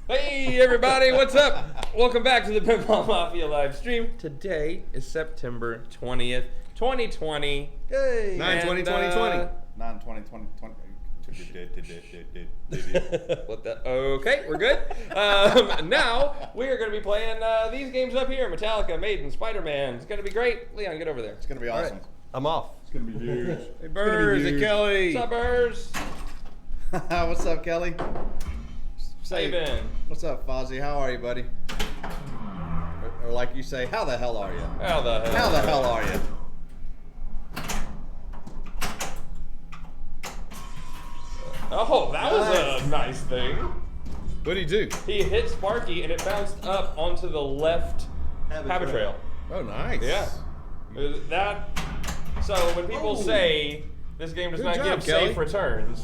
Hey everybody, what's up? Welcome back to the Pinball Mafia live stream. Today is September 20th, 2020. Yay! 9/20/2020. 9/20/2020. What the? Okay, we're good. Now we are going to be playing these games up here: Metallica, Maiden, Spider-Man. It's going to be great. Leon, get over there. It's gonna be awesome. Right. I'm off. It's gonna be huge. Hey, Burrs, hey, Kelly. What's up, Burrs? What's up, Kelly? How you been? What's up, Fozzie? How are you, buddy? Or like you say, how the hell are you? How the hell? How the hell are you? Oh, that was a nice thing. What did he do? He hit Sparky and it bounced up onto the left habit trail. Oh, nice. Yeah. That. So when people say this game does Good not job, give Kelly. safe returns,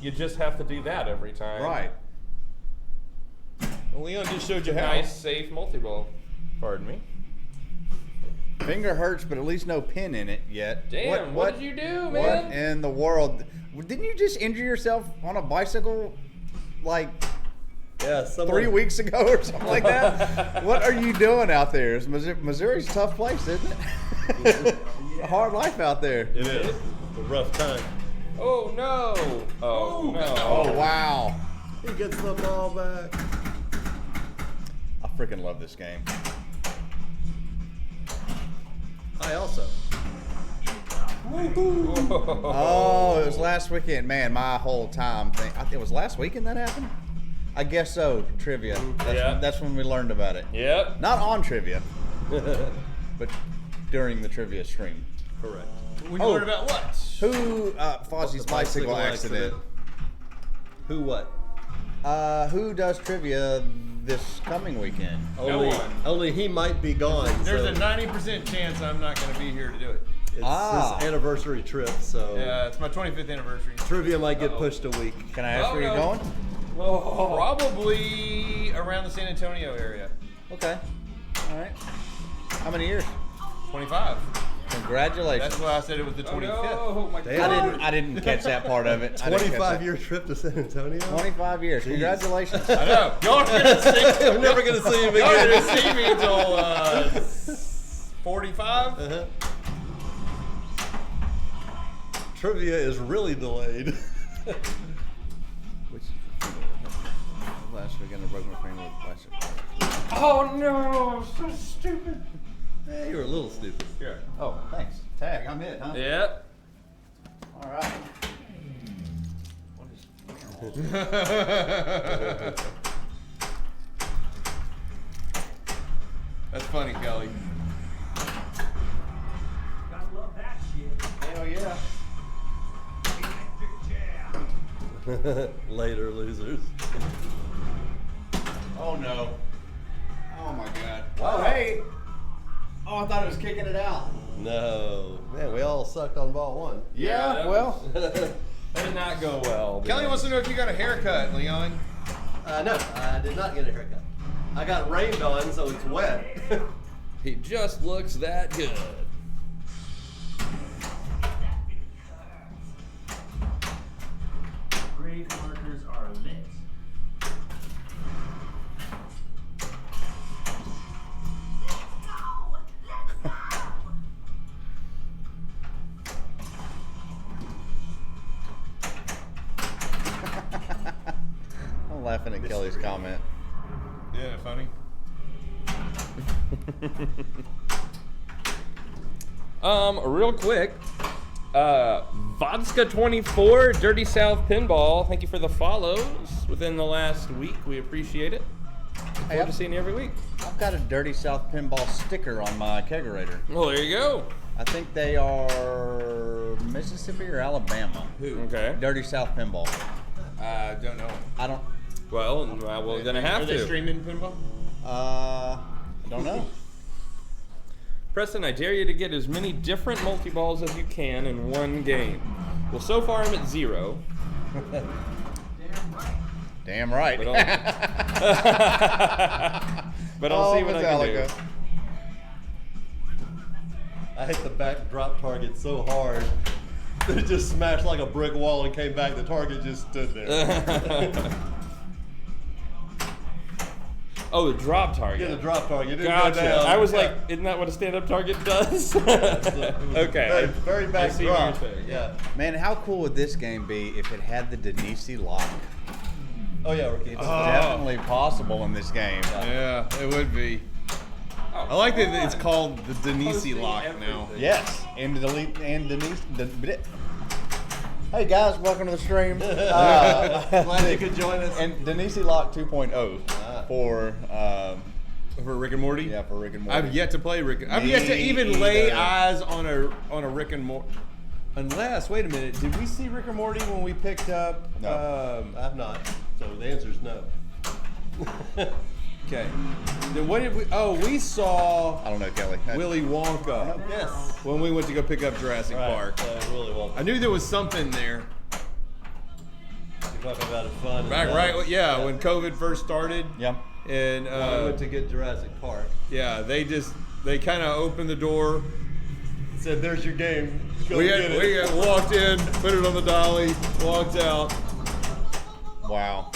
you just have to do that every time. Right. Well, Leon just showed you how. Nice, safe multi-ball. Pardon me. Finger hurts, but at least no pin in it yet. Damn, what did you do, What man? in the world? Didn't you just injure yourself on a bicycle like Yeah, 3 weeks ago or something like that? What are you doing out there? Missouri's a tough place, isn't it? A hard life out there. It is. It's a rough time. Oh no! Oh no! Oh, wow. He gets the ball back. I freaking love this game. I also. Oh, it was last weekend. Man, my whole time thing. It was last weekend that happened? I guess so. Trivia. That's when we learned about it. Yep. Not on trivia, but during the trivia stream. Correct. We learned about what? Who, Fozzie's bicycle accident. Who what? Who does trivia this coming weekend? Only he might be gone. There's so a 90% chance I'm not going to be here to do it. It's his anniversary trip, so Yeah, it's my 25th anniversary. trivia might get pushed a week. Can I ask Oh, where you're no. going? Oh. Probably around the San Antonio area. Okay. All right. How many years? 25. Congratulations. That's why I said it was the 25th. Oh my Damn. God. I didn't catch that part of it. I didn't catch 25-year trip to San Antonio. 25 years. Congratulations. I know. Y'all are going to see I'm never gonna see him Y'all are again. going to see me until 45. Uh-huh. Trivia is really delayed. Which last weekend I broke my finger with plastic. Oh no! So stupid. Hey, you were a little stupid. Here. Oh, thanks. Tag, I'm it, huh? Yep. All right. That's funny, Kelly. Gotta love that shit. Hell yeah. Later, losers. Oh no. Oh my god. Oh hey. Oh, I thought it was kicking it out. No. Man, we all sucked on ball one. Yeah, well. That did not go well. Kelly wants to know if you got a haircut, Leon. No, I did not get a haircut. I got rained on, so it's wet. He just looks that good. Grave markers are lit. I'm laughing at Kelly's comment. Yeah, funny. Real quick, Vodka 24, Dirty South Pinball. Thank you for the follows within the last week. We appreciate it. Look forward to seeing you every week. I've got a Dirty South Pinball sticker on my kegerator. Well, there you go. I think they are Mississippi or Alabama. Who? Okay. Dirty South Pinball. Don't know. I don't. Well, we're gonna have Are they to. streaming pinball? I don't know. Preston, I dare you to get as many different multi-balls as you can in one game. Well, so far I'm at 0. Damn right. But I'll see what I can do. Metallica. I hit the back drop target so hard, it just smashed like a brick wall and came back. The target just stood there. Oh, the drop target. Get a drop target. It didn't Gotcha. go down. I was like, isn't that what a stand-up target does? Okay. Very back I see what drop. you're saying. Yeah. Man, how cool would this game be if it had the Denisi lock? Oh yeah, Ricky. It's definitely possible in this game. Yeah, it would be. Oh, I like that come it's on. called the Denisi Posting lock everything. now. Yes, and Denise. Hey guys, welcome to the stream. Glad you could join us. And Denisi Lock 2.0 for For Rick and Morty? yeah, for Rick and Morty. I've yet to play Rick. I've Me yet to even lay either. eyes on a Rick and Morty. Unless, wait a minute, did we see Rick and Morty when we picked up? No. I've not. So the answer is no. Okay. Then what did we? Oh, we saw I don't know, Kelly. Willy Wonka Yes. when we went to go pick up Jurassic Park. Really well. I knew there was something there. You're talking about it fun. Back and right, nice. yeah, when COVID first started. Yeah. And I went to get Jurassic Park. yeah, they kind of opened the door. Said, "There's your game. Go We get it." had walked in, put it on the dolly, walked out. Wow.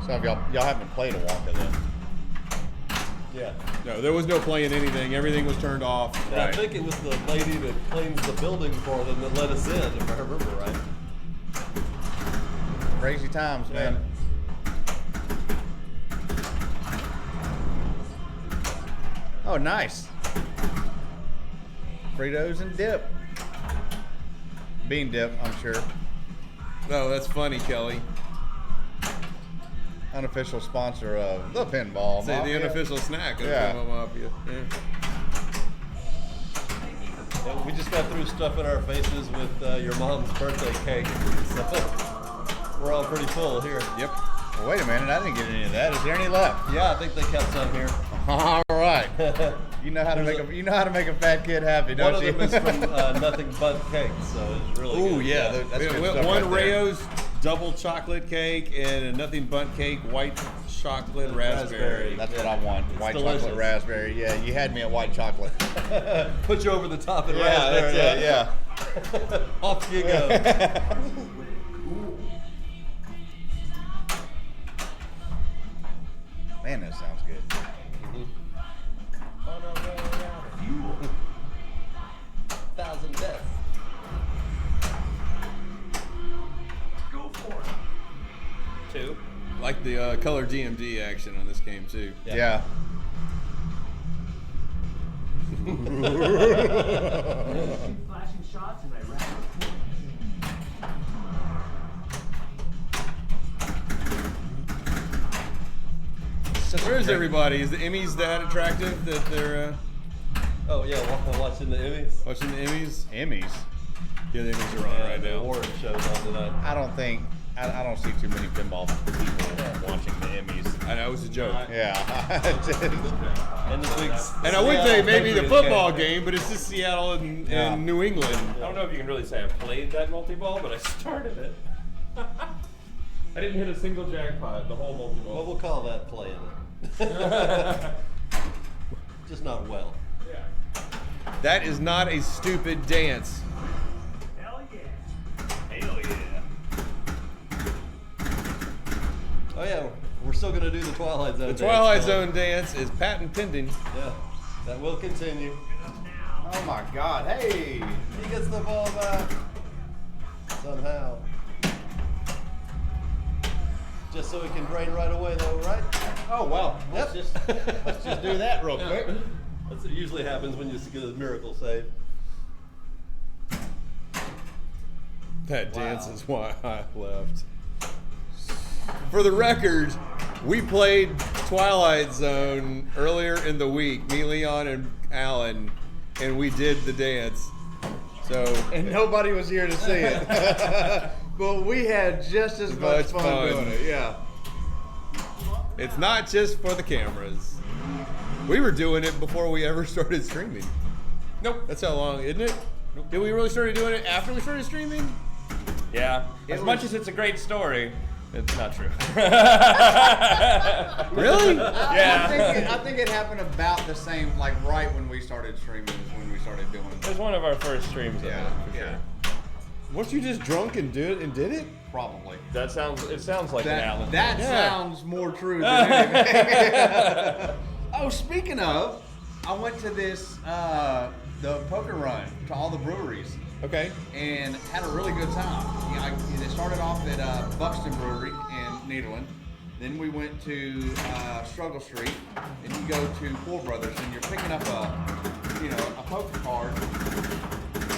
So have y'all haven't played a Wonka then? Yeah. No, there was no playing anything. Everything was turned off. And I think it was the lady that cleans the building for them that let us in, if I remember right. Crazy times, man. Oh, nice. Fritos and dip. Bean dip, I'm sure. No, that's funny, Kelly. Unofficial sponsor of the Pinball Say Mafia. the unofficial snack of Yeah. Pinball Mafia. Yeah. And we just got through stuffing our faces with your mom's birthday cake. So we're all pretty full here. Yep. Well, wait a minute, I didn't get any of that. Is there any left? Yeah, I think they kept some here. All right. You know how to make a fat kid happy, don't One of you? them is from Nothing But Cake, so it's really Ooh, good. yeah, that's We good had stuff one right there. Rayo's double chocolate cake and a Nothing But Cake white chocolate raspberry. That's what I want. White delicious. chocolate raspberry. Yeah, you had me at white chocolate. Put you over the top in Yeah, raspberry. that's it. Yeah. Off you go. Man, that sounds good. Thousand deaths. Go for it. Two. Like the color DMD action on this game too. Yeah. Flashing shots and I wrap it. Where's everybody? Is the Emmys that attractive that they're Oh yeah, watching the Emmys. watching the Emmys? Emmys. Yeah, the Emmys are on right The now. award shows on tonight. I don't see too many pinball people watching the Emmys. I know it was a joke. Yeah. And this week's And I would say Seattle maybe the Patriots football game. game, but it's just Seattle and, Yeah. and New England. I don't know if you can really say I played that multi-ball, but I started it. I didn't hit a single jackpot the whole Well, multi-ball. we'll call that playing it. Just not well. Yeah. That is not a stupid dance. Hell yeah. Hell yeah. Oh yeah, we're still gonna do the Twilight Zone. The dance, Twilight so- Zone dance is patent pending. Yeah, that will continue. Now. Oh my God! Hey. He gets the ball back somehow. Just so he can drain right away, though, right? Oh well. Yep. Let's just do that real quick. That's what usually happens when you get a miracle save. That dance is why I left. For the record, we played Twilight Zone earlier in the week, me, Leon, and Alan, and we did the dance. So And nobody was here to see it. But we had just as much fun doing it. Yeah. it's not just for the cameras. We were doing it before we ever started streaming. Nope. That's how long, isn't it? Did we really start doing it after we started streaming? Yeah. As It much was- as it's a great story, it's not true. Really? Yeah. I think it happened about the same, like right when we started streaming is when we started doing It was one of our first streams of Yeah, it, for yeah. sure. Weren't you just drunk and did it? Probably. It sounds like an Alan. That Yeah. sounds more true than anything. Oh, speaking of, I went to this the poker run to all the breweries Okay. and had a really good time. It started off at Buxton Brewery in Nederland. Then we went to Struggle Street, and you go to Four Brothers, and you're picking up a poker card.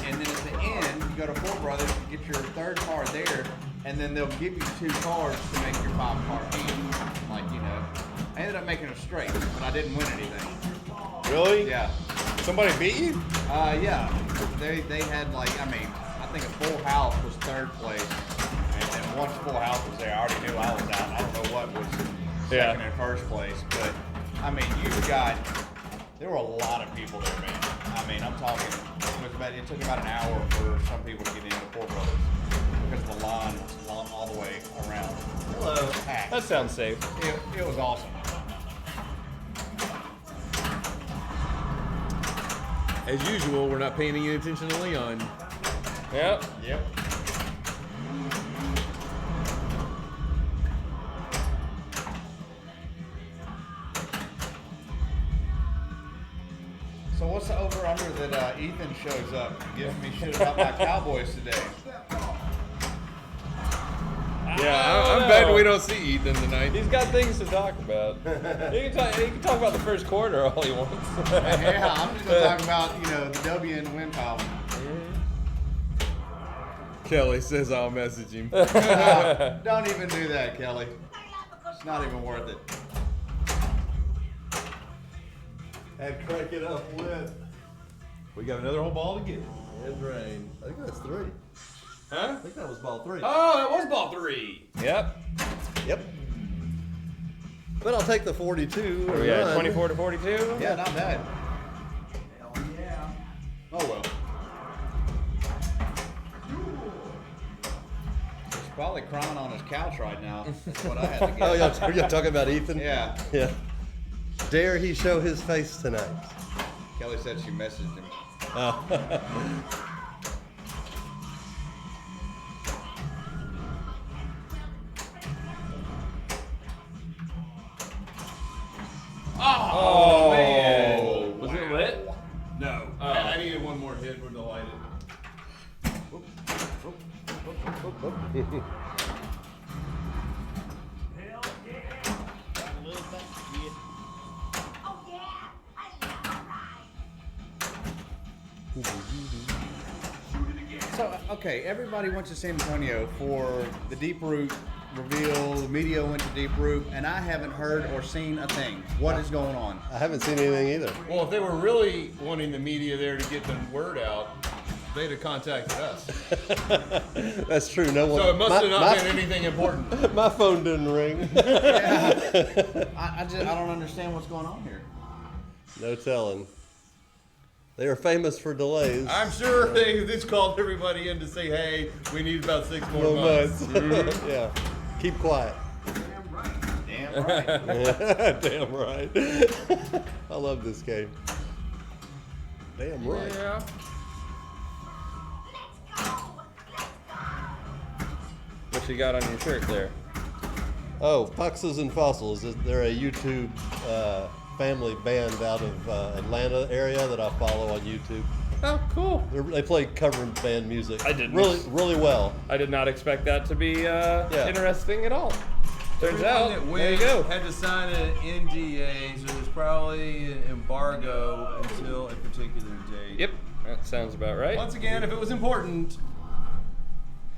And then at the end, you go to Four Brothers, get your third card there, and then they'll give you 2 cards to make your 5-card hand. I ended up making a straight, but I didn't win anything. Really? Yeah. Somebody beat you? Yeah. They had I think a full house was 3rd place. And once full house was there, I already knew I was out. I don't know what was 2nd and 1st place, but there were a lot of people there, man. I'm talking, it took about an hour for some people to get into Four Brothers because the line was all the way around. Hello. Packed. That sounds safe. It was awesome. As usual, we're not paying any attention to Leon. Yep. Yep. So what's the over-under that Ethan shows up giving me shit about my Cowboys today? Yeah, I'm betting we don't see Ethan tonight. He's got things to talk about. He can talk about the first quarter all he wants. Yeah, I'm just going to talk about, the W and win column. Kelly says I'll message him. Don't even do that, Kelly. It's not even worth it. And crank it up with We got another whole ball to get. and rain. I think that's 3. Huh? I think that was ball 3. Oh, that was ball 3. Yep. Yep. But I'll take the 42. Are we at 24 to 42? Yeah, not bad. Hell yeah. Oh, well. He's probably crying on his couch right now. That's what I had to Oh, get. you're talking about Ethan? Yeah. Yeah. Dare he show his face tonight? Kelly said she messaged him. Oh, man. Was it lit? No. Oh. I needed one more hit for the light. Hell yeah. So, okay, everybody went to San Antonio for the Deep Root reveal. The media went to Deep Root, and I haven't heard or seen a thing. What is going on? I haven't seen anything either. Well, if they were really wanting the media there to get the word out, they'd have contacted us. That's true. No one. So it must have not been anything important. My phone didn't ring. I don't understand what's going on here. No telling. They are famous for delays. I'm sure they just called everybody in to say, hey, we need about 6 more No months. months. Yeah. Keep quiet. Damn right. Damn right. I love this game. Damn right. Yeah. What you got on your shirt there? Oh, Foxes and Fossils. They're a YouTube family band out of Atlanta area that I follow on YouTube. Oh, cool. They play cover band music. I didn't. really well. I did not expect that to be interesting at all. Turns Everyone out, that there went you go. had to sign an NDA, so there's probably an embargo until a particular date. Yep, that sounds about right. Once again, if it was important,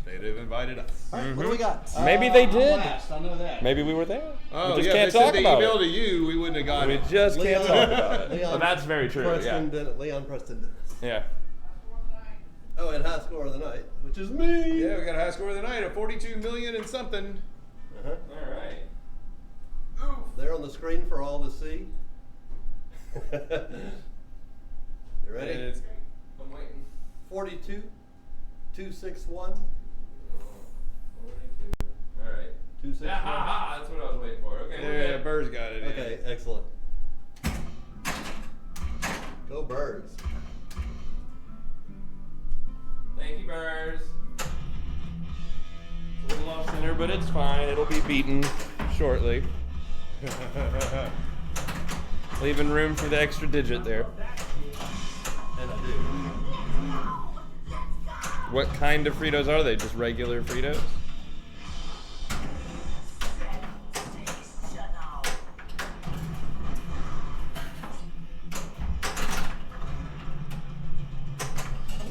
they'd have invited us. All right, what do we got? Maybe they I'm did. last, I know that. Maybe we were there. Oh, we just yeah, can't if they sent talk the about email it. to you, we wouldn't have got We it. just can't Leon- talk about it. Leon Well, that's very true. Preston Yeah. did it. Leon Preston did it. Yeah. Oh, and high score of the night, which is me. Yeah, we got a high score of the night of 42 million and something. Uh-huh. All right. They're on the screen for all to see. You ready? I'm waiting. 42, 261, All right. 261. Yeah, ha, ha, that's what I was waiting for. Okay, we're Yeah, good. Burr's got it. Okay, excellent. Go Birds. Thank you, Birds. but it's fine. It'll be beaten shortly. Leaving room for the extra digit there. What kind of Fritos are they? Just regular Fritos?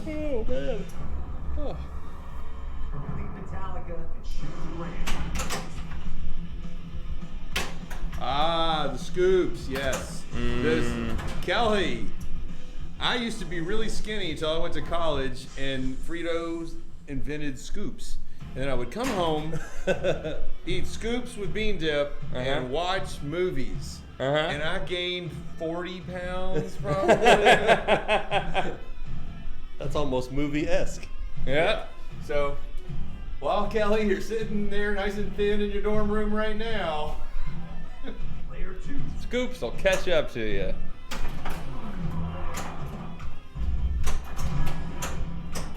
Oh man. Oh. Metallica and shoot the ram. Ah, the scoops, yes. Kelly, I used to be really skinny until I went to college, and Fritos invented scoops. And then I would come home, eat scoops with bean dip, and watch movies. And I gained 40 pounds probably. That's almost movie-esque. Yeah. So, while Kelly, you're sitting there nice and thin in your dorm room right now. Player 2. Scoops will catch up to you.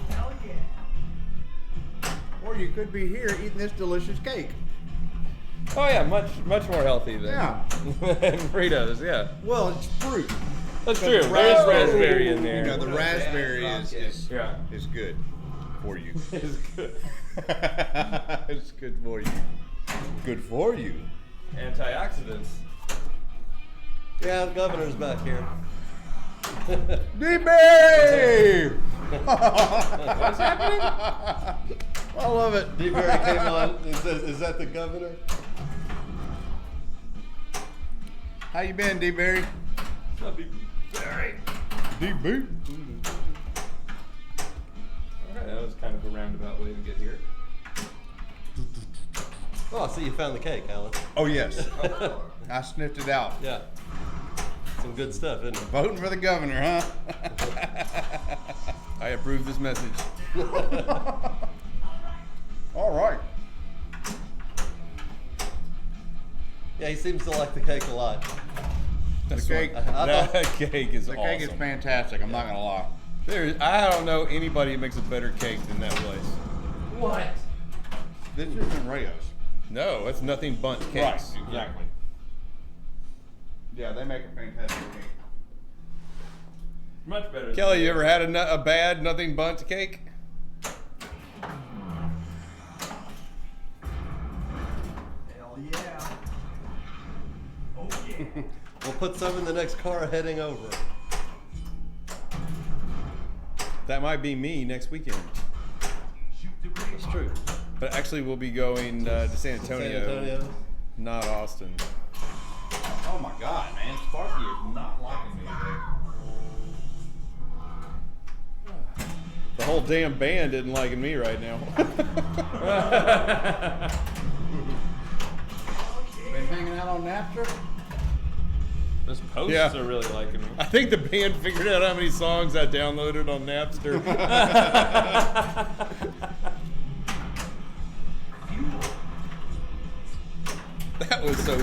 Hell yeah. Or you could be here eating this delicious cake. Oh yeah, much more healthy than, Yeah. than Fritos. Yeah, Well, it's fruit. that's true. There's raspberry in there. You know, the raspberry is Yeah. good for you. It's good. It's good for you. Good for you. Antioxidants. Yeah, the governor's back here. DB! What's happening? I love it. D-Berry came on and says, "Is that the governor?" How you been, D-Berry? Very. D-B. Okay, that was kind of a roundabout way to get here. Oh, I see you found the cake, Alan. Oh, yes. I sniffed it out. Yeah. Some good stuff, isn't it? Voting for the governor, huh? I approve this message. All right. Yeah, he seems to like the cake a lot. The cake, I thought, That cake is the awesome. cake is fantastic. I'm not gonna lie. I don't know anybody who makes a better cake than that place. What? This isn't Rayos. No, it's nothing but cakes. Exactly. Yeah, they make a fantastic cake. Much better. Kelly, you ever had a bad nothing bundt cake? Hell yeah. Oh yeah. we'll put some in the next car heading over. That might be me next weekend. Shoot the ram. It's true. But actually, we'll be going to San Antonio, San Antonio. not Austin. Oh my God, man! Sparky is not liking me today. The whole damn band isn't liking me right now. Been hanging out on Napster? Those posts Yeah. are really liking me. I think the band figured out how many songs I downloaded on Napster. That was so.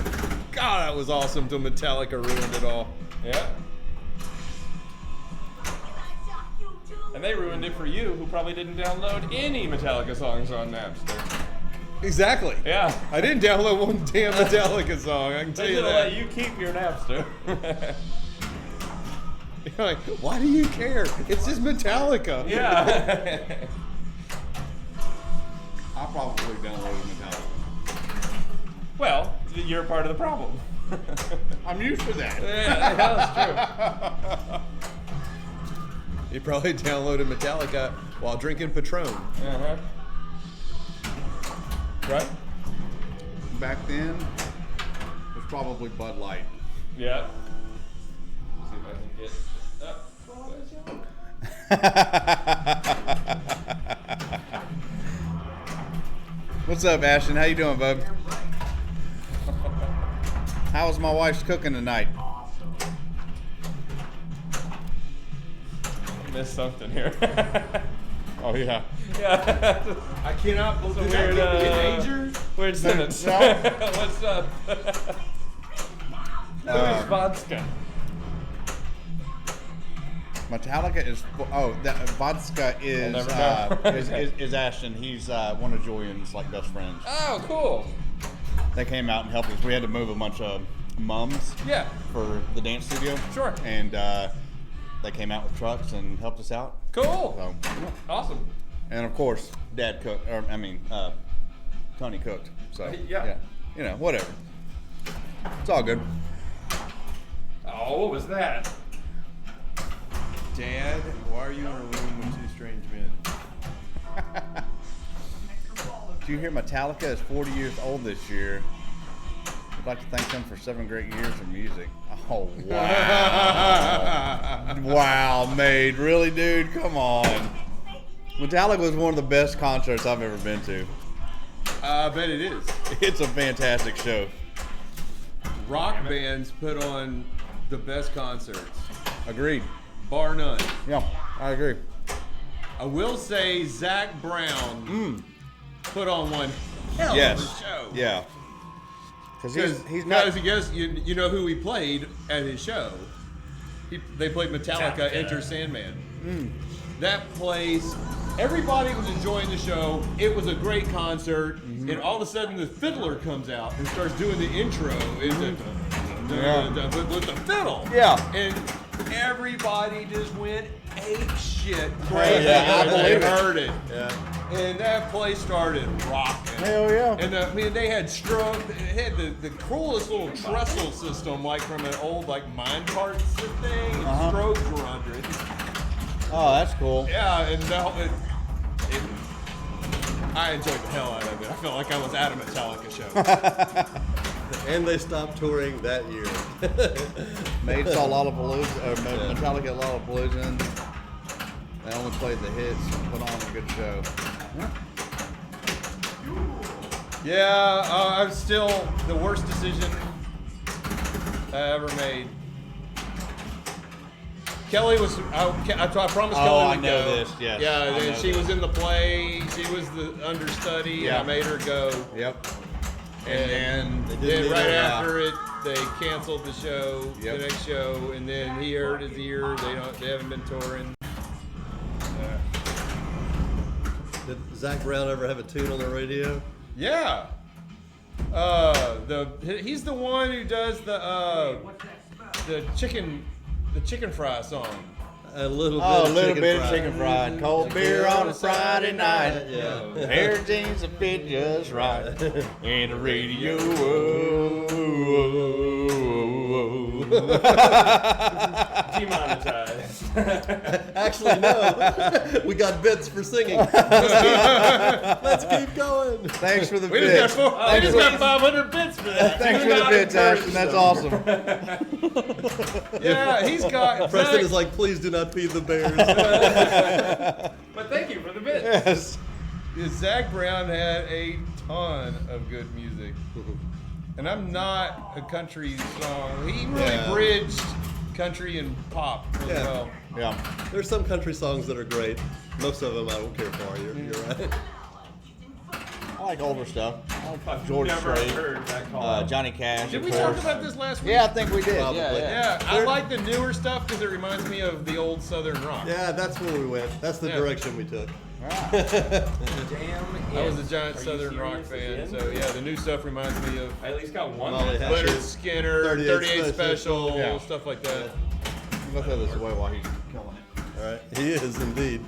God, that was awesome till Metallica ruined it all. Yeah. And they ruined it for you, who probably didn't download any Metallica songs on Napster. Exactly. Yeah. I didn't download one damn Metallica song, I can tell They you should have that. let you keep your Napster. You're like, why do you care? It's just Metallica. Yeah. I probably downloaded Metallica. Well, you're part of the problem. I'm used to that. Yeah, that's true. You probably downloaded Metallica while drinking Patron. Uh-huh. Right? Back then, it was probably Bud Light. Yeah. See if I can get. What's up, Ashton? How you doing, bub? How was my wife's cooking tonight? Missed something here. Oh yeah. Yeah. I cannot believe It's a that weird, could be in danger. weird sentence. no. What's up? Louis Vodka. Metallica is that vodka is never know. is Ashton. He's one of Julian's like best friends. Oh, cool. They came out and helped us. We had to move a bunch of mums Yeah. for the dance studio. Sure. And they came out with trucks and helped us out. Cool. So, yeah. Awesome. And of course, Dad cooked. Tony cooked. So Yeah. you know, whatever. It's all good. Oh, what was that? Dad, why are you in a room with two strange men? Did you hear Metallica is 40 years old this year? I'd like to thank them for 7 great years of music. Oh, wow. Wow, Maid. Really, dude? Come on. Metallica was one of the best concerts I've ever been to. I bet it is. It's a fantastic show. Rock bands put on the best concerts, Agreed. bar none. Yeah, I agree. I will say Zach Brown put on one hell Yes. of a show. Yeah. Because he's not. Because guess you know who he played at his show. They played Metallica, Enter Sandman. That place, everybody was enjoying the show. It was a great concert, and all of a sudden the fiddler comes out and starts doing the intro with the fiddle. Yeah. And everybody just went ape shit crazy yeah, I when they believe it. heard it. Yeah. And that place started rocking. Hell yeah. And they had they had the coolest little trestle system, like from an old like mine cart thing. And strokes were under it. Oh, that's cool. Yeah, and I enjoyed the hell out of it. I felt like I was at a Metallica show. And they stopped touring that year. Maid saw Lollapalooza, Metallica at Lollapalooza. And they only played the hits and put on a good show. Yeah, I'm still the worst decision I ever made. Kelly was. I promised Kelly I would know go. this, yes. Yeah, I and know she this. was in the play. She was the understudy. Yeah. And I made her go. Yep. And They then didn't right need her. after it, they canceled the show, Yep. the next show, and then he hurt his ear. They haven't been touring. Did Zach Brown ever have a tune on the radio? Yeah. He's the one who does the chicken fry song. A little bit. Oh, a of little chicken bit of fried. chicken fried. Cold beer on a Friday night. Yeah. Pair of jeans that fit just right. And the radio. Demonetized. Actually, no. We got bits for singing. Let's keep going. Thanks for the We bits. just got 500 bits for that. Thanks for the bits, Ashton. That's awesome. Yeah, he's got. Preston Zach- is like, please do not feed the bears. But thank you for the bit. Yes. Zach Brown had a ton of good music. And I'm not a country song. He really Yeah. bridged country and pop really Yeah. well. Yeah. There's some country songs that are great. Most of them I don't care for. You're right. I like older stuff. I like I've George never Strait, heard that call. Johnny Cash. Did of we course. talk about this last week? Yeah, I think we did. Probably. Yeah. Yeah, I like the newer stuff because it reminds me of the old Southern rock. Yeah, that's where we went. That's the Yeah. direction we took. Right. Damn. I was a it. giant Are you Southern rock serious fan, again? so yeah, the new stuff reminds me of I at least got one. Molly bit. Hatchet. Leonard Skinner, 38 38 Special, Yeah. stuff like that. I'm gonna throw this away while he's killing it. All right. He is indeed.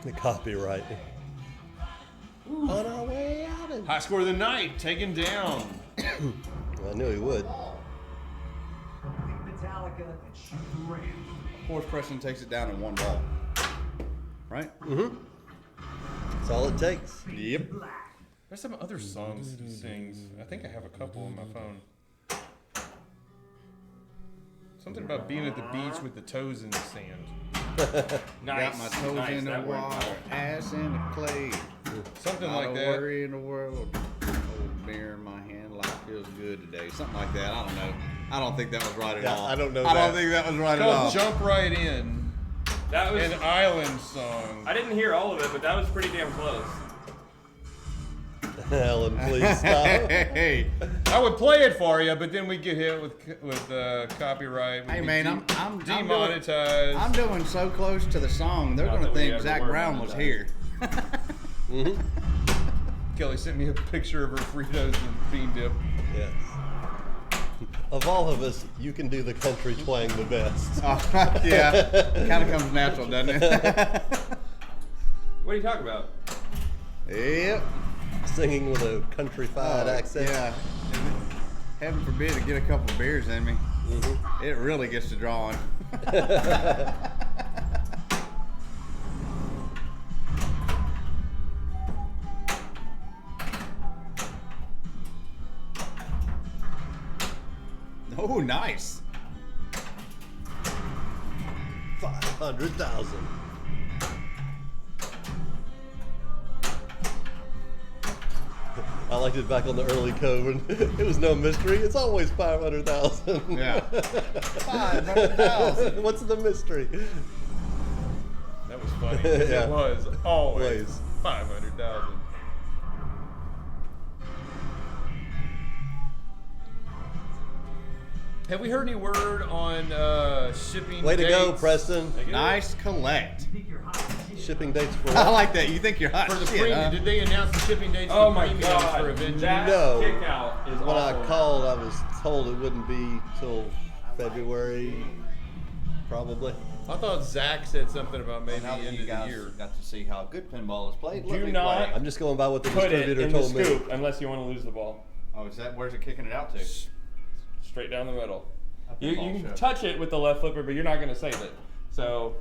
The copyright. On our way out. High score of the night, taken down. I knew he would. Metallica and shoot the ram. Of course, Preston takes it down in one ball. Right? That's all it takes. Yep. There's some other songs he sings. I think I have a couple on my phone. Something about being at the beach with the toes in the sand. Nice. Got my toes nice. in the That worked water, well. ass in the clay. Something Not like a that. worry in the world. Old beer in my hand, life feels good today. Something like that. I don't know. I don't think that was right at Yeah, all. I don't know I that. don't think that was right It's at all. called Jump Right In, That was. an island song. I didn't hear all of it, but that was pretty damn close. Alan, please stop. Hey, I would play it for you, but then we get hit with copyright. hey, man, I'm demonetized. I'm doing so close to the song. They're Not gonna that we think ever Zach were Brown was monetized. here. Kelly sent me a picture of her Fritos and bean dip. Yes. Of all of us, you can do the country twang the best. Yeah, kind of comes natural, doesn't it? What are you talking about? Yep. Singing with a countrified accent. Yeah. Heaven forbid to get a couple of beers in me. It really gets to drawing. Oh, nice. 500,000. I liked it back on the early code when it was no mystery. It's always 500,000. Yeah. 500,000. What's the mystery? That was funny. 'Cause Yeah. It was always Always. 500,000. Have we heard any word on shipping Way to dates? go, Preston. Nice collect. Think you're hot shit. Shipping dates for I what? like that. You think you're hot For the shit, premium, huh? did they announce the shipping dates Oh for my premiums god. for Avengers? That No. kick out is When I awful. called, I was told it wouldn't be till February, probably. I thought Zach said something about maybe Now that end you of the guys year. got to see how good pinball is played. let Do me not- play. I'm just going by what the Put it distributor in the told me. scoop unless you want to lose the ball. Oh, is that where's it kicking it out to? Straight down the middle. You pinball can show. touch it with the left flipper, but you're not going to save it. So,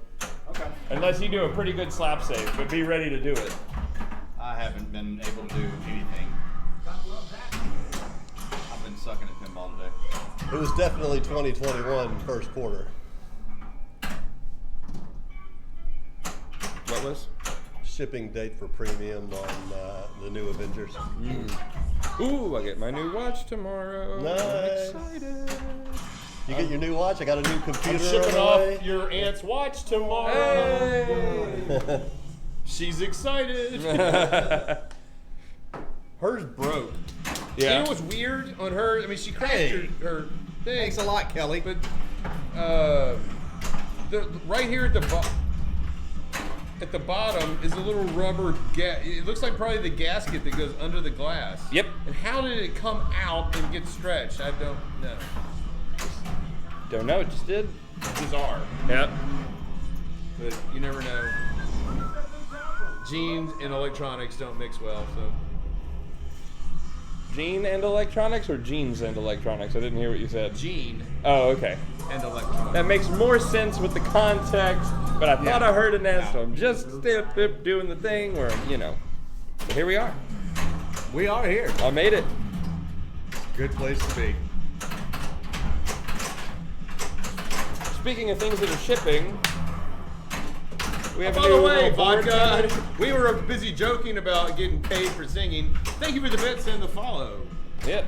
Okay. unless you do a pretty good slap save, but be ready to do it. I haven't been able to do anything. God love that. I've been sucking at pinball today. It was definitely 2021 first quarter. What was? Shipping date for premium on the new Avengers. Ooh, I get my new watch tomorrow. Nice. I'm excited. You get your new watch. I got a new computer. I'm shipping on the way. off your aunt's watch tomorrow. Hey! She's excited. Hers broke. You Yeah. know what's weird on her? I mean, she cracked Hey. her thing. Thanks a lot, Kelly. But right here at the bottom is a little rubber it looks like probably the gasket that goes under the glass. Yep. And how did it come out and get stretched? I don't know. Don't know, it just did. Bizarre. Yep. But you never know. Jeans and electronics don't mix well, so. Gene and electronics or jeans and electronics? I didn't hear what you said. Gene Oh, okay. and electronics. That makes more sense with the context, but I thought Yeah. I heard an S, so Yeah. I'm just doing the thing where, But here we are. We are here. I made it. Good place to be. Speaking of things that are shipping, we have a By new the way, little board Vodka, coming. we were busy joking about getting paid for singing. Thank you for the bets and the follow. Yep.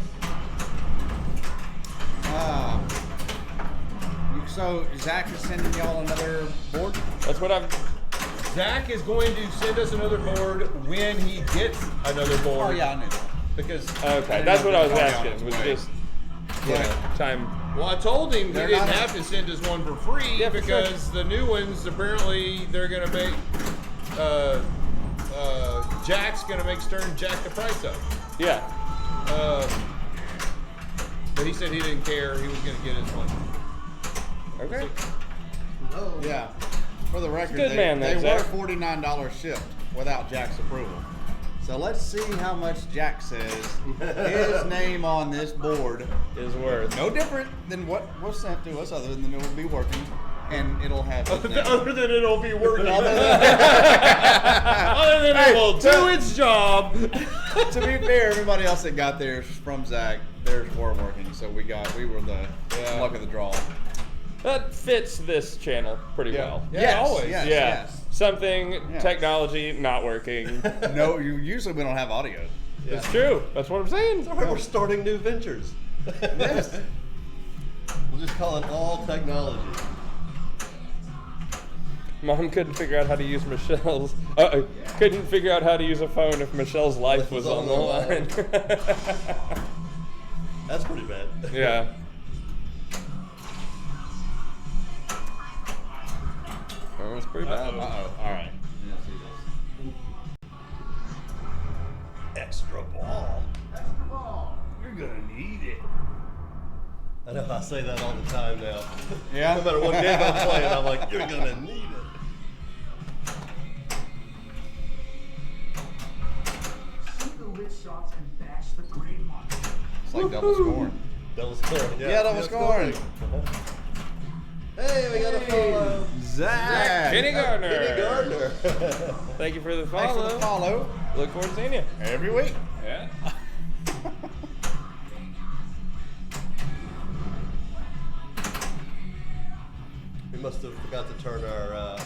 So Zach is sending y'all another board. That's what I've. Zach is going to send us another board when he gets another board. Oh yeah, I knew that. Because Okay, that's what I was Probably on asking. its Was way. just time. well, I told him he They're didn't not- have to send us one for free Yeah, for because the new ones apparently they're gonna make Jack's gonna make Stern jack the price up. Yeah. But he said he didn't care. He was gonna get his one. Okay. Yeah. For the record, Good man they there, were Zach. $49 shipped without Jack's approval. So let's see how much Jack says his name on this board. Is worth. No different than what was sent to us, other than it will be working, and it'll have his name. Other than it'll be working. Other than- Other than it will do its job. to be fair, everybody else that got theirs from Zach, theirs were working, so we were the luck of the draw. That fits this channel pretty well. Yeah, Yes, always. yes. Yeah. Something, Yes. technology not working. No, usually we don't have audio. It's true. That's what I'm saying. All right, we're starting new ventures. Yes. We'll just call it all technology. Mom couldn't figure out how to use Michelle's. Couldn't figure out how to use a phone if Michelle's life was on the line. That's pretty bad. Yeah. Oh, it's pretty bad. Uh-oh. All right. Extra ball. Extra ball. You're gonna need it. I know I say that all the time now. Yeah? No matter what game I'm playing, I'm like, you're gonna need it. Shoot the lit shots and bash the gray mark. It's like double scoring. Double scoring. Yeah, double scoring. Hey, we got a follow. Zach. Kenny Gardner. Kenny Gardner. Thank you for the Thanks for follow. the follow. Look forward to seeing you. Every week. Yeah. We must have forgot to turn our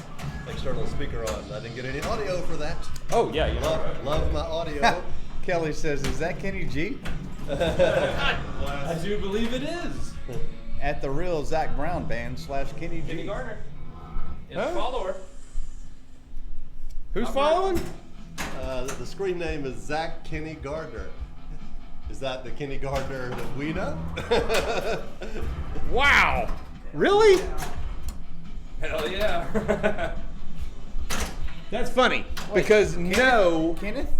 external speaker on. I didn't get any audio for that. Oh yeah, you know. Love my audio. Kelly says, is that Kenny G? I do believe it is. At the real Zach Brown band / Kenny G. Kenny Gardner. Is Huh? a follower. Who's following? The screen name is Zach Kenny Gardner. Is that the Kenny Gardner that we know? Wow. Really? Hell yeah. That's funny. Because no, Kenneth?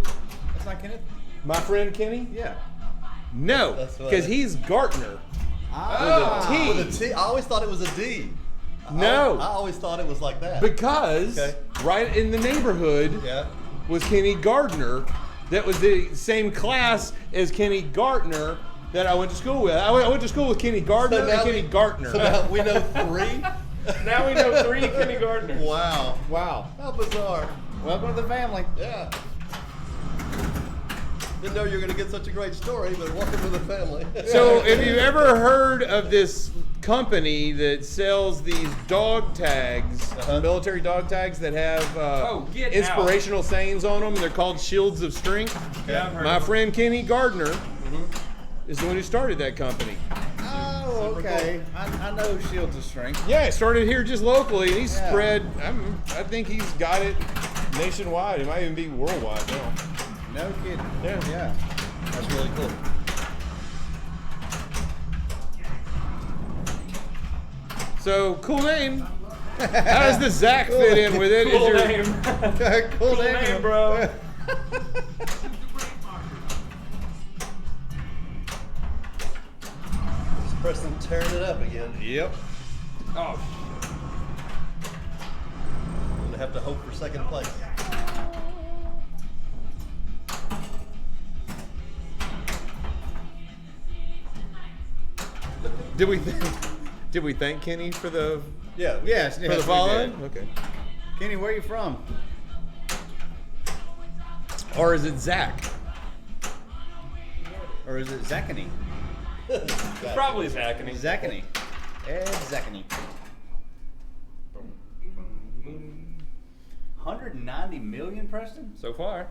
That's not Kenneth? my friend Kenny? Yeah. No, That's funny. because he's Gartner. Ah. T. With a T. I always thought it was a D. No. I always thought it was like that. Because Okay. right in the neighborhood Yeah. was Kenny Gardner that was the same class as Kenny Gardner that I went to school with. I went to school with Kenny Gardner and Kenny Gardner. So now we know 3? Now we know 3 Kenny Gardners. Wow. Wow. How bizarre. Welcome to the family. Yeah. Didn't know you were going to get such a great story, but welcome to the family. So, if you've ever heard of this company that sells these dog tags, military dog tags that have Get inspirational sayings on them, and they're called Shields of Strength. Yeah, I've heard My of them. friend Kenny Gardner is the one who started that company. Oh, okay. I know Shields of Strength. Yeah, it started here just locally, and he's Yeah. spread. I think he's got it nationwide. It might even be worldwide now. No kidding. Yeah. Yeah. That's really cool. So, cool name. How does the Zach fit in with it? Cool Is your- name. Cool name, bro. Just Preston tearing it up again. Yep. Oh, I'm going to have to hope for second place. Did we thank Kenny for the Yeah. Yes. for yes, the we following? did. Okay. Kenny, where are you from? Or is it Zach? Or is it Zachany? probably Zachany. Zachany. Ed Zachany. 190 million, Preston? So far.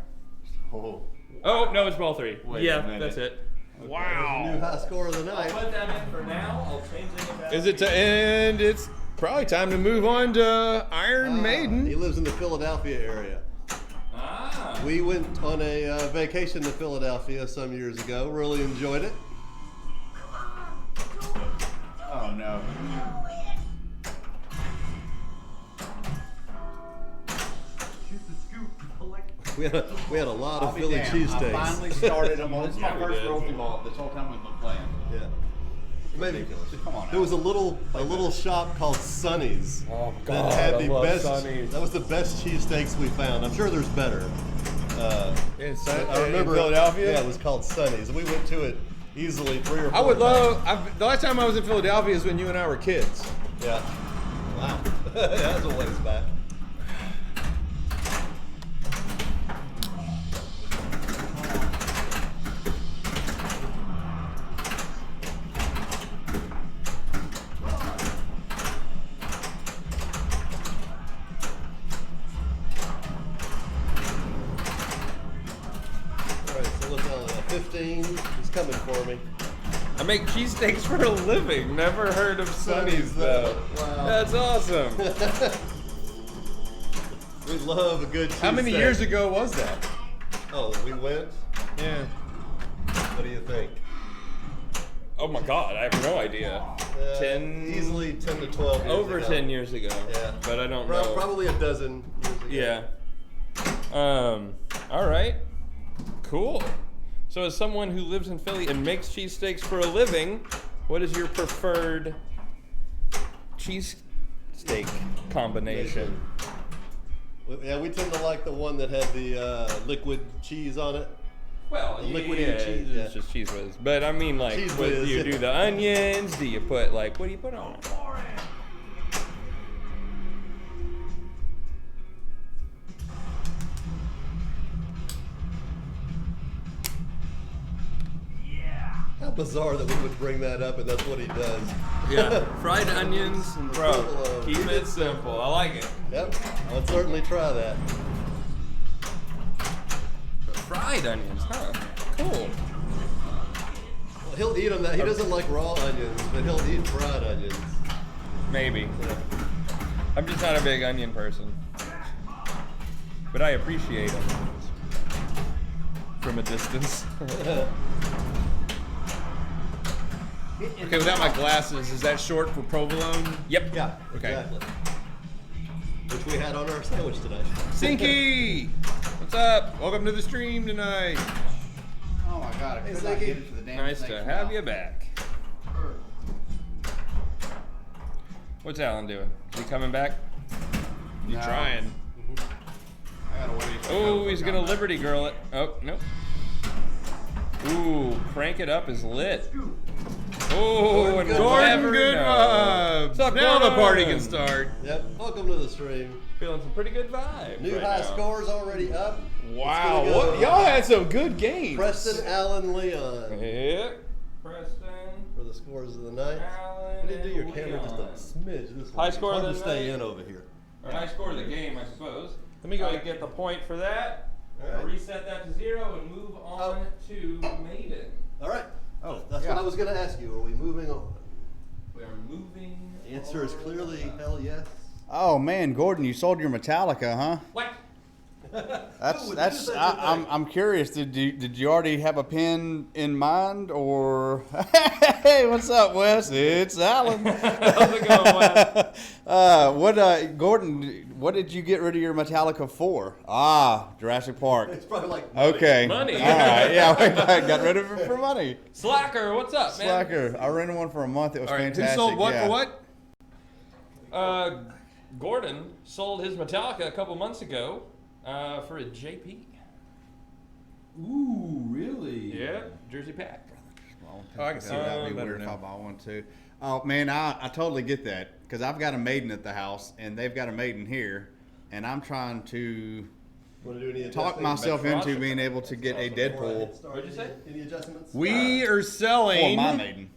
Oh. Oh no, it's ball 3. Wait yeah, a minute. that's it. New Wow. high score of the night. I'll put that in for now. I'll change it. Is it to end? It's probably time to move on to Iron He Maiden. lives in the Philadelphia area. Ah. We went on a vacation to Philadelphia some years ago. Really enjoyed it. Oh, no. Shoot the scoop and collect. We had a lot I'll of be Philly damned. cheesesteaks. I finally started them on. This is my Yeah, we first did. royalty ball this whole time we've been playing. Yeah. Maybe. Come on. There was a little shop called Sonny's Oh that God, had I the love best. Sonny's. That was the best cheesesteaks we found. I'm sure there's better. I remember in Philadelphia. Yeah, it was called Sonny's. We went to it easily 3 or 4 I would times. love. The last time I was in Philadelphia is when you and I were kids. Yeah. Wow. That was a ways back. All right, so what's on 15? He's coming for me. I make cheesesteaks for a living. Never heard of Sonny's though. Wow. That's awesome. We love a good cheese How many steak. years ago was that? Oh, we went? Yeah. What do you think? Oh my God, I have no idea. 10, Easily 10 to 12 years over ago. 10 years ago. Yeah. But I don't know. Probably a dozen years ago. Yeah. All right. Cool. So, as someone who lives in Philly and makes cheesesteaks for a living, what is your preferred cheesesteak combination? Yeah, we tend to like the one that had the liquid cheese on it. Well, liquidy yeah, cheese, it's yeah. just cheese whiz. But I mean, like, Cheese what, do whiz, you yeah. do the onions? Do you put, like, what do you put on it? How bizarre that we would bring that up and that's what he does. Yeah, fried onions and bro, Provolone. keep it simple. I like it. Yep, I'd certainly try that. Fried onions, huh? Cool. Well, he'll eat them. He doesn't like raw onions, but he'll eat fried onions. Maybe. Yeah. I'm just not a big onion person. But I appreciate them from a distance. Okay, without my glasses, is that short for provolone? Yep. Yeah, Okay. exactly. Which we had on our sandwich today. Sinky! What's up? Welcome to the stream tonight. Oh my God! I Hey, could not Ziggy. get it for the damn Nice snake to smell. have you back. What's Alan doing? Is he coming back? You No. trying? I gotta wait. Oh, he's gonna Liberty Girl it. Oh, nope. Ooh, Crank It Up is lit. Oh, and Gordon, never good know. vibes. What's up, Now the party Gordon? can start. Yep, welcome to the stream. Feeling some pretty good vibes. New right high now. scores already up. Wow, It's gonna go, what? Y'all had some good games. Preston, Allen, Leon Yep. Preston. for the scores of the night. Allen, We didn't do your and camera just Leon. a smidge this High one. score It's of hard the to stay night. in over here. Or high score of the game, I suppose. Let me go and get the point for that. All right. Reset that to 0 and move on to Maiden. All right. Oh, That's yeah. what I was going to ask you. Are we moving on? We are moving. The answer is clearly hell yes. Oh man, Gordon, you sold your Metallica, huh? What? Who would do such a thing? I'm curious. Did you already have a pen in mind, or hey, what's up, Wes? It's Alan. How's it going, Wes? Gordon? What did you get rid of your Metallica for? Ah, Jurassic Park. It's probably like Okay. Money. All right. Yeah, we got rid of it for money. Slacker, what's up, man? Slacker. I rented one for a month. It was All right, who fantastic. Who sold what yeah. for what? Gordon sold his Metallica a couple months ago for a JP. Ooh, really? Yeah, Jersey Pack. Oh, I can see That'd that be better weird if I now. bought one too. Oh man, I totally get that because I've got a Maiden at the house and they've got a Maiden here, and I'm trying to Want to do any talk adjusting? myself Metrosh? into being able to get a Deadpool What'd you say? Any adjustments? We are for selling my Maiden.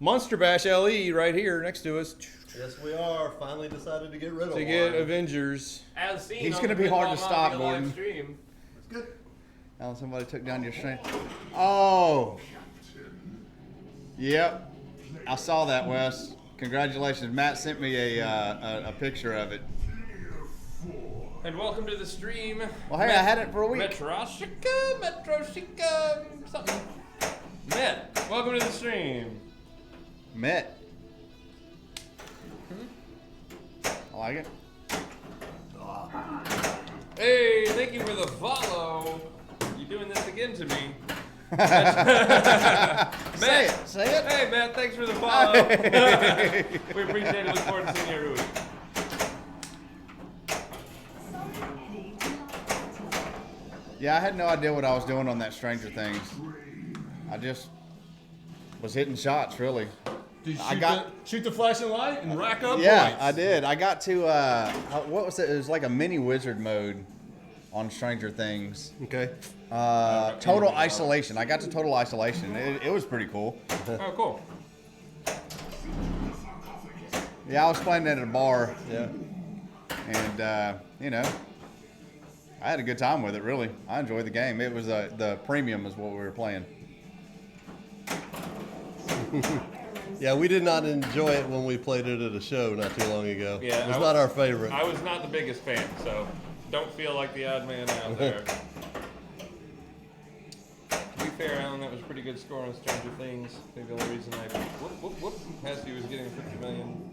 Monster Bash LE right here next to us Yes, we are. Finally decided to get rid of to get one. Avengers. As seen He's on gonna the be hard Pinball to stop, Mafia live Gordon. stream. It's good. Oh, somebody took down your string. Oh. Yep. I saw that, Wes. Congratulations. Matt sent me a picture of it. And welcome to the stream. Well, hey, I had it for a week. Metroshika, something. Met, welcome to the stream. Met. I like it. Hey, thank you for the follow. You doing this again to me. Say it. Say it. Hey, Matt, thanks for the follow. We appreciate it. Look forward to seeing you every week. Yeah, I had no idea what I was doing on that Stranger Things. I just was hitting shots, really. Did you I got- shoot the flashing light and rack up Yeah, points? I did. I got to what was it? It was like a mini wizard mode on Stranger Things. Okay. Total isolation. I got to total isolation. It was pretty cool. Oh, cool. Yeah, I was playing at a bar, Yeah. and you know, I had a good time with it. Really, I enjoyed the game. It was the premium is what we were playing. Yeah, we did not enjoy it when we played it at a show not too long ago. Yeah, it was not our favorite. I was not the biggest fan, so don't feel like the odd man out there. To be fair, Alan, that was a pretty good score on Stranger Things. I think the only reason I Hesty was getting 50 million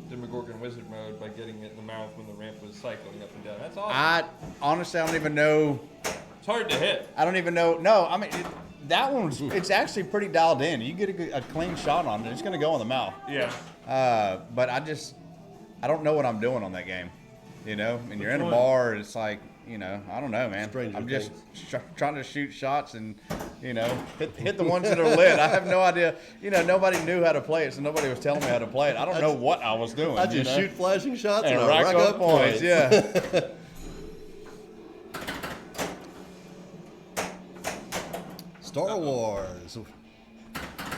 Demogorgon Wizard mode by getting it in the mouth when the ramp was cycling up and down. That's awesome. Honestly, I don't even know. It's hard to hit. I don't even know. No, I mean, that one's, it's actually pretty dialed in. You get a clean shot on it, it's going to go in the mouth. Yeah. But I don't know what I'm doing on that game. You know, and you're in a bar, and it's like, you know, I don't know, man. Stranger I'm just Things. trying to shoot shots and, you know, hit the ones that are lit. I have no idea. You know, nobody knew how to play it, so nobody was telling me how to play it. I don't know what I was doing. I just shoot flashing shots and I rack rack up points. Yeah. Star Wars.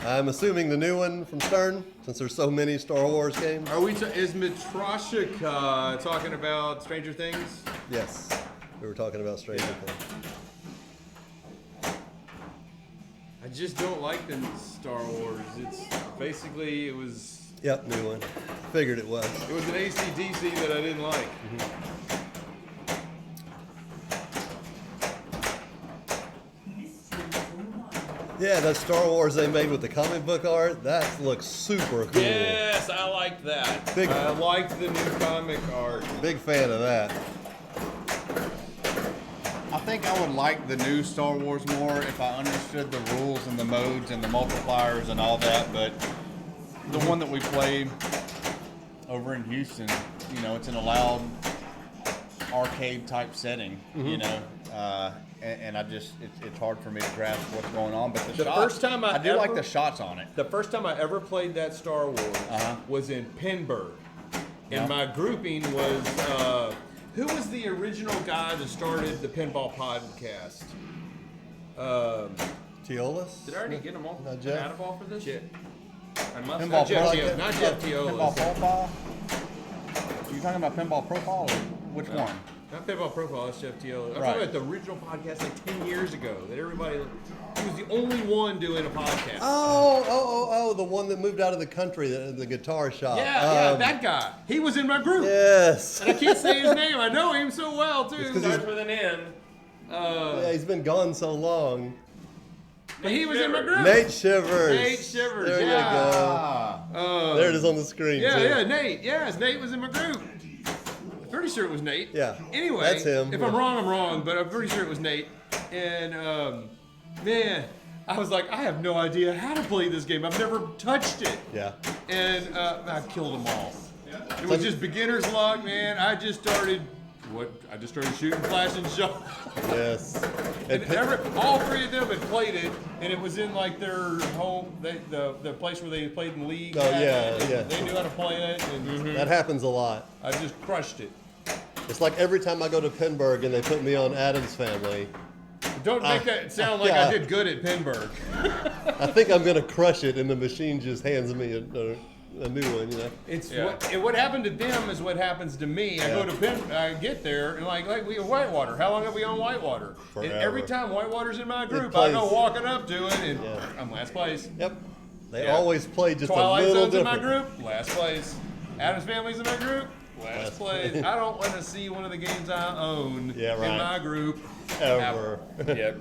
I'm assuming the new one from Stern, since there's so many Star Wars games. Are we? Is Mitroshika talking about Stranger Things? Yes, we were talking about Stranger Things. I just don't like the Star Wars. It's basically it was Yep, new one. Figured it was. an AC/DC that I didn't like. Yeah, that Star Wars they made with the comic book art, that looks super cool. Yes, I like that. Big- I liked the new comic art. Big fan of that. I think I would like the new Star Wars more if I understood the rules and the modes and the multipliers and all that, but the one that we played over in Houston, you know, it's an allowed arcade type setting, you know, and I just, it's hard for me to grasp what's going on, but The shots, first time I do like ever- the shots on it. The first time I ever played that Star Wars was in Pinburg. And my grouping was, who was the original guy that started the Pinball Podcast? Teolis? Did I already get them all? Not Jeff. Out of all for this? I must Pinball not Jeff, Pro- not Jeff Pinball Teolis. Profile? Are you talking about Pinball Profile or which one? Not Pinball Profile, that's Jeff Teolis. I'm Right. talking about the original podcast like 10 years ago that everybody, he was the only one doing a podcast. Oh, the one that moved out of the country, the guitar shop. Yeah, that guy. He was in my group. Yes. And I can't say his name. I know him so well, too. 'cause he's- Starts with an N. Yeah, he's been gone so long. But he was in my group. Nate Shivers. Nate Shivers, There yeah. you go. There it is on the screen, Yeah, too. yeah, Nate. Yes, Nate was in my group. Pretty sure it was Nate. Yeah, Anyway, that's him. If I'm wrong, I'm wrong, but I'm pretty sure it was Nate. And man, I was like, I have no idea how to play this game. I've never touched it. Yeah. And I killed them all. It was just beginner's luck, man. I just started shooting flashing shots. Yes. And all three of them had played it, and it was in like their home, the place where they played in league. Oh, yeah, yeah. They knew how to play it, and That happens a lot. I just crushed it. It's like every time I go to Pinburg and they put me on Adam's Family, Don't make that sound like yeah. I did good at Pinburg. I think I'm going to crush it and the machine just hands me a new one, you know? It's Yeah. what happened to them is what happens to me. I go to I get there and like we have Whitewater. How long have we on Whitewater? And every Forever. time Whitewater's in my group, plays- I go walking up to it and Yeah. I'm last place. Yep. They Yeah. always play just Twilight a little Zone's in my different. group, last place. Adam's Family's in my group, last place. I don't want to see one of the games I own Yeah, right. in my group Ever. Yep.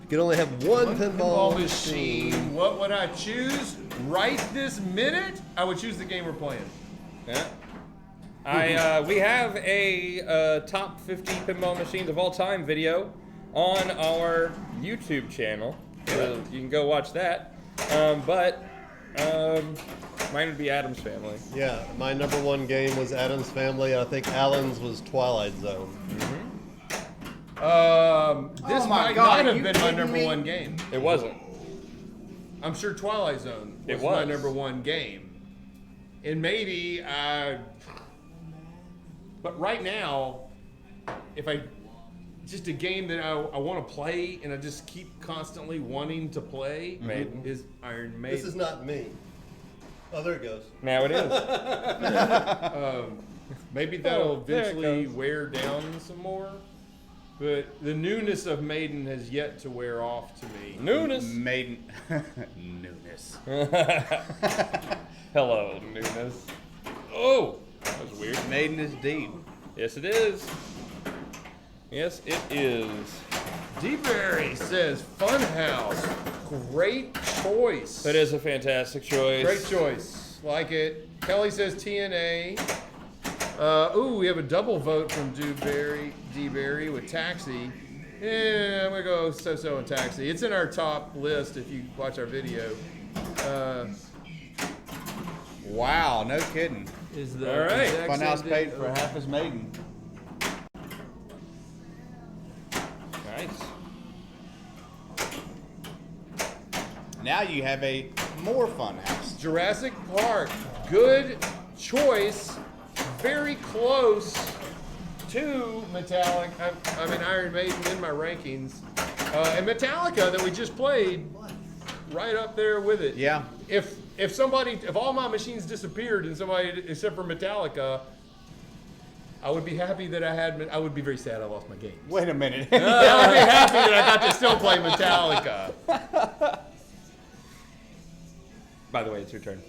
You can only have one pinball machine. What would I choose right this minute? I would choose the game we're playing. Yeah. We have a top 50 pinball machines of all time video on our YouTube channel. So you can go watch that. But mine would be Adam's Family. Yeah, my number one game was Adam's Family. I think Alan's was Twilight Zone. This my might God, not have you been my kidding number me? one game. It wasn't. I'm sure Twilight Zone was, It my was. number one game. And maybe but right now, if just a game that I want to play and I just keep constantly wanting to play is Iron Maiden. This is not me. Oh, there it goes. Now it is. Maybe that'll there it eventually goes. wear down some more. But the newness of Maiden has yet to wear off to me. Newness. Maiden. Newness. Hello, newness. Oh, that was weird. Maiden is deep. Yes, it is. Yes, it is. D-Berry says Funhouse. Great choice. That is a fantastic choice. Great choice. Like it. Kelly says TNA. Ooh, we have a double vote from D-Berry with Taxi. Yeah, I'm going to go so-so and Taxi. It's in our top list if you watch our video. Wow, no kidding. Is the All right. exact Funhouse same paid day- for half his Maiden. Nice. Now you have a more Funhouse. Jurassic Park. Good choice. Very close to Metallica. I mean, Iron Maiden in my rankings. And Metallica that we just played, right up there with it. Yeah. If all my machines disappeared and somebody, except for Metallica, I would be happy that I would be very sad I lost my game. Wait a minute. I would be happy that I got to still play Metallica. By the way, it's your turn.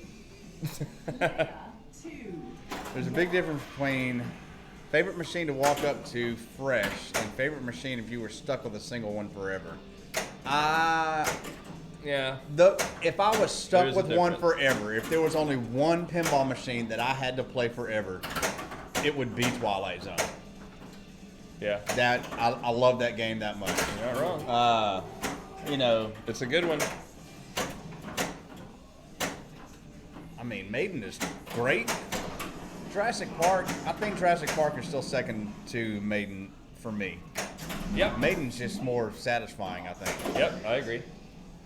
There's a big difference between favorite machine to walk up to fresh and favorite machine if you were stuck with a single one forever. Yeah. If I was There stuck is a with one difference. forever, if there was only one pinball machine that I had to play forever, it would be Twilight Zone. Yeah. That I love that game that much. You're not wrong. You know, It's a good one. I mean, Maiden is great. Jurassic Park, I think Jurassic Park is still second to Maiden for me. Yep. Maiden's just more satisfying, I think. Yep, I agree.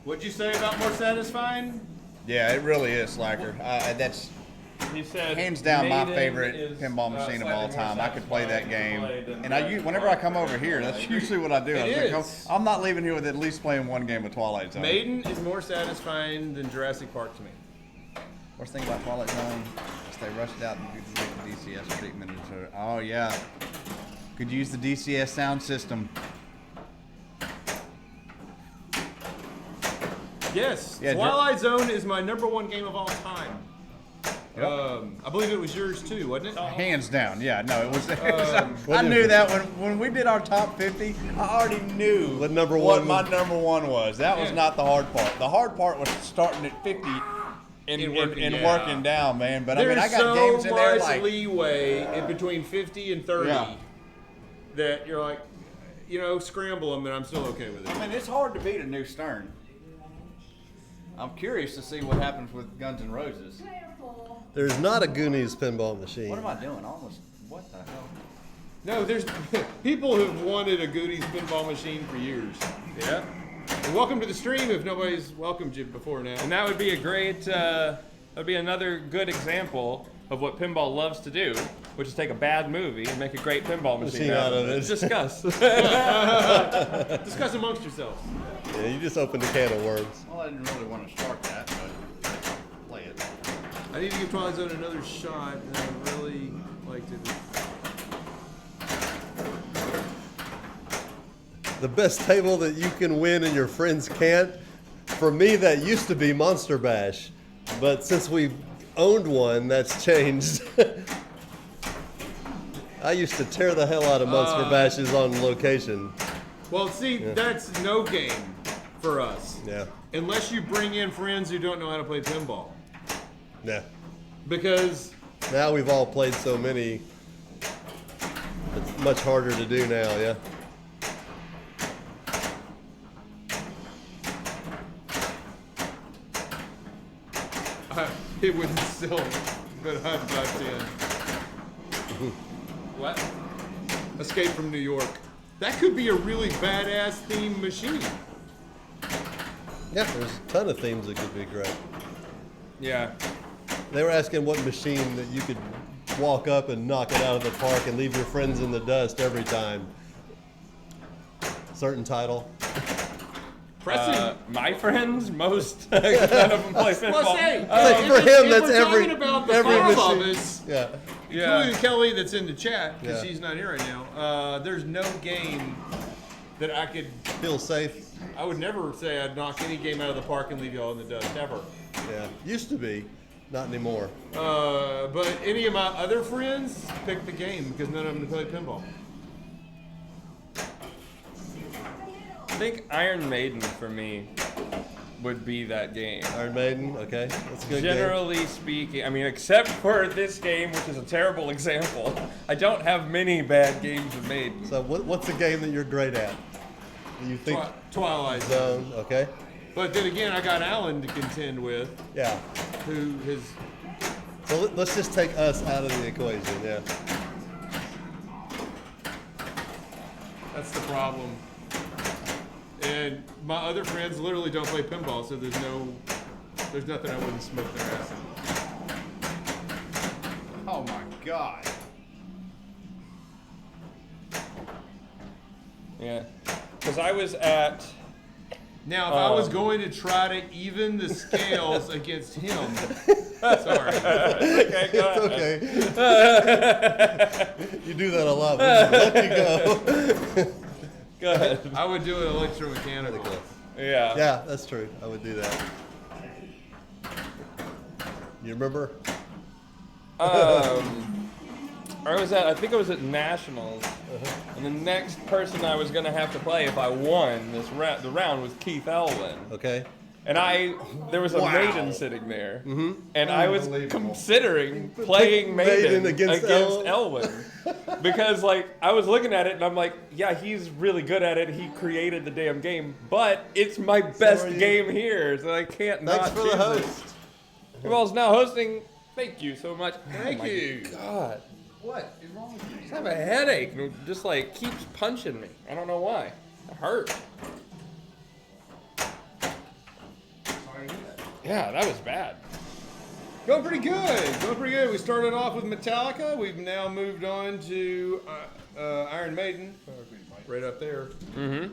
What'd you say about more satisfying? Yeah, it really is, Slacker. That's He said hands down my Maiden favorite is, pinball machine of all slightly more time. I could play that satisfying game, to play than and Jurassic whenever I Park. come over here, that's usually what I do. I It think, is. I'm not leaving here with at least playing one game of Twilight Zone. Maiden is more satisfying than Jurassic Park to me. Worst thing about Twilight Zone is they rushed out and did the DCS treatment. Oh yeah, could use the DCS sound system. Yes, Yeah, Twilight Zone is my #1 game of all time. Yep. I believe it was yours too, wasn't it? Hands down, yeah. No, it was. What I is knew it? that when we did our top 50, I already knew What number what one my was? number one was. That was Yeah. not the hard part. The hard part was starting at 50 and And working down, man. But There's I got so games in there much like leeway in between 50 and 30 Yeah. that you're like, scramble them, and I'm still okay with it. I mean, it's hard to beat a new Stern. I'm curious to see what happens with Guns N' Roses. There's not a Goonies pinball machine. What am I doing? What the hell? No, there's people who've wanted a Goodies pinball machine for years. Yeah. And welcome to the stream if nobody's welcomed you before now. And that would be a great, that would be another good example of what pinball loves to do, which is take a bad movie and make a great pinball machine out of it. Discuss. Discuss amongst yourselves. Yeah, you just opened a can of worms. Well, I didn't really want to start that, but play it. I need to give Twilight Zone another shot, and I really liked it. The best table that you can win and your friends can't. For me, that used to be Monster Bash, but since we've owned one, that's changed. I used to tear the hell out of Monster Bashes on location. Well, see, that's no game for us. Yeah, Unless you bring in friends who don't know how to play pinball. yeah. Because Now we've all played so many. It's much harder to do now. Yeah. it wouldn't sell, but I'd buy 10. What? Escape from New York. That could be a really badass theme machine. Yeah, there's a ton of themes that could be great. Yeah. They were asking what machine that you could walk up and knock it out of the park and leave your friends in the dust every time. Certain title. Preston. My friends, most none of them play pinball. Well, say, For him, if that's we're every talking about the every five of machine. us, Yeah. including Kelly that's in the chat, because Yeah. she's not here right now, there's no game that I could, Feel safe. I would never say I'd knock any game out of the park and leave y'all in the dust, ever. Yeah. Used to be. Not anymore. But any of my other friends picked the game because none of them play pinball. I think Iron Maiden for me would be that game. Iron Maiden. Okay. That's a good game. Generally speaking, I mean, except for this game, which is a terrible example, I don't have many bad games of Maiden. So what's a game that you're great at? Do you think Twilight. Zone? Okay. But then again, I got Alan to contend with, Yeah. who has. So let's just take us out of the equation. Yeah. That's the problem. And my other friends literally don't play pinball, so there's nothing I wouldn't smoke their ass in. Oh my God. Yeah. Because I was at. Now, if I was going to try to even the scales against him, sorry. Okay, go ahead. It's okay. You do that a lot. We'll let you go. Go ahead. I would do it electromechanical. Yeah. Yeah, that's true. I would do that. You remember? I think I was at Nationals, and the next person I was gonna have to play if I won the round was Keith Elwin, Okay. and there was a Maiden sitting there, and I was considering playing Maiden, Maiden against Elwin, because like I was looking at it and I'm like, yeah, he's really good at it. He created the damn game, but it's my best are you. game here, so I can't Thanks not for choose the it. host. Pinball's now hosting. Thank you so much. Thank Oh my you. God. What is wrong with you? I just have a headache and it just like keeps punching me. I don't know why. It hurts. Sorry to hear that. Yeah, that was bad. Going pretty good. Going pretty good. We started off with Metallica. We've now moved on to Iron Maiden, right up there. Mm-hmm.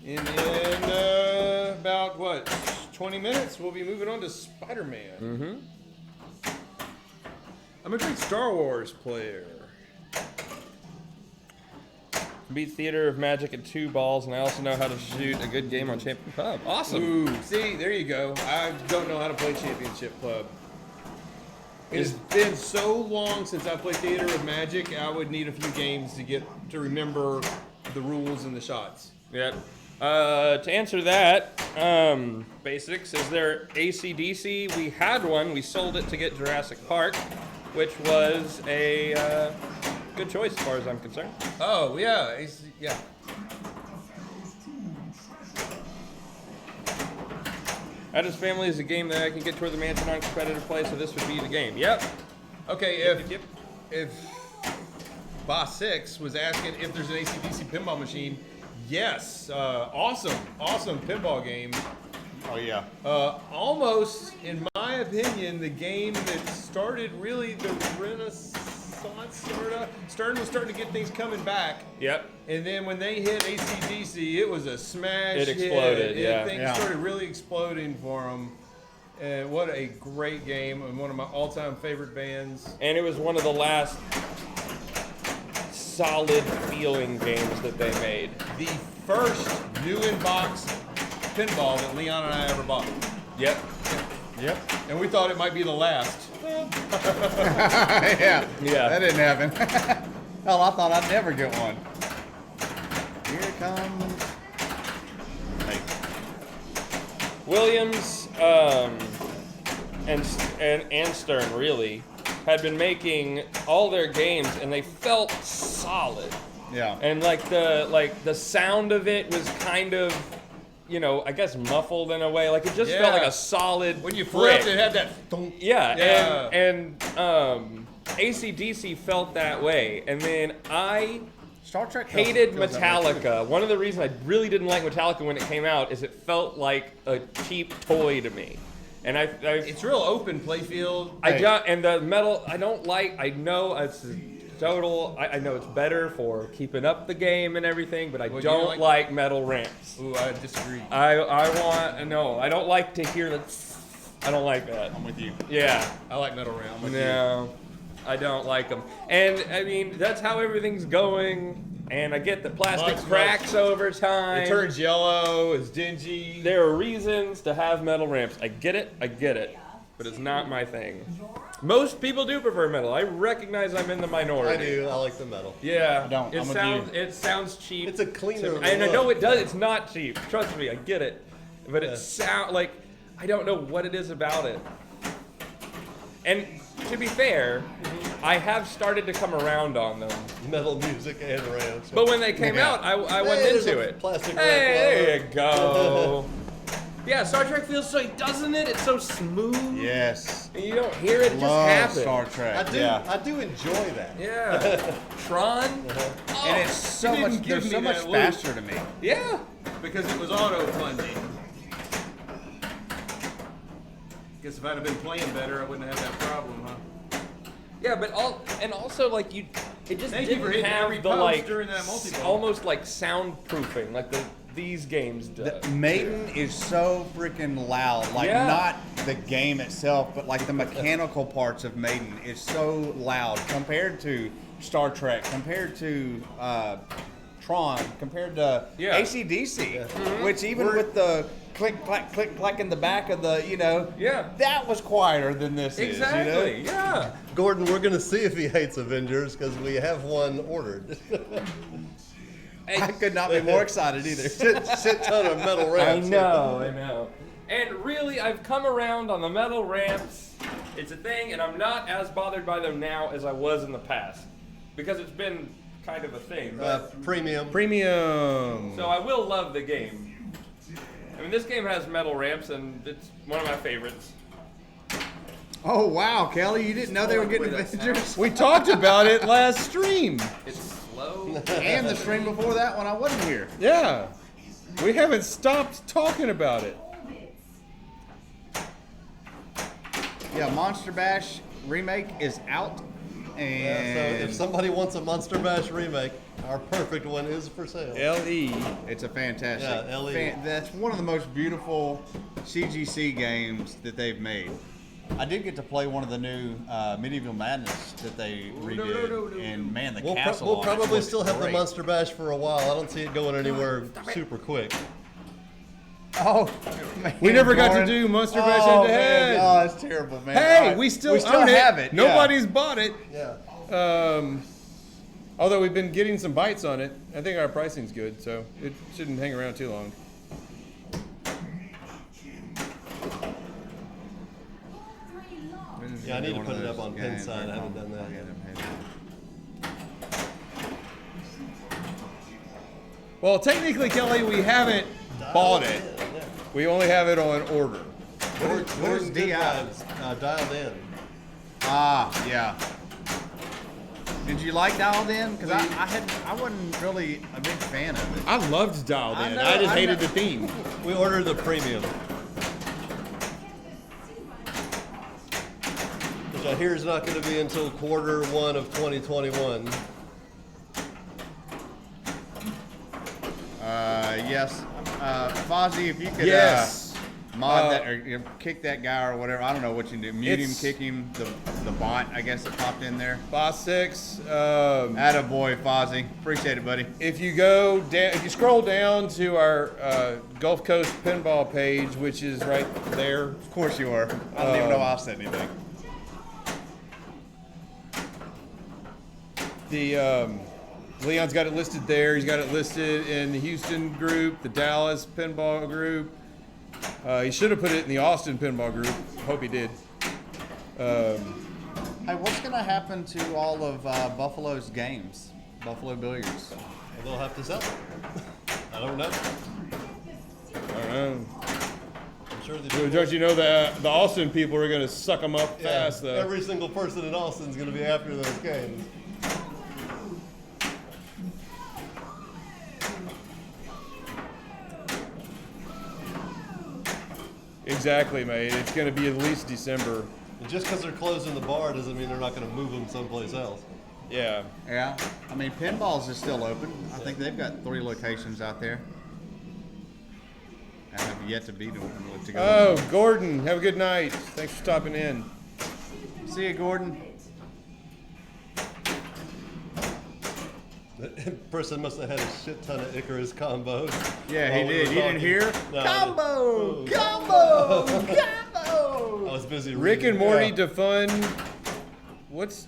And in about, 20 minutes, we'll be moving on to Spider-Man. Mm-hmm. I'm a big Star Wars player. Beat Theater of Magic at 2 balls, and I also know how to shoot a good game on Champion Pub. Awesome. Ooh, see, there you go. I don't know how to play Championship Club. It's been so long since I played Theater of Magic, I would need a few games to remember the rules and the shots. Yep. To answer that, basics, is there AC/DC? We had one. We sold it to get Jurassic Park, which was a good choice as far as I'm concerned. Oh, yeah. Yeah. Adam's Family is a game that I can get toward the mansion on competitive play, so this would be the game. Yep. Okay, Yep. if Boss 6 was asking if there's an AC/DC pinball machine, yes. Awesome pinball game. Oh yeah. Almost, in my opinion, the game that started really the renaissance, sorta. Stern was starting to get things coming back. Yep. And then when they hit AC/DC, it was a smash It hit. exploded, yeah. Things started really exploding for them. And what a great game, and one of my all-time favorite bands. And it was one of the last solid feeling games that they made. The first new in-box pinball that Leon and I ever bought. Yep. Yep. And we thought it might be the last. Yeah. Yeah. That didn't happen. Hell, I thought I'd never get one. Here it comes. Hey. Williams and Stern really had been making all their games, and they felt solid. Yeah. And the sound of it was kind of, I guess muffled in a way. Like it just felt like a solid. When you brick. flipped, it had that thunk. Yeah, Yeah. and AC/DC felt that way, and then I Star Trek hated feels that way, too. Metallica. One of the reasons I really didn't like Metallica when it came out is it felt like a cheap toy to me, and It's real open playfield. and the metal I don't like. I know it's total. I know it's better for keeping up the game and everything, but I Well, you don't like- like metal ramps. Ooh, I disagree. I don't like to hear the. I don't like that. I'm with you. Yeah. I like Metal Ram. I'm with you. No. I don't like them. And I mean, that's how everything's going. And I get the plastic Much, cracks much. over time. It turns yellow. It's dingy. There are reasons to have metal ramps. I get it. But it's not my thing. Most people do prefer metal. I recognize I'm in the I minority. do. I like the metal. Yeah. I don't. It I'm with sounds you. it sounds cheap. It's a cleaner And I look. know it does. It's not cheap. Trust me. I get it. But Yeah. it sound like I don't know what it is about it. And to be fair, I have started to come around on them. Metal music and ramps. But when they came Yeah. out, I went Hey, there's into a it. plastic Hey, ramp there you go. Yeah, Star Trek feels so, doesn't it? It's so smooth. Yes. And you don't hear it, it just Love happens. Star Trek. I do. Yeah. I do enjoy that. Yeah. Tron? Oh, And it's so you didn't much. give They're me so much that loop. faster to me. yeah. Because it was auto plunging. Guess if I'd have been playing better, I wouldn't have had that problem, huh? Yeah, but also like it just Thank you didn't for hitting have every the post like during that multi-ball. almost like soundproofing like these games do. The Maiden is so freaking loud. Like Yeah. not the game itself, but like the mechanical parts of Maiden is so loud compared to Star Trek, compared to Tron, compared to Yeah. AC/DC, which even with the click clack in the back of the, Yeah. that was quieter than this Exactly. is. Yeah. Gordon, we're gonna see if he hates Avengers because we have one ordered. I could not be more excited either. shit ton of metal I ramps. know. And really, I've come around on the metal ramps. It's a thing, and I'm not as bothered by them now as I was in the past because it's been kind of a thing. But, Premium. Premium. so I will love the game. I mean, this game has metal ramps, and it's one of my favorites. Oh wow, Kelly, you didn't know they were getting Wait, that's Avengers? We talked about it last stream. It's slow. And the stream before that when I wasn't here. Yeah. We haven't stopped talking about it. Yeah, Monster Bash remake is out, Yeah, and so if somebody wants a Monster Bash remake, our perfect one is for sale. LE. it's a fantastic. Yeah, LE. That's one of the most beautiful CGC games that they've made. I did get to play one of the new Medieval Madness that they redid, and man, the castle. We'll on it probably looks still have the great. Monster Bash for a while. I don't see it going anywhere super quick. Oh, man, We never got to Gordon. do Monster Bash Oh, head to head. man. Oh, it's terrible, man. Hey, All right. we still have it. yeah. Nobody's bought it. Yeah. Although we've been getting some bites on it. I think our pricing's good, so it shouldn't hang around too long. Yeah, I need to One put of it up those on games. Pinside. I haven't done that yet. Well, technically, Kelly, we haven't bought it. We only have it on order. Where's Good DI? Vibes, dialed in. Ah, yeah. Did you like Dialed In? Because I wasn't really a big fan of it. I loved Dialed I In. know, I just I hated know. the theme. We ordered the premium, which I hear is not going to be until Q1 of 2021. Yes. Fozzie, if you could Yes. mod that or kick that guy or whatever. I don't know what you can do. Mute him, It's- kick him. The bot, I guess, that popped in there. Boss 6. Attaboy, Fozzie. Appreciate it, buddy. If you go down, if you scroll down to our Gulf Coast pinball page, which is right there, Of course you are. I don't even know I said anything. the Leon's got it listed there. He's got it listed in the Houston group, the Dallas pinball group. He should have put it in the Austin pinball group. Hope he did. Hey, what's going to happen to all of Buffalo's games? Buffalo Billiards. They'll have to sell it. I don't know. I don't know. I'm sure So don't you know that the Austin people are going to suck them up Yeah, fast, though? every single person in Austin is going to be after those games. Exactly, mate. It's going to be at least December. And just because they're closing the bar doesn't mean they're not going to move them someplace else. Yeah. Yeah. I mean, Pinballs is still open. I think they've got 3 locations out there. I have yet to be to go. Oh, Gordon, have a good night. Thanks for stopping in. See you, Gordon. Person must have had a shit ton of Icarus combos. Yeah, while he we did. were You didn't talking. hear? No, Combo! I Combo! Combo! was busy Rick reading. and Morty defund. What's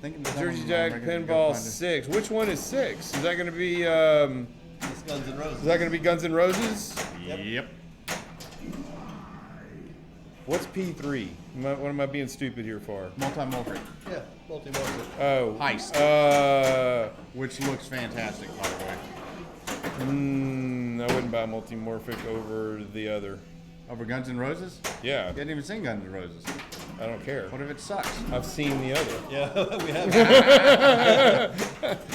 Thinking Jersey Jack Pinball 6? Which one is 6? Is that going to be? It's Guns N' Roses. Is that going to be Guns N' Roses? Yep. What's P3? What am I being stupid here for? Multi-multi, Yeah, multi-multi. Oh, Heist. Which looks fantastic, by the way. I wouldn't buy Multimorphic over the other. Over Guns N' Roses? Yeah, You hadn't even seen Guns N' Roses. I don't care. What if it sucks? I've seen the other. Yeah, we have.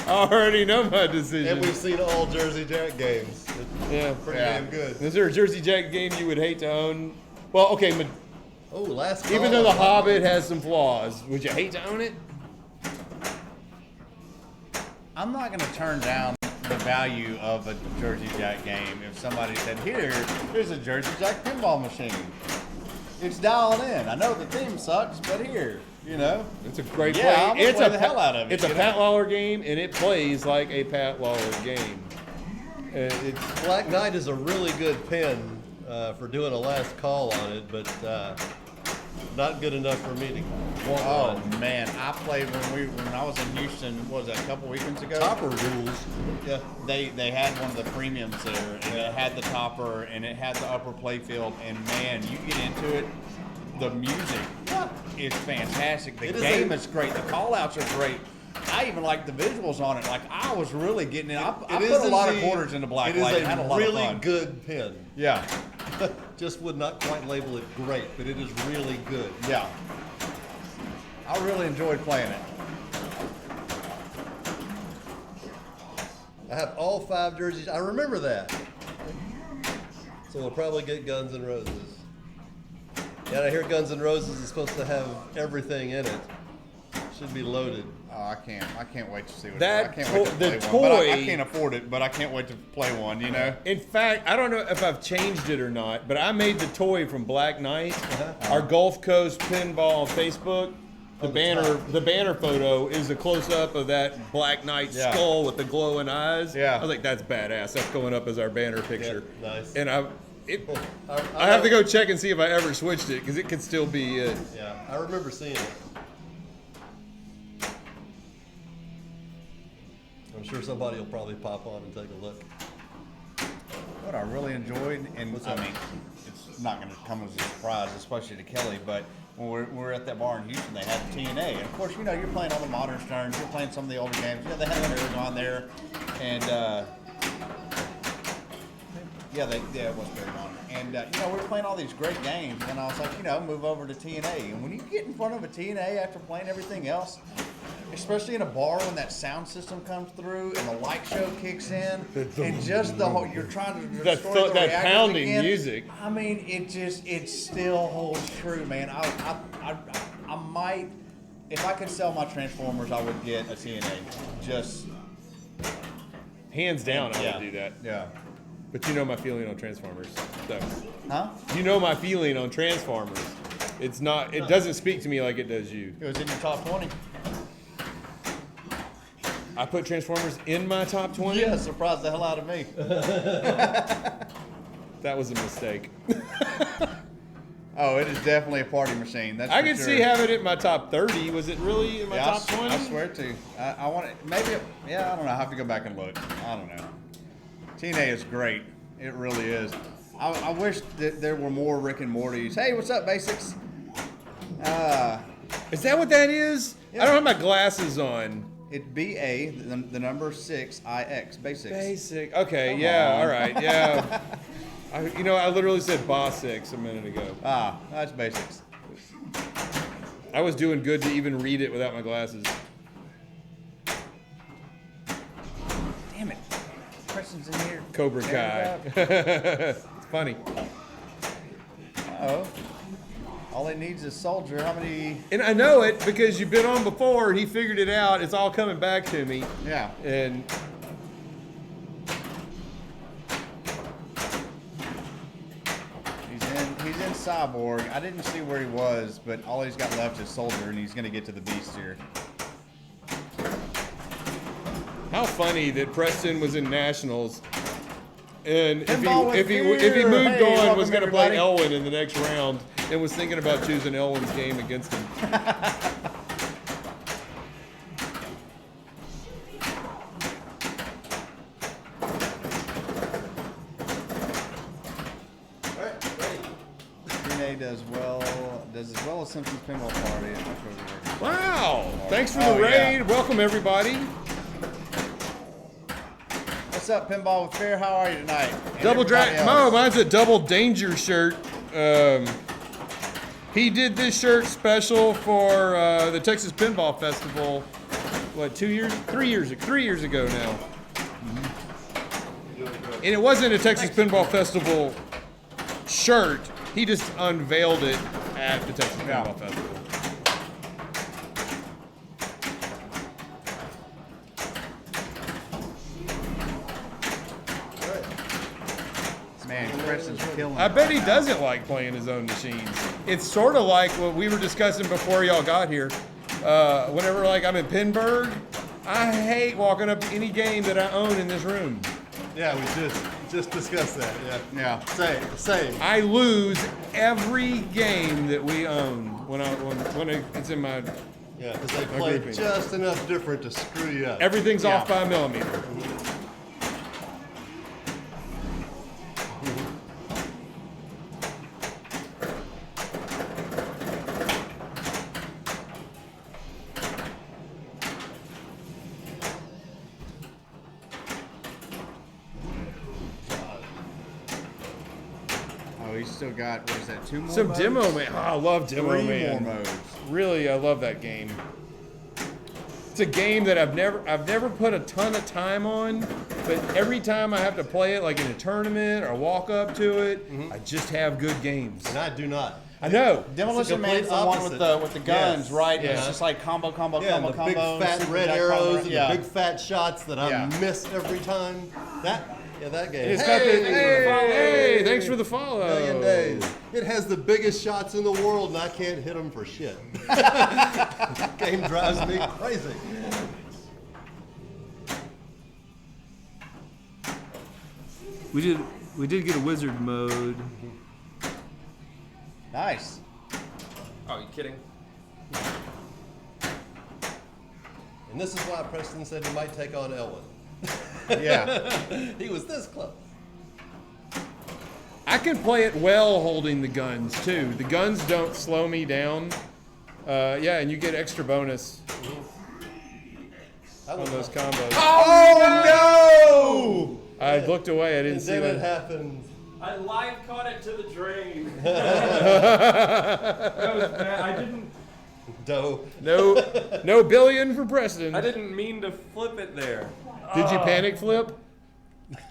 I already know my decision. And we've seen all Jersey Jack games. It's Yeah. pretty Yeah. damn good. Is there a Jersey Jack game you would hate to own? Well, okay, but Oh, last call. even though The Hobbit has some flaws, would you hate to own it? I'm not going to turn down the value of a Jersey Jack game if somebody said, here's a Jersey Jack pinball machine. It's dialed in. I know the theme sucks, but here, you know. It's a great Yeah, play. I'm gonna It's play a the hell out of it, It's a you know? Pat Lawler game, and it plays like a Pat Lawler game. It's Black Knight is a really good pin for doing a last call on it, but not good enough for me to want Oh one. man, I played when I was in Houston. What was that, a couple weekends ago? Topper rules. Yeah. They had one of the premiums there, and it had the topper, and it had the upper playfield, and man, you get into it, the music is fantastic. The It is game a- is great. The call-outs are great. I even like the visuals on it. Like I was really getting it. I It put is a lot of the- quarters into Black It is Light. a and had a lot really of fun. good pin. Yeah, Just would not quite label it great, but it is really good. yeah. I really enjoyed playing it. I have all 5 jerseys. I remember that. So we'll probably get Guns N' Roses. Yeah, I hear Guns N' Roses is supposed to have everything in it. Should be loaded. Oh, I can't wait to see what That I can't wait to the play one. But I toy- can't afford it, but I can't wait to play one. You know. In fact, I don't know if I've changed it or not, but I made the toy from Black Knight. Our Gulf Coast Pinball on Facebook. The banner photo is a close up of that Black Knight Yeah. skull with the glowing eyes. Yeah. I was like, that's badass. That's going up as our banner picture. Yeah, nice. And I have to go check and see if I ever switched it because it could still be it. Yeah, I remember seeing it. I'm sure somebody will probably pop on and take a look. What I really enjoyed, and What's I that? mean, it's not going to come as a surprise, especially to Kelly, but when we're at that bar in Houston, they had TNA. And of course, you know, you're playing all the modern Sterns, you're playing some of the older games. You know, they had everything on there. And, it was very on. And, you know, we were playing all these great games, and I was like, you know, move over to TNA. And when you get in front of a TNA after playing everything else, especially in a bar when that sound system comes through and the light show kicks in, and just the whole, you're trying to destroy the that reactors pounding again. music. I mean, it still holds true, man. I might, if I could sell my Transformers, I would get a TNA. Just, Hands down, I yeah. would do that. Yeah. But you know my feeling on Transformers. So Huh? you know my feeling on Transformers. It's not. It doesn't speak to me like it does you. It was in your top 20. I put Transformers in my top 20. Yeah, surprised the hell out of me. That was a mistake. Oh, it is definitely a party machine. That's I for could sure. see having it in my top 30. Was it really in my Yeah, top 20? I swear to. I want it. Maybe. Yeah, I don't know. I have to go back and look. I don't know. TNA is great. It really is. I wish that there were more Rick and Mortys. Hey, what's up, Basics? Is that what that is? Yeah. I don't have my glasses on. It BA, the number 6 IX. Basics. Basic. Okay, Come yeah, on. all right, yeah. I literally said Boss 6 a minute ago. Ah, that's Basics. I was doing good to even read it without my glasses. Damn it. Preston's in here. Cobra Kai. There It's funny. we go. Uh-oh. All he needs is Soldier. How many? And I know it because you've been on before and he figured it out. It's all coming back to me. Yeah. And He's in Cyborg. I didn't see where he was, but all he's got left is Soldier, and he's going to get to the Beast here. How funny that Preston was in nationals, and if Pinball with he beer. moved Hey, on, was welcome, going to play everybody. Elwin in the next round, and was thinking about choosing Elwin's game against him. All right, ready. DNA does as well as Simpsons Pinball Party. At my Wow! Thanks for the Oh, yeah. raid. Welcome everybody. What's up, Pinball with Fear? How are you tonight? And Double everybody drag. Mo, else? mine's a double danger shirt. He did this shirt special for the Texas Pinball Festival. What, 2 years? 3 years? 3 years ago now. And it wasn't a Texas Pinball Festival shirt. He just unveiled it at the Texas Yeah. Pinball Festival. Man, Preston's killing I it. bet he doesn't like playing his own machines. It's sort of like what we were discussing before y'all got here. Whenever like I'm in Pinburg, I hate walking up to any game that I own in this room. Yeah, we just discussed that. Yeah. Yeah. Same. I lose every game that we own when it's in my. Yeah, because they play grouping. just enough different to screw you up. Everything's Yeah. off by a millimeter. Oh, he's still got, what is that, 2 more Some modes? demo man. Oh, I love demo 3 man. more modes. Really, I love that game. It's a game that I've never put a ton of time on, but every time I have to play it, like in a tournament or walk up to it, I just have good games. And I do not. I know. Demolition complete Man's the one opposite. with the guns, Yes. right? Yeah. It's just like combo, Yeah, and the big fat super red jack arrows combo. and Yeah. the big fat shots that I Yeah. miss every time. That game. It's got the, hey, thanks for the follow. Million days. It has the biggest shots in the world, and I can't hit them for shit. Game drives me crazy. We did get a wizard mode. Nice. Oh, you kidding? And this is why Preston said he might take on Elwin. Yeah. He was this close. I can play it well holding the guns too. The guns don't slow me down. Yeah, and you get extra bonus I on was those combos. Oh, I looked away. I didn't And see then it that. happened. I live caught it to the drain. That was bad. Doe. No billion for Preston. I didn't mean to flip it there. Did you panic flip?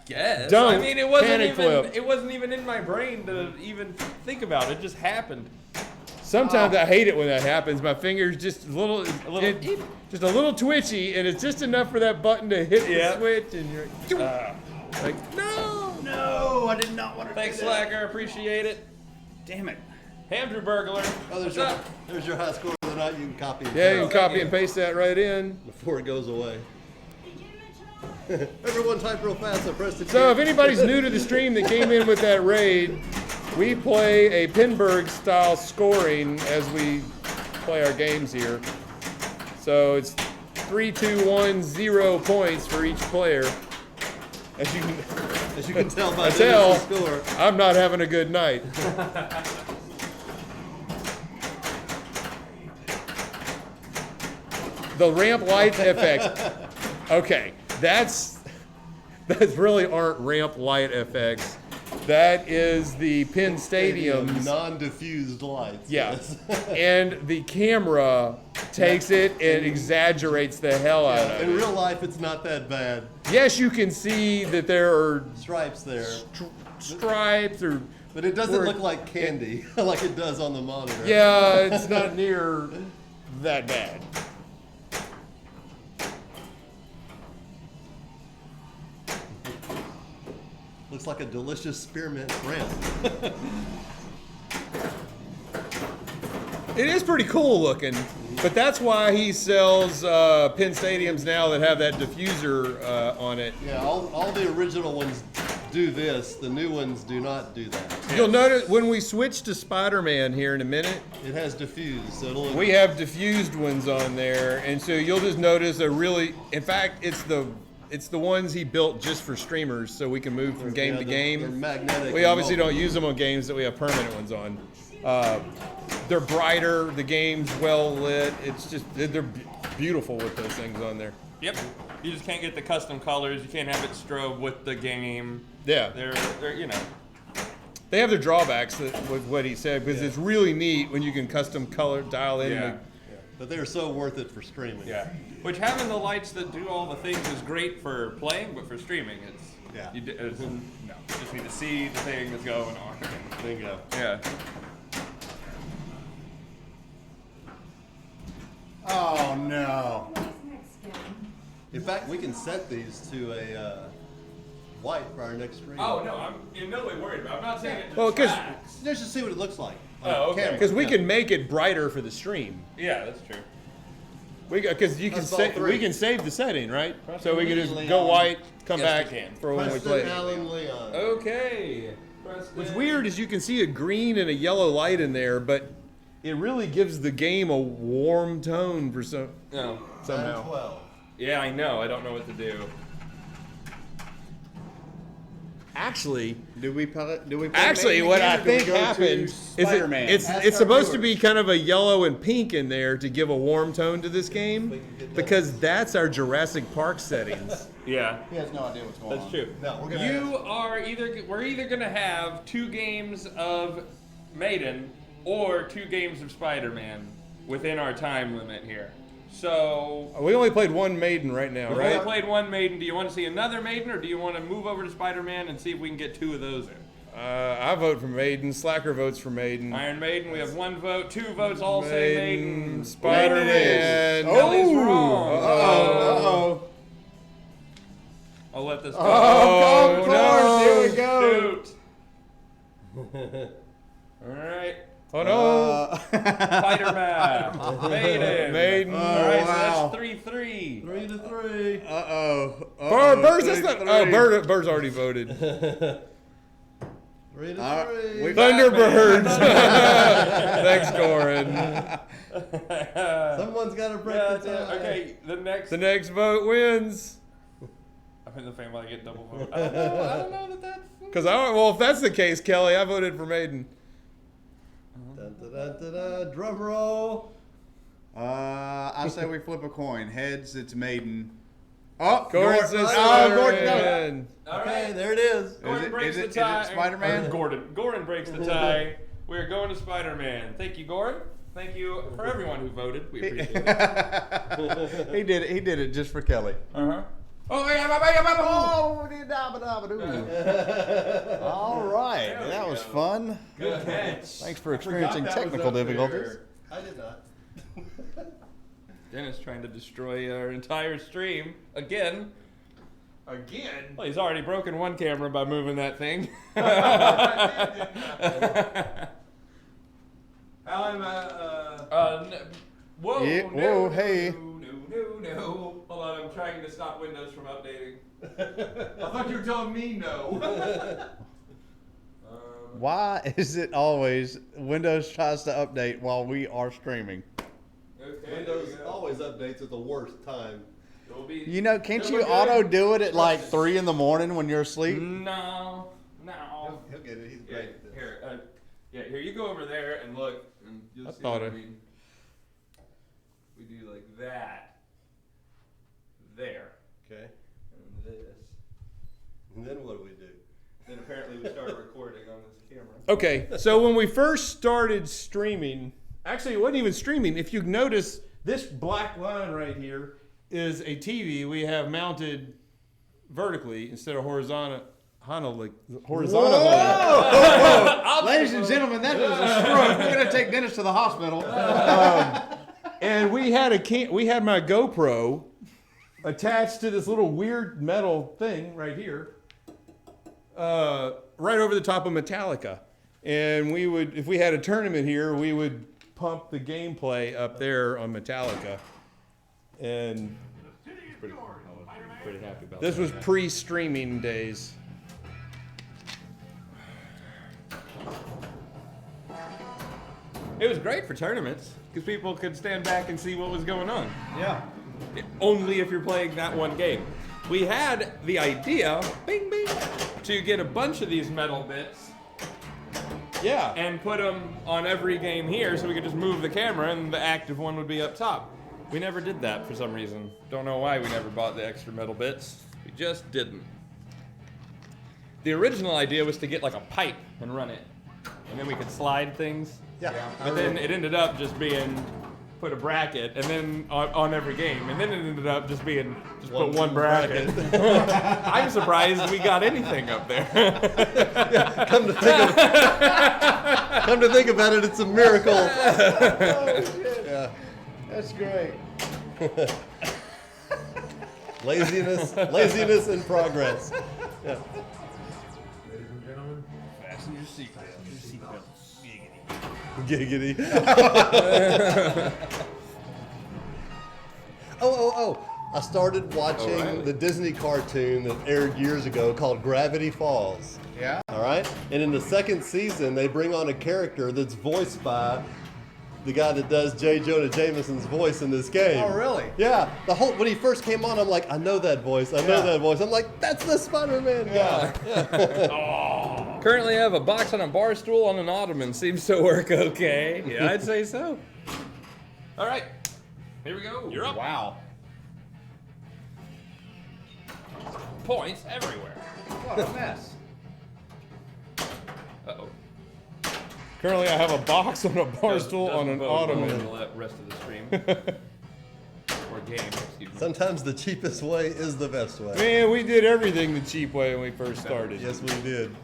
Yes. Don't I mean, it wasn't panic even. flip. It wasn't even in my brain to even think about. It just happened. Sometimes I hate it when that happens. My fingers just a little eep. just a little twitchy, and it's just enough for that button to hit Yeah. the switch, and you're like, no. no, I did not want to Thanks, do that. Slacker. Appreciate it. Damn it. Andrew Burglar. Oh, there's What's up? your high score of the night. You can copy and Yeah, you paste can copy and paste that right in. before it goes away. Everyone type real fast so Preston. So if anybody's new to the stream that came in with that raid, we play a Pinburg style scoring as we play our games here. So it's 3, 2, 1, 0 points for each player. As you can tell by I the tell, initial score. I'm not having a good night. The ramp light FX. Okay, that's really aren't ramp light FX. That is the Penn Stadium's. Non-diffused lights. Yeah, Yes. and the camera takes it and exaggerates the hell out of In it. real life, it's not that bad. Yes, you can see that there are Stripes there, stripes or. but it doesn't Or- look like candy like it does on the monitor. Yeah, it's not near that bad. Looks like a delicious spearmint ramp. It is pretty cool looking. But that's why he sells pin stadiums now that have that diffuser on it. Yeah, all the original ones do this. The new ones do not do that. You'll notice when we switch to Spider-Man here in a minute, It has diffused, so it'll. we have diffused ones on there, and so you'll just notice in fact, it's the ones he built just for streamers, so we can move from game to They're game. magnetic. We and obviously multi- don't use them on games that we have permanent ones on. They're brighter, the game's well lit. It's just they're beautiful with those things on there. Yep. You just can't get the custom colors. You can't have it strobe with the game. Yeah, They're you know. they have their drawbacks with what he said, because it's really neat when you can custom color dial in. Yeah. But they're so worth it for streaming. Yeah. Which having the lights that do all the things is great for playing, but for streaming, it's Yeah. no. You just need to see the thing that's going on. Bingo. Yeah. Oh no. In fact, we can set these to a white for our next stream. Oh no, I'm in no way worried about it. I'm not saying it Well, 'cause- distracts. Let's just see what it looks like. on Oh, okay. camera. Because we Yeah. can make it brighter for the stream. Yeah, that's true. Because you can That's all three. we can save the setting, right? So we can just Leon. go white, come Yes, back we can. for when we Preston play. Allen Leon. Okay. What's weird is you can see a green and a yellow light in there, but it really gives the game a warm tone for No. somehow. 12. Yeah, I know. I don't know what to do. Actually, Do we play what I Maiden again, or do we think go to happened is Spider-Man? it's Ask it's our supposed to viewers. be kind of a yellow and pink in there to give a warm tone to this game, because that's our Jurassic Park settings. Yeah. He has no idea what's going on. That's true. No, we're gonna We're either gonna have 2 games of Maiden or 2 games of Spider-Man within our time limit here. So We only played one Maiden right now, we've only right? played one Maiden. Do you want to see another Maiden, or do you want to move over to Spider-Man and see if we can get 2 of those in? I vote for Maiden. Slacker votes for Maiden. Iron Maiden, we have 1 vote. 2 votes all say Maiden. Spider-Man. Kelly's wrong. Uh-oh. I'll let this go. Oh, Of course, here we go. Shoot. All right. Oh no. Spider-Man. Maiden. Maiden. All right, wow. so that's 3-3. 3-3. Uh-oh. Burrs, that's not. Oh, Burrs already voted. 3-3. we- Thunderbirds. Thanks, Goran. Someone's got to break Yeah, the tie. okay, the next. The next vote wins. I'm in the family. I get double vote. I don't know that that's. Well, if that's the case, Kelly, I voted for Maiden. Dun, dun, dun, dun, dun. Drum roll. I say we flip a coin. Heads, it's Maiden. Oh, Goran says Gordon, no. Spider-Man. All Okay, right. there it is. Gordon breaks is it the tie. Spider-Man? Gordon breaks the tie. We're going to Spider-Man. Thank you, Gordon. Thank you for everyone who voted. We appreciate it. He did it just for Kelly. Uh-huh. Oh, yeah, All right, There we that was go. fun. Good catch. Thanks for experiencing technical difficulties. I did not. Dennis trying to destroy our entire stream again. Again? Well, he's already broken one camera by moving that thing. Alan, Whoa, Yeah, no, whoa, no, hey. no. Hold on, I'm trying to stop Windows from updating. I thought you were telling me no. Why is it always Windows tries to update while we are streaming? Okay, Windows always updates at the worst time. It'll be, You know, can't it'll you look auto good. do it at like 3 in the morning when you're asleep? No. He'll get it. He's Yeah, great at this. here you go over there and look, and you'll I see thought what it- we do like that. There. Okay. And this. And then what do we do? Then apparently we start recording on this camera. Okay, so when we first started streaming, actually it wasn't even streaming. If you notice, this black line right here is a TV we have mounted vertically instead of horizontally. Ladies and gentlemen, that was a stroke. We're gonna take Dennis to the hospital. And we had my GoPro attached to this little weird metal thing right here, right over the top of Metallica. And we would, if we had a tournament here, we would pump the gameplay up there on Metallica. And Pretty happy about this that. was pre-streaming days. It was great for tournaments because people could stand back and see what was going on. Yeah. Only if you're playing that one game. We had the idea, bing bing, to get a bunch of these metal bits Yeah. and put them on every game here so we could just move the camera and the active one would be up top. We never did that for some reason. Don't know why we never bought the extra metal bits. We just didn't. The original idea was to get like a pipe and run it. And then we could slide things. Yeah. But then it ended up just being put a bracket and then on every game. And then it ended up just being just put one bracket. I'm surprised we got anything up there. Come to think about it, it's a miracle. Yeah. That's great. Laziness in progress. Yeah. Fasten your seatbelts. Giggity. Oh. I started watching the Disney cartoon that aired years ago called Gravity Falls. Yeah. All right? And in the second season, they bring on a character that's voiced by the guy that does J. Jonah Jameson's voice in this game. Oh, really? Yeah. When he first came on, I'm like, I know that voice. I know that voice. I'm like, that's the Spider-Man guy. Currently I have a box on a bar stool on an ottoman. Seems to work okay. Yeah, I'd say so. All right. Here we go. You're up. Wow. Points everywhere. What a mess. Uh-oh. Currently, I have a box on a bar stool on an Doesn't bode well ottoman. for the rest of the stream. Or game, excuse me. Sometimes the cheapest way is the best way. Man, we did everything the cheap way when we first started. Yes, we did.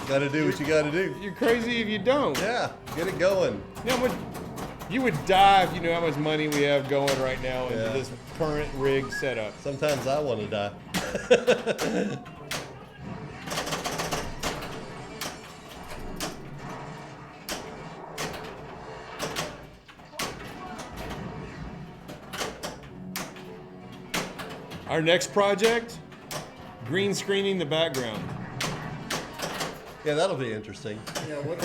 Gotta do what you gotta do. You're crazy if you don't. Yeah, get it going. You know, you would die if you knew how much money we have going right now into Yeah. this current rig setup. Sometimes I want to die. Our next project, green screening the background. Yeah, that'll be interesting. Yeah, what?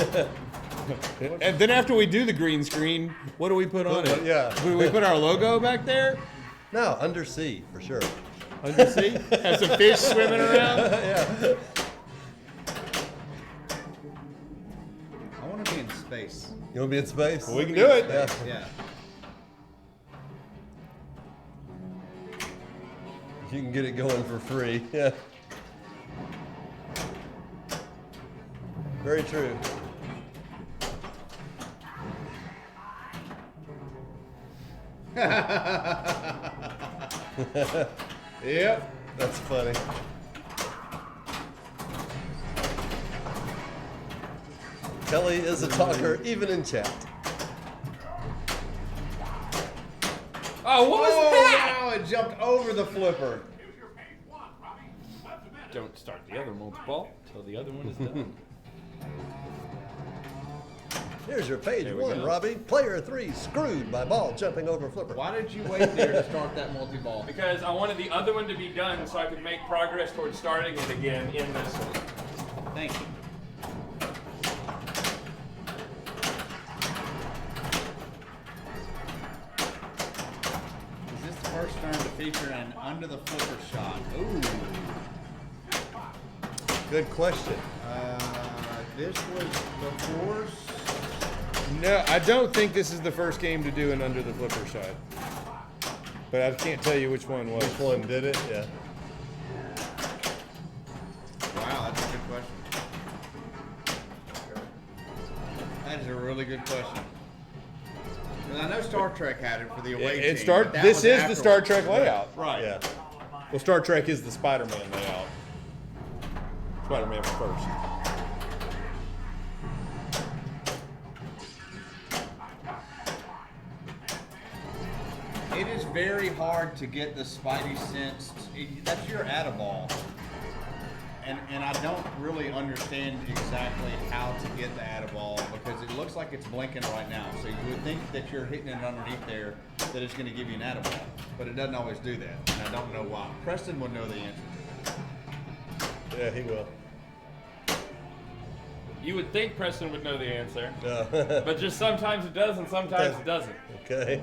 And then after we do the green screen, what do we put on it? Yeah. Do we put our logo back there? No, undersea for sure. Undersea? Have some fish swimming around? Yeah. I want to be in space. You want to be in space? We can do it. Yeah. Yeah. You can get it going for free. Yeah. Very true. Yep. That's funny. Kelly is a talker, even in chat. Oh, what was that? Wow, it jumped over the flipper. Don't start the other multi-ball until the other one is done. Here's your page There we one, go. Robbie. Player 3 screwed by ball jumping over flipper. Why did you wait there to start that multi-ball? Because I wanted the other one to be done so I could make progress towards starting it again in this one. Thank you. Is this the first turn to feature an under the flipper shot? Ooh. Good question. This was before. No, I don't think this is the first game to do an under the flipper shot. But I can't tell you which one was. Which one did it? Yeah. Wow, that's a good question. That is a really good question. 'Cause I know Star Trek had it for the away team. but that This was is the Star afterwards. Trek layout. Right. Yeah. Well, Star Trek is the Spider-Man layout. Spider-Man was first. It is very hard to get the Spidey sense. That's your Add-a-ball. and I don't really understand exactly how to get the add-a-ball because it looks like it's blinking right now. So you would think that you're hitting it underneath there, that it's going to give you an add-a-ball, but it doesn't always do that, and I don't know why. Preston would know the answer to it. Yeah, he will. You would think Preston would know the answer, No. but just sometimes it does and sometimes it doesn't. Okay.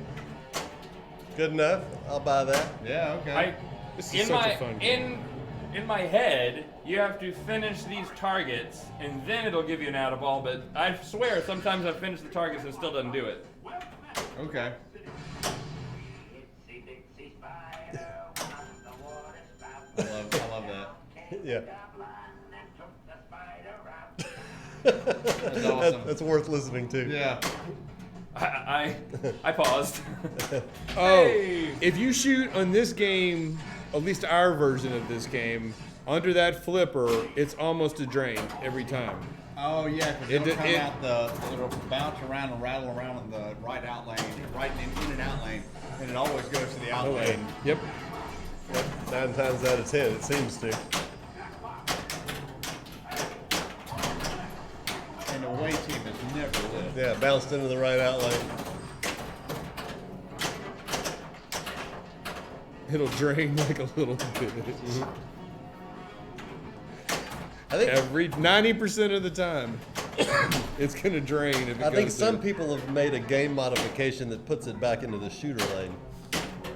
Good enough. I'll buy that. Yeah, okay. This is such a fun game. In my head, you have to finish these targets and then it'll give you an add ball. But I swear, sometimes I finish the targets and it still doesn't do it. Okay. I love that. Yeah. That's awesome. That's worth listening to. Yeah. I paused. Oh, Hey! if you shoot on this game, at least our version of this game, under that flipper, it's almost a drain every time. Oh yeah, because it'll bounce around and rattle around in the right out lane, right in and out lane, and it always goes to the out lane. Yep. 9 times out of 10, it seems to. And the away team has never lived. Yeah, bounced into the right out lane. It'll drain like a little bit. I think Every 90% of the time, it's gonna drain. If it I think goes some through. people have made a game modification that puts it back into the shooter lane.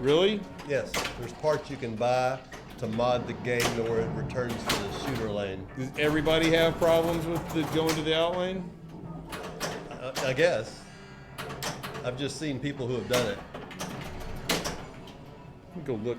Really? Yes, there's parts you can buy to mod the game to where it returns to the shooter lane. Does everybody have problems with going to the out lane? I guess. I've just seen people who have done it. Let me go look.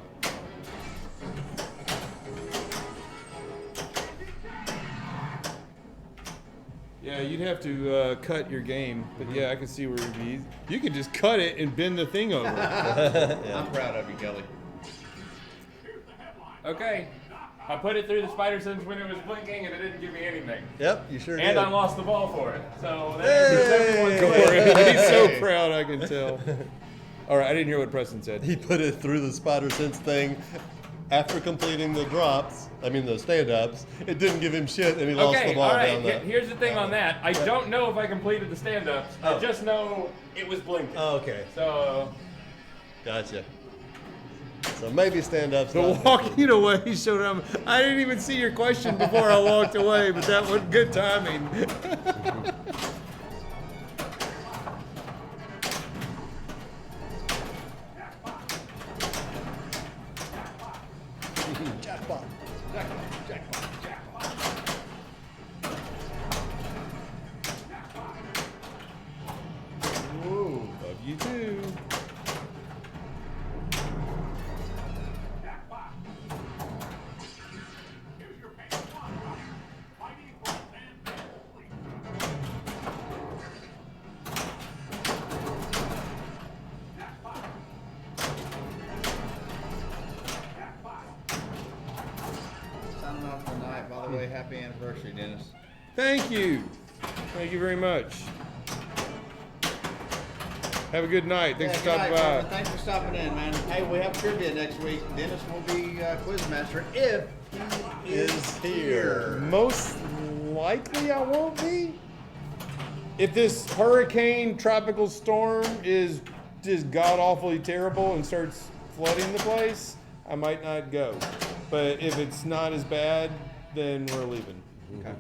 Yeah, you'd have to cut your game, but yeah, I can see where it'd be. You could just cut it and bend the thing over. I'm proud of you, Kelly. Okay. I put it through the spider sense when it was blinking and it didn't give me anything. Yep, you sure did. And I lost the ball for it. So Hey! there's everyone's Go goal. for it. He's so proud, I can tell. All right, I didn't hear what Preston said. He put it through the spider sense thing after completing the drops. I mean the stand-ups. It didn't give him shit, and he lost the Okay, ball all right. down there. Here's the thing on that. I don't know if I completed the stand-ups. I just know it was blinking. Oh, okay, So gotcha. So maybe stand-ups. The not- walking away showed him. I didn't even see your question before I walked away, but that was good timing. Jackpot. Whoa, love you too. Signing off tonight. By the way, happy anniversary, Dennis. Thank you. Thank you very much. Have a good night. Thanks for good stopping night, by. brother. Thanks for stopping in, man. Hey, we have trivia next week. Dennis will be quizmaster if he is here. Most likely I won't be. If this hurricane tropical storm is just god awfully terrible and starts flooding the place, I might not go. But if it's not as bad, then we're leaving. Okay.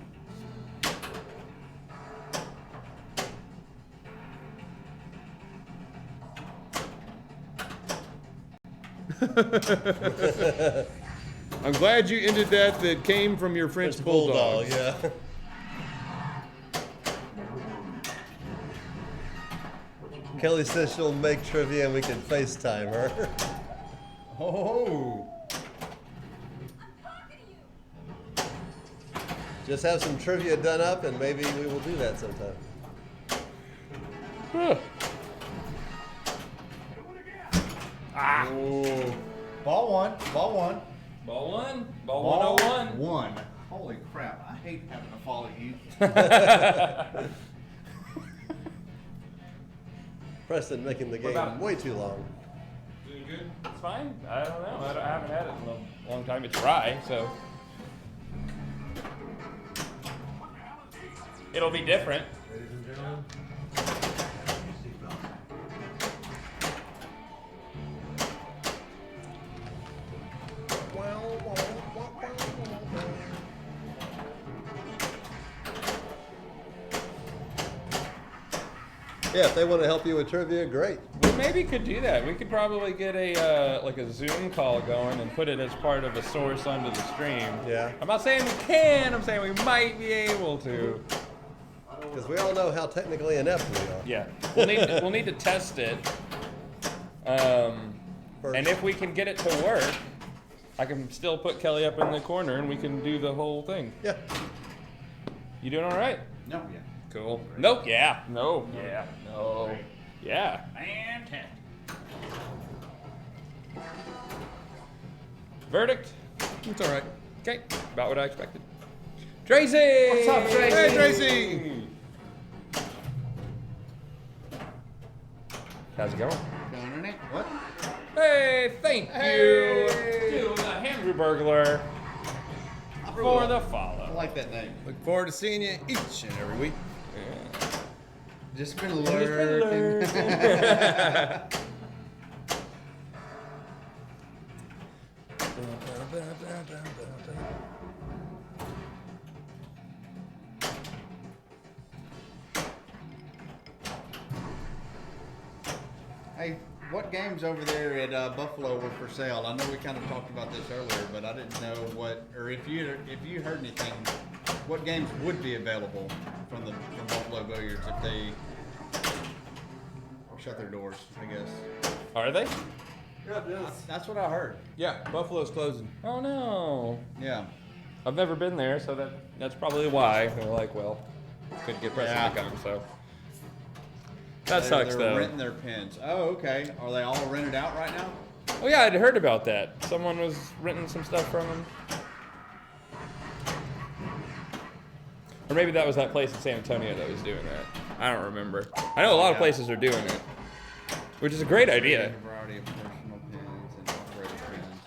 I'm glad you ended that came from your French bulldog. yeah. Kelly says she'll make trivia and we can FaceTime her. Oh. Just have some trivia done up and maybe we will do that sometime. Huh. Oh. Ball one. Ball one. ball one, ball 101. One. Holy crap! I hate having to follow you. Preston making the game about- way too long. Doing good? It's fine. I don't know. I haven't had it in a long time. It's dry, so. It'll be different. Ladies and gentlemen. Yeah, if they want to help you with trivia, great. We maybe could do that. We could probably get a like a Zoom call going and put it as part of a source onto the stream. Yeah. I'm not saying we can. I'm saying we might be able to. Because we all know how technically inept we are. Yeah. We'll need to test it. And if we can get it to work, I can still put Kelly up in the corner and we can do the whole thing. Yeah. You doing all right? No, yeah. Cool. Nope. Yeah. No. Yeah. No. Yeah. Fantastic. Verdict? It's all right. Okay. About what I expected. Tracy! What's up, Tracy? Hey, Tracy! How's it going? Going in. What? Hey, thank you to the Andrew Burglar for the I follow. like that name. Look forward to seeing you each and every week. Just been Just been lurking. Hey, what games over there at Buffalo were for sale? I know we kind of talked about this earlier, but I didn't know what, or if you heard anything, what games would be available from Buffalo Billiards if they shut their doors, I guess. Are they? That's what I heard. Yeah, Buffalo's closing. Oh no. Yeah. I've never been there, so that's probably why. They're like, well, couldn't get precedent Yeah. come, so. That sucks They're though. renting their pins. Oh, okay. Are they all rented out right now? Oh yeah, I'd heard about that. Someone was renting some stuff from them. Or maybe that was that place in San Antonio that was doing that. I don't remember. I know a lot of places are doing it, which is a great idea. A variety of personal pins and operator pins.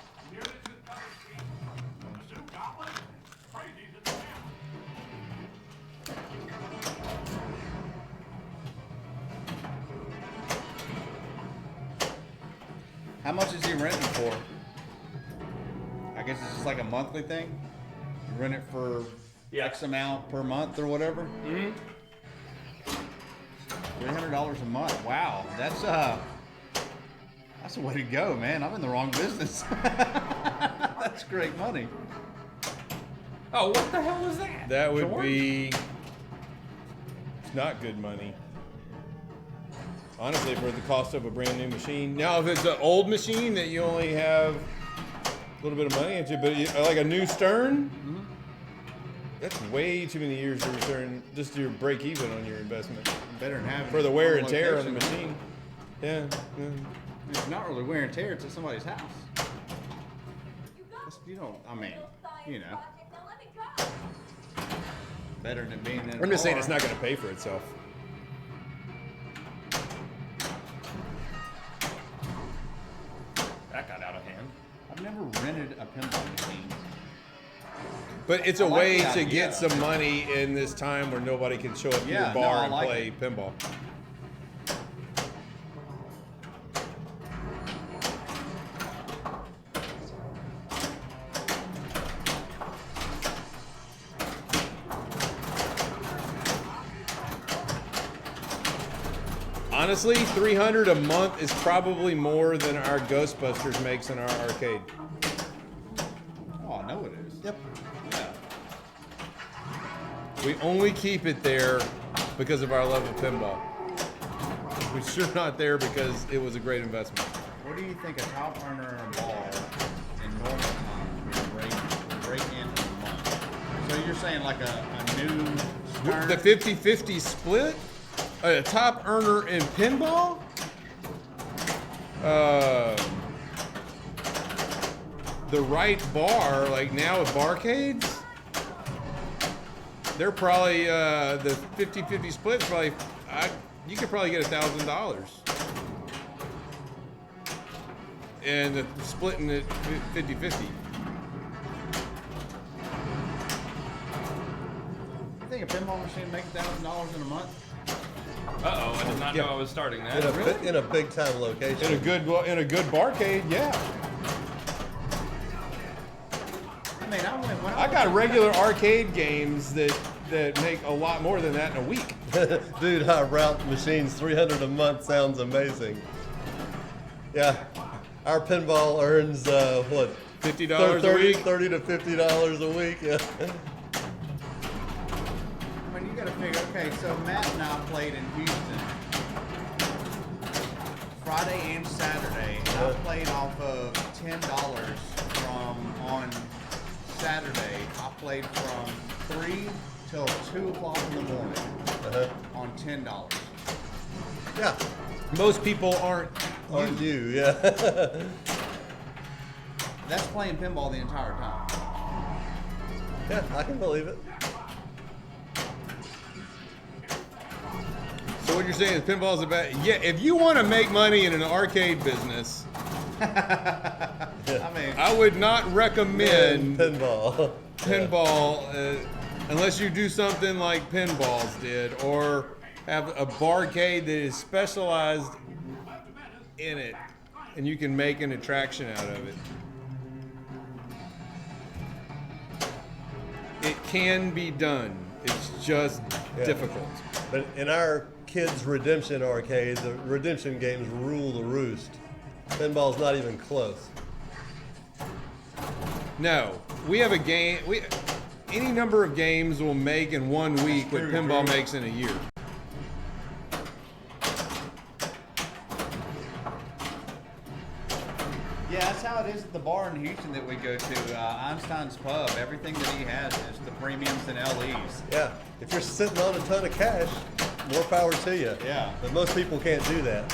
How much is he renting for? I guess it's just like a monthly thing. You rent it for X amount per month or whatever. Mm-hmm. $300 a month. Wow, that's the way to go, man. I'm in the wrong business. That's great money. Oh, what the hell is that? That would George? be not good money. Honestly, for the cost of a brand new machine. Now, if it's an old machine that you only have a little bit of money into, but like a new Stern, that's way too many years to return just to break even on your investment. Better than having For the it wear on and tear on the location. machine. Yeah. It's not really wear and tear. It's at somebody's house. You don't. I mean, you know. Better than being in. I'm just saying it's not going to pay for itself. That got out of hand. I've never rented a pinball machine. But it's a I like way the to idea. get some money in this time where nobody can show up to Yeah, your no, bar I and like play it. pinball. Honestly, $300 a month is probably more than our Ghostbusters makes in our arcade. Oh, I know it is. Yep. Yeah. We only keep it there because of our love of pinball. We're sure not there because it was a great investment. What do you think a top earner in a ball in normal times would break in a month? So you're saying like a new Stern? The 50-50 split? A top earner in pinball? The right bar, like now with barcades, they're probably, the 50-50 split's probably, you could probably get $1,000. And the splitting it 50-50. The thing think a pinball machine makes $1,000 in a month? Uh-oh, I did not know I was starting that. In a big time location. In a good barcade, yeah. I mean, I went when I got regular arcade games that make a lot more than that in a week. Dude, our route machines, 300 a month sounds amazing. Yeah, our pinball earns what? $50 a week. $30 to $50 a week. Yeah. I mean, you got to figure. Okay, so Matt and I played in Houston Friday and Saturday, and I played off of $10 from on Saturday. I played from 3 till 2 o'clock in the morning on $10. Yeah. Most people aren't. On you, yeah. That's playing pinball the entire time. Yeah, I can believe it. So what you're saying is pinball's about, yeah, if you want to make money in an arcade business, I mean, I would not recommend Pinball. pinball unless you do something like Pinballs did, or have a barcade that is specialized in it and you can make an attraction out of it. It can be done. It's just difficult. But in our kids' redemption arcade, the redemption games rule the roost. Pinball's not even close. No, we have a game. Any number of games will make in 1 week what pinball makes in a year. yeah, that's how it is at the bar in Houston that we go to, Einstein's Pub. Everything that he has is the premiums and LEs. Yeah, if you're sitting on a ton of cash, more power to you. Yeah. But most people can't do that.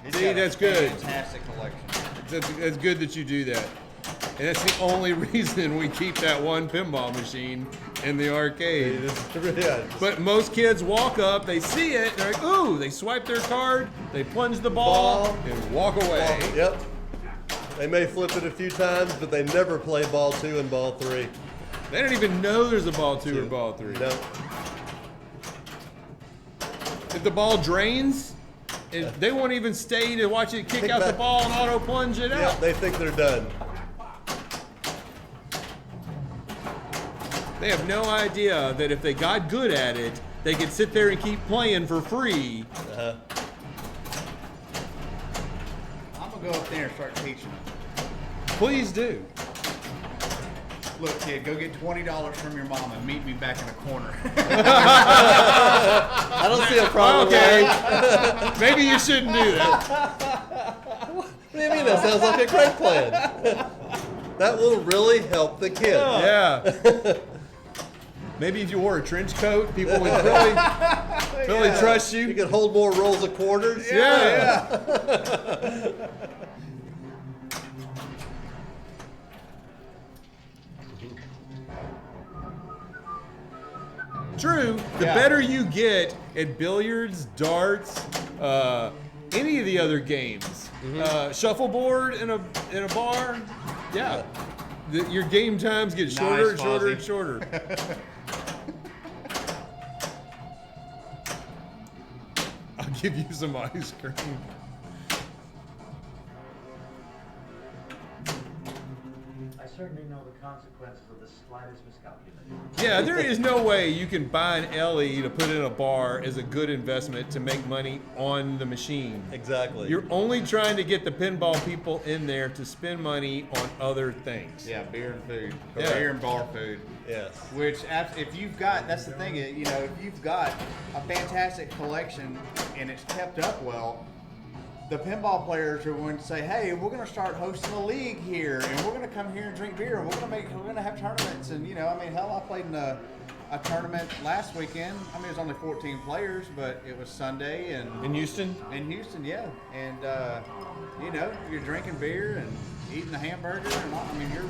He's See, got a that's good. Fantastic collection. That's good that you do that. And that's the only reason we keep that one pinball machine in the arcade. Yeah, But most kids walk up, they see it, they're like, ooh, they swipe their card, they plunge the ball, and walk away. Yep. They may flip it a few times, but they never play ball 2 and ball 3. They don't even know there's a ball 2 or ball 3. No. If the ball drains, they won't even stay to watch it kick out the back. ball and auto plunge it Yeah, out. they think they're done. They have no idea that if they got good at it, they could sit there and keep playing for free. Uh-huh. I'm going to go up there and start teaching them. Please do. Look, kid, go get $20 from your mom and meet me back in the corner. I don't see a problem Okay. with Maybe you shouldn't do that. that. What do you mean? That sounds like a great plan. That will really help the kid. Yeah. Maybe if you wore a trench coat, people would really trust You you. could hold more rolls of quarters. Yeah. True. The better you get at billiards, darts, any of the other games, shuffleboard in a bar, yeah, your game times get shorter and shorter and shorter. I'll give you some ice cream. I certainly know the consequences of the slightest miscalculation. Yeah, there is no way you can buy an LE to put in a bar as a good investment to make money on the machine. Exactly. You're only trying to get the pinball people in there to spend money on other things. Yeah, beer and food. Or Yeah. beer and bar food. Yes. Which, if you've got, that's the thing, you know, if you've got a fantastic collection and it's kept up well, the pinball players are going to say, hey, we're going to start hosting a league here, and we're going to come here and drink beer, and we're going to have tournaments. And, you know, I mean, hell, I played in a tournament last weekend. I mean, it was only 14 players, but it was Sunday and In Houston? in Houston, yeah. And, you know, you're drinking beer and eating a hamburger, and I mean, you're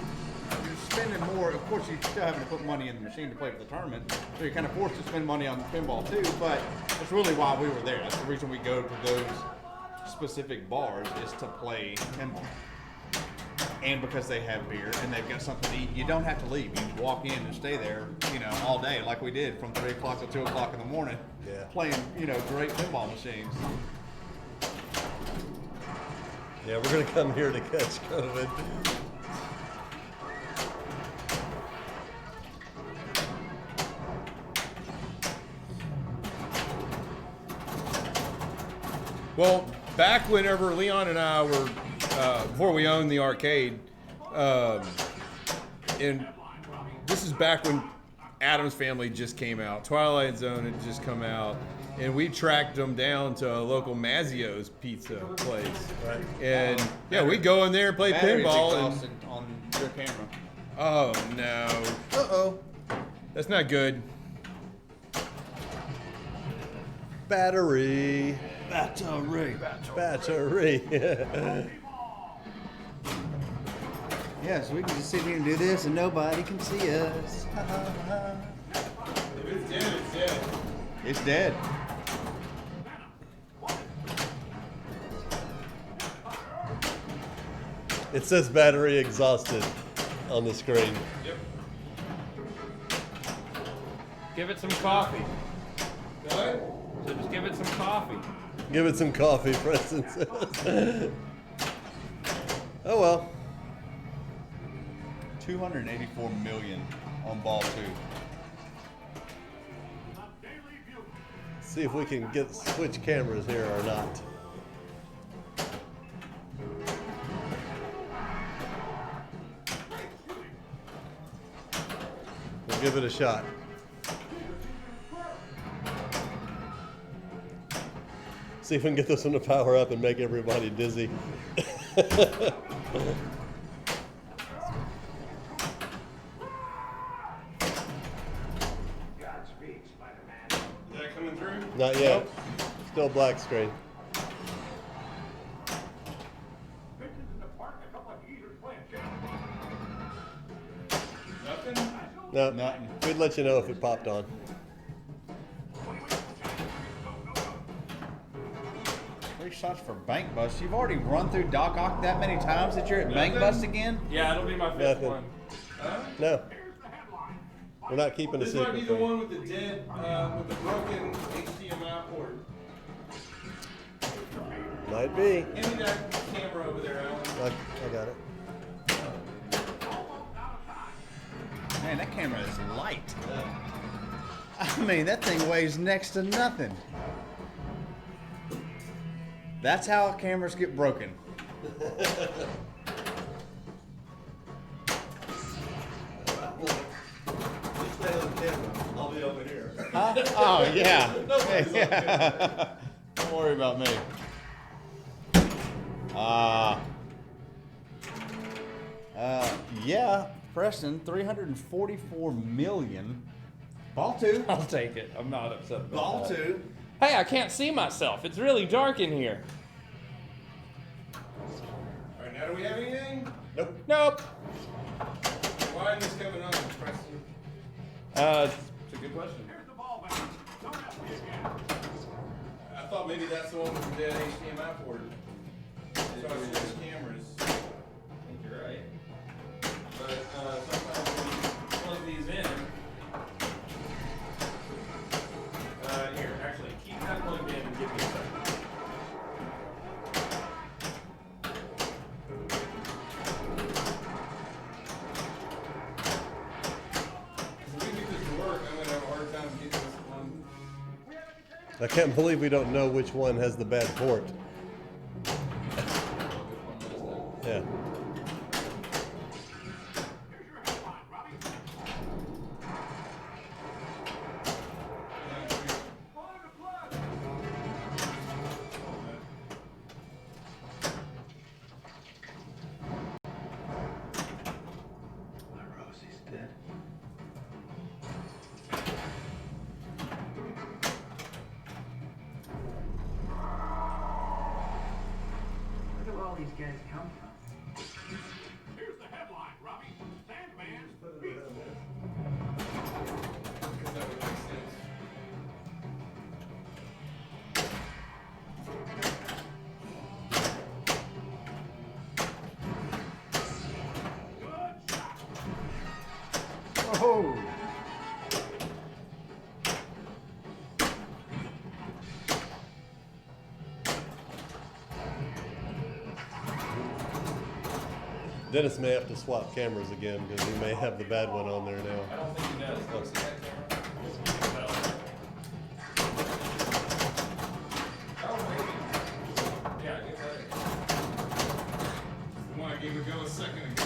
spending more. Of course, you're still having to put money in the machine to play for the tournament, so you're kind of forced to spend money on pinball too. But that's really why we were there. That's the reason we go to those specific bars, is to play pinball. and because they have beer and they've got something to eat, you don't have to leave. You can walk in and stay there, all day like we did from 3 o'clock till 2 o'clock in the morning, playing, great pinball machines. Yeah, we're gonna come here to catch COVID. Well, back whenever Leon and I were, before we owned the arcade, and this is back when Addams Family just came out, Twilight Zone had just come out, and we tracked them down to a local Mazzio's pizza place. Right. And we'd go in there and play Battery's pinball. And, exhausted on your camera. oh no, Uh-oh. that's not good. Battery. Battery. Battery. Yeah, so we can just sit here and do this and nobody can see us. If it's dead, it's dead. It's dead. It says battery exhausted on the screen. Yep. Give it some coffee. What? So just give it some coffee. Give it some coffee, Preston says. Oh well. 284 million on ball 2. See if we can switch cameras here or not. We'll give it a shot. See if we can get this one to power up and make everybody dizzy. Is that coming through? Not yet. Still black screen. Nothing? No, Nothing. we'd let you know if it popped on. 3 shots for bank bust. You've already run through Doc Ock that many times that you're at bank bust again? Yeah, it'll be my fifth Nothing. one. No. We're not keeping a This secret. might be the one with the dead, with the broken HDMI port. Might be. Give me that camera over there, Alan. I got it. Man, that camera is light. I mean, that thing weighs next to nothing. That's how cameras get broken. I'll be over here. Huh? Oh, yeah. Yeah. Don't worry about me. Yeah, Preston, 344 million. Ball 2. I'll take it. I'm not upset about Ball that. 2. Hey, I can't see myself. It's really dark in here. All right, now do we have anything? Nope. Why is this coming on, Preston? It's a good question. I thought maybe that's the one with the dead HDMI port. So I switched cameras. I think you're right. But sometimes when you plug these in, here, actually, keep that plugged in and give me a second. If we get this to work, I'm gonna have a hard time getting this one. I can't believe we don't know which one has the bad port. Yeah. Where do all these guys come from? Here's the headline, Robbie. Sandman's Because that would make sense. Oh. Dennis may have to swap cameras again because he may have the bad one on there I now. don't think he does. Oh. See that camera? Oh, maybe. Yeah, get that. The one I gave a go a second ago.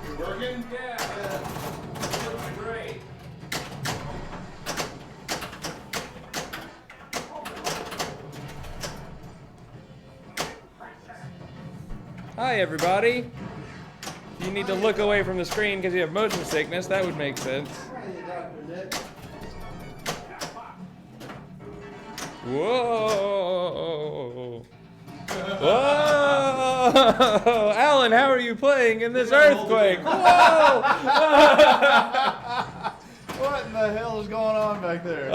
You working? Yeah. Feels great. Hi, everybody. You need to look away from the screen because you have motion sickness. That would make sense. Whoa. Whoa. Alan, how are you playing in this earthquake? Whoa. What in the hell is going on back there?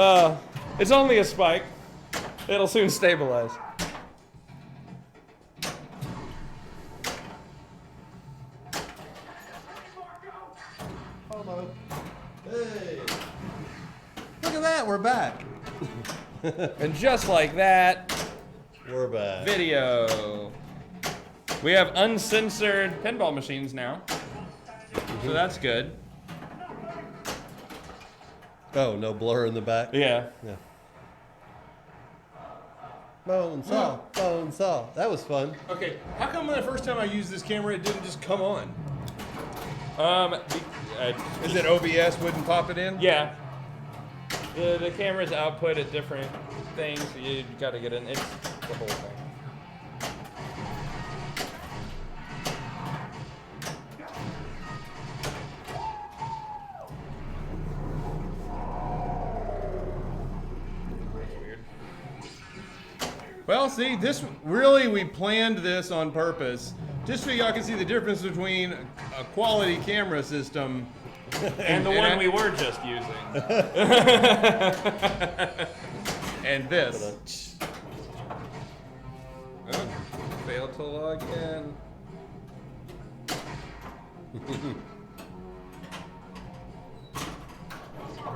It's only a spike. It'll soon stabilize. Hello. Hey. Look at that, we're back. And just like that, We're back. video. We have uncensored pinball machines now. So that's good. Oh, no blur in the back? Yeah. Yeah. Bone saw, bone saw. That was fun. Okay, how come the first time I used this camera it didn't just come on? Is it OBS wouldn't pop it in? Yeah. The cameras output at different things. So you got to get in. It's the whole thing. Weird. Well, see, this really we planned this on purpose, just so y'all can see the difference between a quality camera system And the one we were just using. and this. Oh, failed to log in.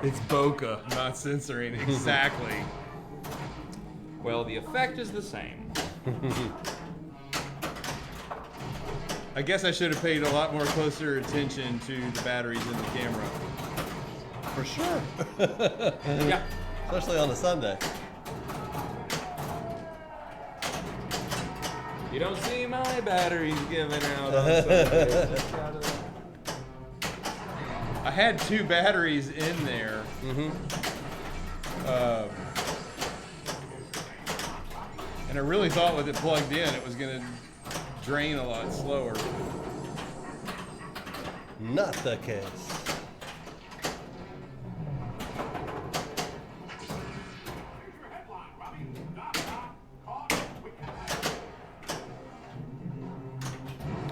It's bokeh, not censoring exactly. Well, the effect is the same. I guess I should have paid a lot more closer attention to the batteries in the camera. For sure. Yeah. Especially on a Sunday. You don't see my batteries given out on Sundays. I had 2 batteries in there. And I really thought with it plugged in, it was going to drain a lot slower. Not the case.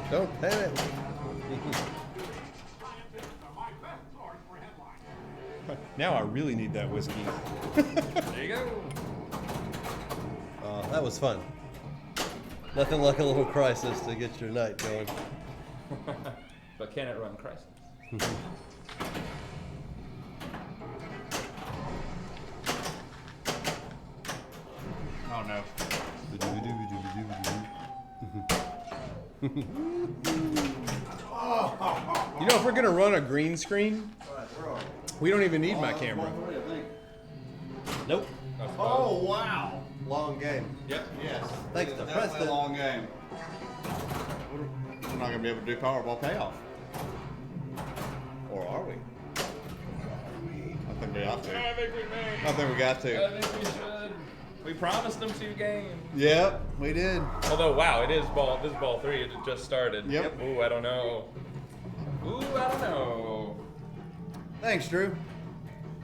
Don't panic. Now I really need that whiskey. There you go. That was fun. Nothing like a little crisis to get your night going. But can it run Crisis? Oh no. You know, if we're going to run a green screen, we don't even need my camera. Nope. Oh wow. Long game. Yep. Yes. Thanks to Definitely Preston. a long game. We're not gonna be able to do Powerball payoff. Or are we? I think we have to. I think we may. I think we got to. I think we should. We promised them 2 games. Yep, we did. Although, wow, it is ball. This is ball 3. It just started. Yep. Ooh, I don't know. Ooh, I don't know. Thanks, Drew.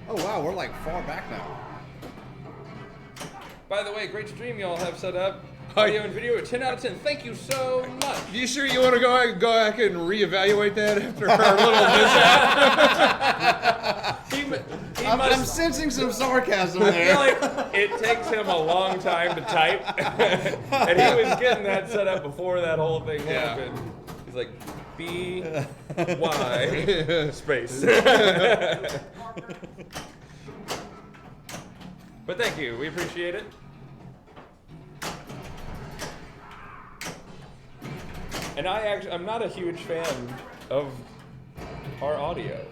Oh wow, we're like far back now. By the way, great stream y'all have set up. Audio and video at 10 out of 10. Thank you so much. You sure you want to go back and reevaluate that after our little mishap? He I'm must. sensing some sarcasm I feel there. like it takes him a long time to type, and he was getting that set up before that whole thing happened. He's like, B-Y space. But thank you, we appreciate it. And I'm not a huge fan of our audio.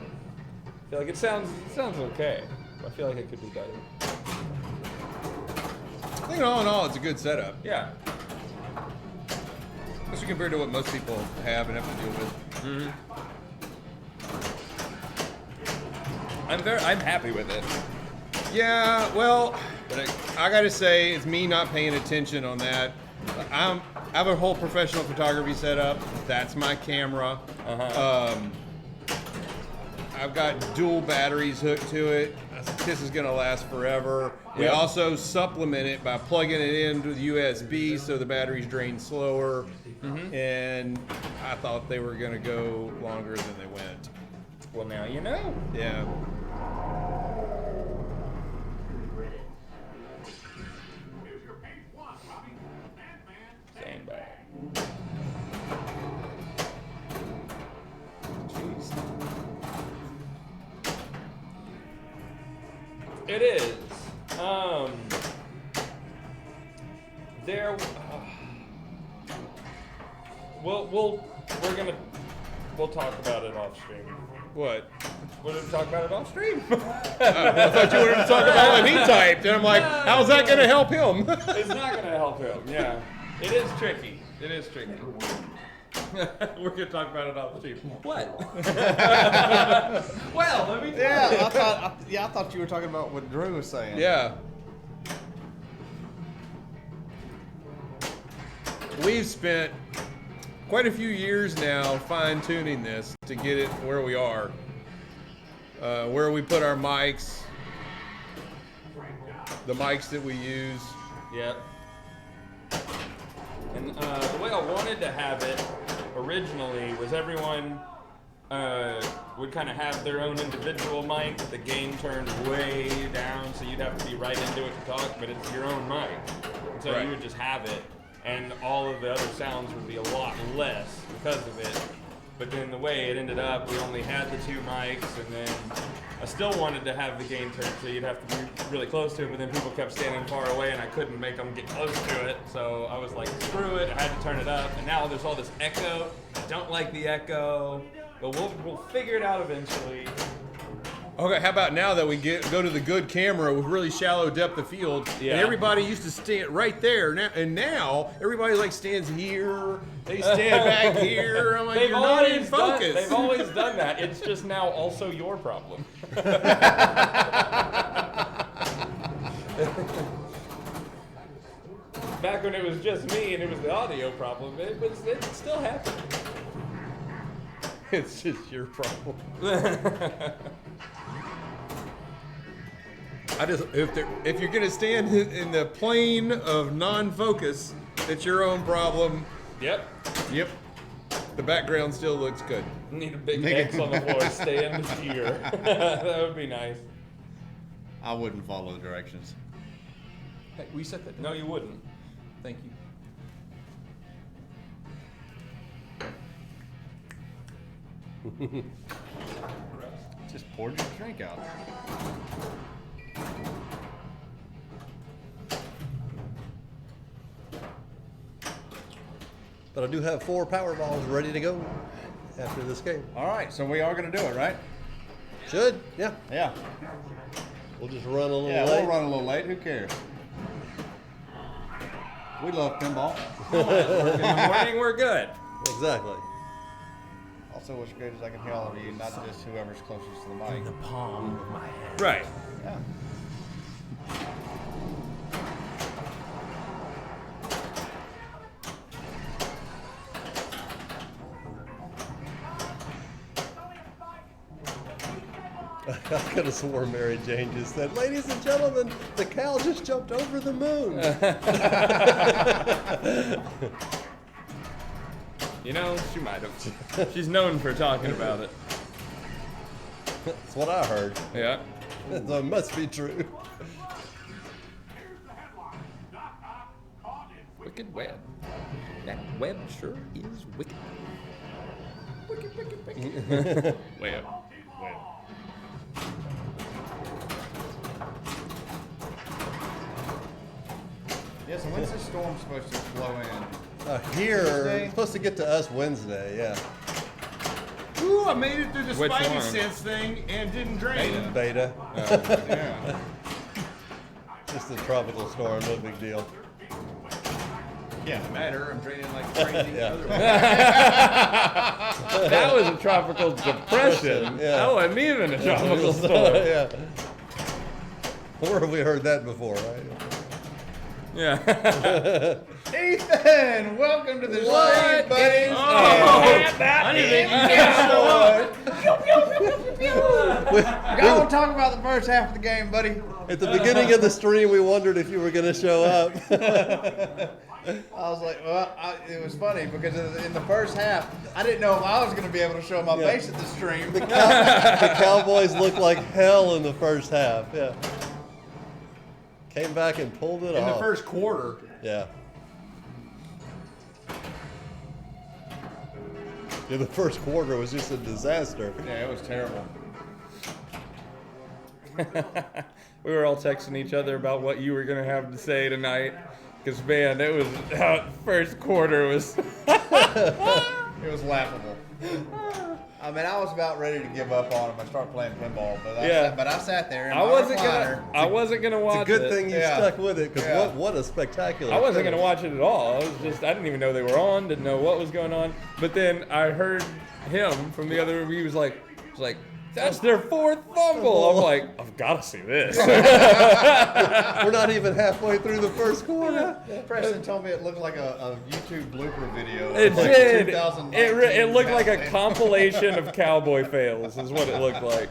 I feel like it sounds okay. I feel like it could be better. I think all in all, it's a good setup. Yeah. Especially compared to what most people have and have to deal with. I'm happy with it. Yeah, well, but I gotta say, it's me not paying attention on that. I have a whole professional photography setup. That's my camera. I've got dual batteries hooked to it. This is gonna last forever. We Yep. also supplement it by plugging it into the USB so the batteries drain slower. And I thought they were gonna go longer than they went. Well, now you know. Yeah. Here's your page one, Robbie. Sandbag. Jeez. It is. We'll talk about it off stream. What? We're gonna talk about it off stream. I thought you wanted to talk about what he typed, and I'm like, how's that gonna help him? It's not gonna help him. Yeah, it is tricky. It is tricky. We're gonna talk about it off stream. What? Well, let me tell you. I thought you were talking about what Drew was saying. Yeah. We've spent quite a few years now fine-tuning this to get it where we are. Where we put our mics, the mics that we use. Yep. And the way I wanted to have it originally was everyone would kind of have their own individual mic, but the gain turned way down, so you'd have to be right into it to talk, but it's your own mic. And so Right. you would just have it, and all of the other sounds would be a lot less because of it. But then the way it ended up, we only had the two mics, and then I still wanted to have the gain turned, so you'd have to be really close to it, but then people kept standing far away, and I couldn't make them get close to it, so I was like, screw it, I had to turn it up, and now there's all this echo. I don't like the echo, but we'll figure it out eventually. Okay, how about now that we go to the good camera with really shallow depth of field, Yeah. and everybody used to stand right there, now everybody like stands here, they stand back here. I'm like, you're not in focus. They've always done that. It's just now also your problem. Back when it was just me and it was the audio problem, it still happened. It's just your problem. If you're gonna stand in the plane of non-focus, it's your own problem. Yep. Yep. The background still looks good. Need a big X on the floor. Stand here. That would be nice. I wouldn't follow the directions. Hey, we set that. No, you wouldn't. Thank you. Just poured your drink out. But I do have 4 Powerballs ready to go after this game. All right, so we are going to do it, right? Should, yeah. Yeah. We'll just run a little Yeah, late. we'll run a little late. Who cares? We love pinball. In the morning, we're good. Exactly. Also, what's great is I can hear all of you, not just whoever's closest to the mic. Palm of my hand. Right. Yeah. I could have sworn Mary Jane just said, "Ladies and gentlemen, the cow just jumped over the moon." You know, she might have. She's known for talking about it. That's what I heard. Yeah. So it must be true. Here's the headline. Caught in Wicked web. That web sure is wicked. Wicked, wicked, wicked. Web. Web. Yeah, so when's this storm supposed to flow in? Here, Tuesday? it's supposed to get to us Wednesday, yeah. Ooh, I made it through the Which Spidey one? sense thing and didn't drain. Beta. Yeah. Just a tropical storm, no big deal. Yeah, matter. I'm draining like crazy. Yeah. That was a tropical depression. Yeah. That wasn't even a tropical storm. Yeah. Where have we heard that before, right? Yeah. Ethan, welcome to the stream, What buddy. is Oh, that? I didn't think you Y'all want to talk about the first half of the game, buddy? At the beginning of the stream, we wondered if you were going to show up. I was like, well, it was funny because in the first half, I didn't know if I was going to be able to show my Yeah. face at the stream. The Cowboys looked like hell in the first half. Yeah. Came back and pulled it in off. the first quarter. Yeah. Yeah, the first quarter was just a disaster. Yeah, it was terrible. We were all texting each other about what you were gonna have to say tonight, because man, it was first quarter was. It was laughable. I mean, I was about ready to give up on him and start playing pinball, but Yeah. I sat there in I my wasn't recliner. gonna watch It's a good it. thing you Yeah. stuck with it, because Yeah. what a spectacular I wasn't finish. gonna watch it at all. I didn't even know they were on. Didn't know what was going on. But then I heard him from the other room. He was like, "That's their fourth fumble." I'm like, "I've got to see this." We're not even halfway through the first quarter. Preston told me it looked like a YouTube blooper video. It of like did. 2019 It looked like a Batman. compilation of cowboy fails. Is what it looked like.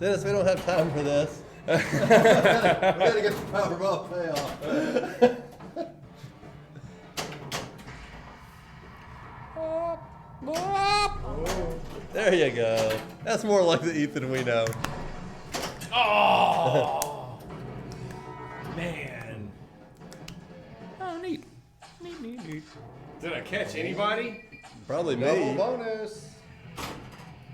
Dennis, we don't have time for this. We gotta get the Powerball payoff. There you go. That's more like the Ethan we know. Oh, man. Oh, neat. Neat. Did I catch anybody? Probably Double me. bonus.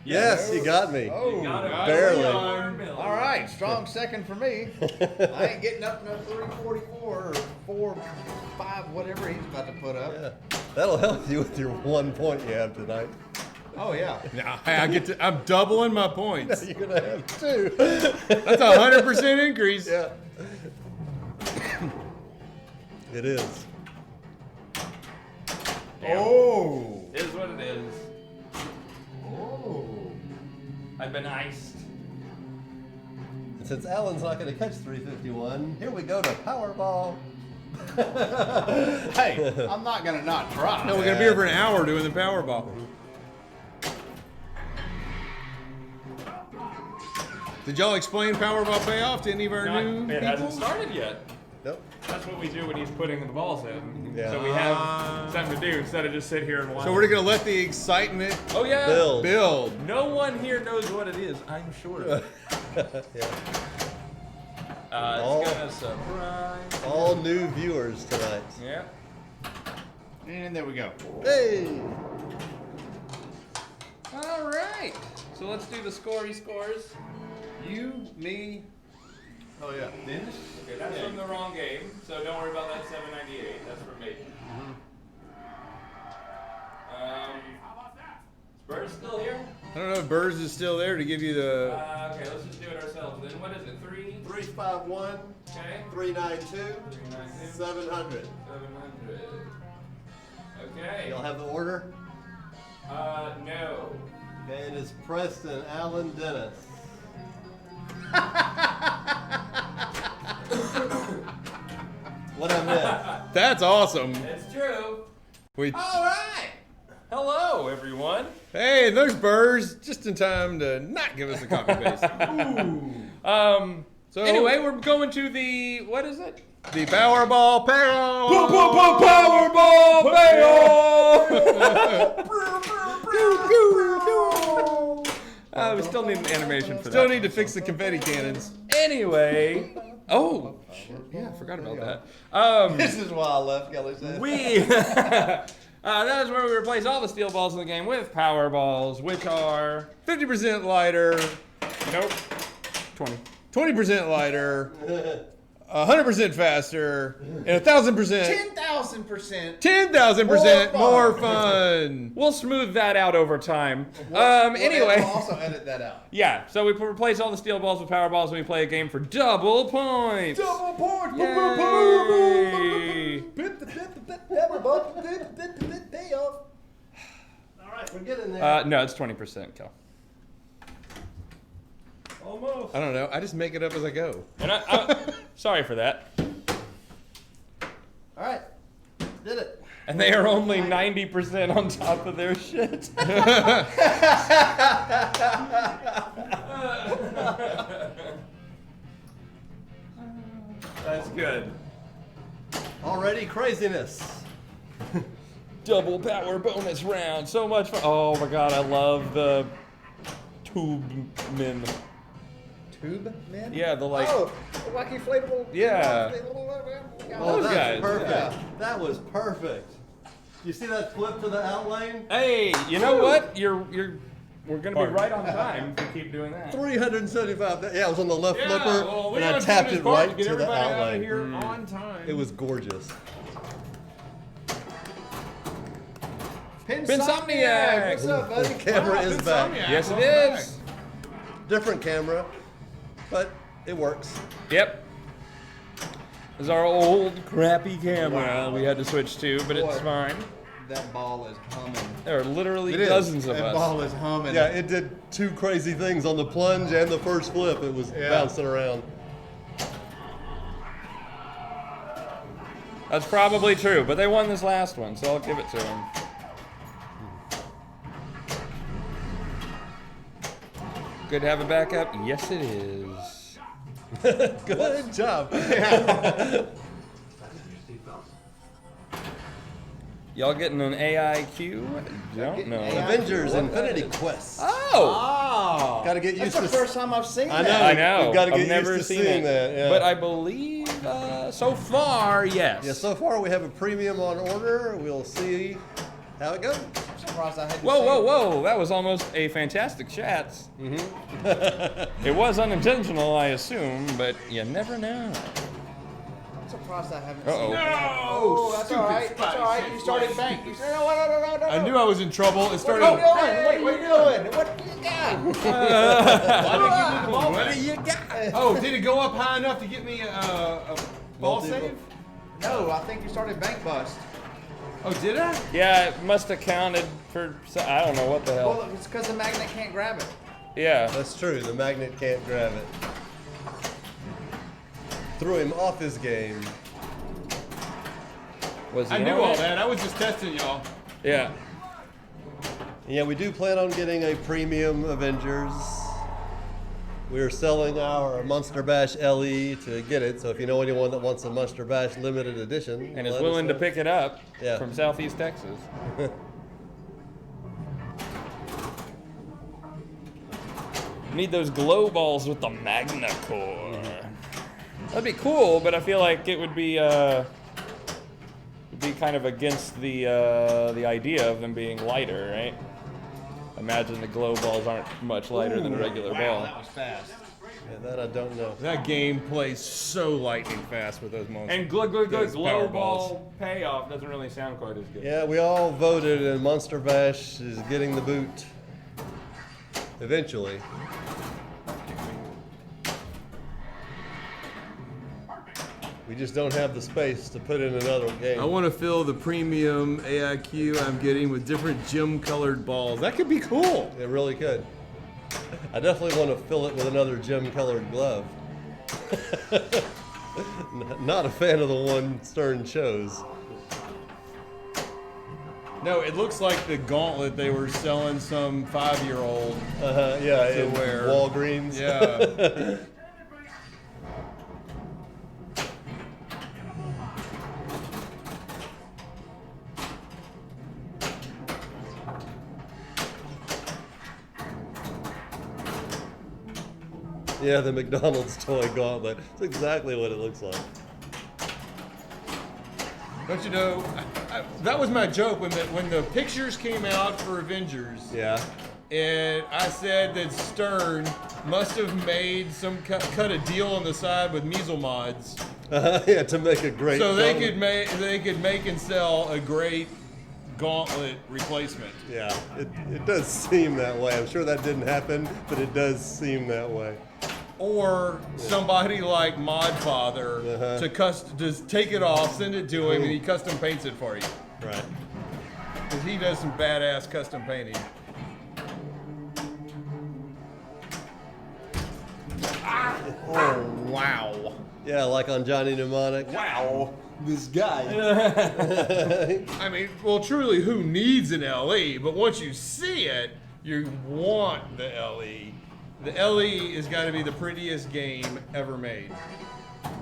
Yes, you got me. Oh, Barely. all right. Strong second for me. I ain't getting up no 344 or 4.5, whatever he's about to put up. Yeah. That'll help you with your 1 point you have tonight. Oh, yeah. Now, I'm doubling my points. You're gonna have two. That's a 100% increase. Yeah. It is. Oh. It is what it is. Oh. I've been iced. And since Alan's not going to catch 351, here we go to Powerball. Hey, I'm not going to not try. No, we're gonna be here for an hour doing the Powerball. Did y'all explain Powerball payoff to any of our new It people? hasn't started yet. Nope. That's what we do when he's putting the balls in. Yeah. So we have something to do instead of just sit here and watch. So we're gonna let the excitement Oh yeah. Bill. build. No one here knows what it is. I'm sure. Yeah. It's gonna surprise. All new viewers tonight. Yeah. And there we go. Hey! All right. So let's do the scorey scores. You, me. Oh, yeah. Okay, that's from the wrong game, so don't worry about that 798. That's from Maiden. Is Bird still here? I don't know if Burrs is still there to give you the. Okay, let's just do it ourselves then. What is it? 351 Okay. 392 392 700. 700. Okay. Y'all have the order? No. Okay, it is Preston, Alan, Dennis. What I missed? That's awesome. It's true. We. All right. Hello, everyone. Hey, and there's Burrs just in time to not give us a copy paste. So Anyway, we're going to the, what is it? the Powerball payoff. Powerball payoff! We still need an animation for Still that. need to fix the confetti cannons. Anyway, oh, yeah, I forgot about that. This is why I left, Kelly said. That is where we replace all the steel balls in the game with power balls, which are 50% lighter, nope, 20. 20% lighter, 100% faster, and 1,000%. 10,000%. 10,000% more fun. We'll smooth that out over time. We'll Anyway, also edit that out. yeah. So we replace all the steel balls with power balls, and we play a game for double points. Double points. Yay! Payoff. All right, we're getting there. No, it's 20%, Kel. Almost. I don't know. I just make it up as I go. And sorry for that. All right, did it. And they are only 90% on top of their shit. That's good. Already craziness. Double power bonus round. So much fun. Oh my god, I love the tube men. Tube man? Yeah, the like. Oh, wacky inflatable. Yeah. Oh, Those that's guys, perfect. yeah. That was perfect. You see that flip to the outlane? Hey, you know what? We're gonna be right on time if we keep doing that. 375. Yeah, it was on the left Yeah, flipper, well, and I Leon's tapped doing it his part right get to the everybody out of outlane. here on time. It was gorgeous. Pinsomniac! What's up, buddy? The camera is back. Yes, it is. Different camera, but it works. Yep. This is our old crappy camera we had to switch to, but it's Boy. fine. That ball is humming. There are literally It is. dozens of That us. ball is humming. Yeah, it did two crazy things on the plunge and the first flip. It was bouncing around. That's probably true, but they won this last one, so I'll give it to them. Good to have a backup? Yes, it is. Good job. Y'all getting an AIQ? Don't know. Avengers Infinity Quest. Oh! Oh. Gotta get used That's the to first time I've seen I that. know. I know. We've gotta I've get never used to seen seeing it. that, yeah. But I believe so far, yes. Yeah, so far we have a premium on order. We'll see how it goes. I'm surprised I hadn't Whoa, seen whoa, it. whoa! That was almost a fantastic chat. It was unintentional, I assume, but you never know. I'm surprised I haven't Uh-oh. seen it. Oh, that's all right. That's all right. You started bank. You started. No. I knew I was in trouble. It started. What are you doing? Wait, what are you doing? What do you got? What do you got? Oh, did it go up high enough to get me a ball save? No, I think you started bank bust. Oh, did I? Yeah, it must have counted for. I don't know what the hell. Well, it's because the magnet can't grab it. Yeah. That's true. The magnet can't grab it. Threw him off his game. Was he I knew on all it? that. I was just testing y'all. Yeah. Yeah, we do plan on getting a premium Avengers. We're selling our Monster Bash LE to get it, so if you know anyone that wants a Monster Bash limited edition, And is let us willing to know. pick it up Yeah. from Southeast Texas. Need those glow balls with the Magna Core. That'd be cool, but I feel like it would be kind of against the idea of them being lighter, right? Imagine the glow balls aren't much lighter than a regular ball. That was fast. Yeah, that I don't know. That game plays so lightning fast with those monsters. And Those glow power ball balls. payoff doesn't really sound quite as good. Yeah, we all voted, and Monster Bash is getting the boot. Eventually. We just don't have the space to put in another game. I want to fill the premium AIQ I'm getting with different gem-colored balls. That could be cool. It really could. I definitely want to fill it with another gem-colored glove. Not a fan of the one Stern chose. No, it looks like the gauntlet they were selling some 5-year-old. Yeah, To in wear. Walgreens. Yeah. Yeah, the McDonald's toy gauntlet. It's exactly what it looks like. Don't you know? That was my joke when the pictures came out for Avengers. Yeah. And I said that Stern must have made some cut a deal on the side with Measle Mods, Yeah, to make a great. so they gauntlet. could make and sell a great gauntlet replacement. Yeah, it does seem that way. I'm sure that didn't happen, but it does seem that way. Or somebody like Modfather to just take it off, send it to him, and he custom paints it for you. Right. Because he does some badass custom painting. Oh, wow. Yeah, like on Johnny Mnemonic. Wow. This guy. I mean, well, truly, who needs an LE? But once you see it, you want the LE. The LE has got to be the prettiest game ever made.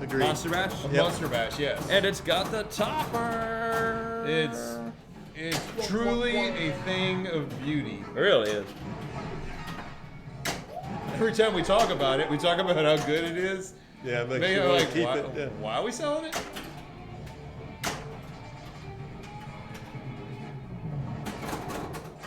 Agreed. Monster Bash? Monster Bash, yes. And it's got the topper. It's truly a thing of beauty. It really is. Every time we talk about it, we talk about how good it is. Yeah, make Maybe sure like, to keep why, it. Yeah. why are we selling it?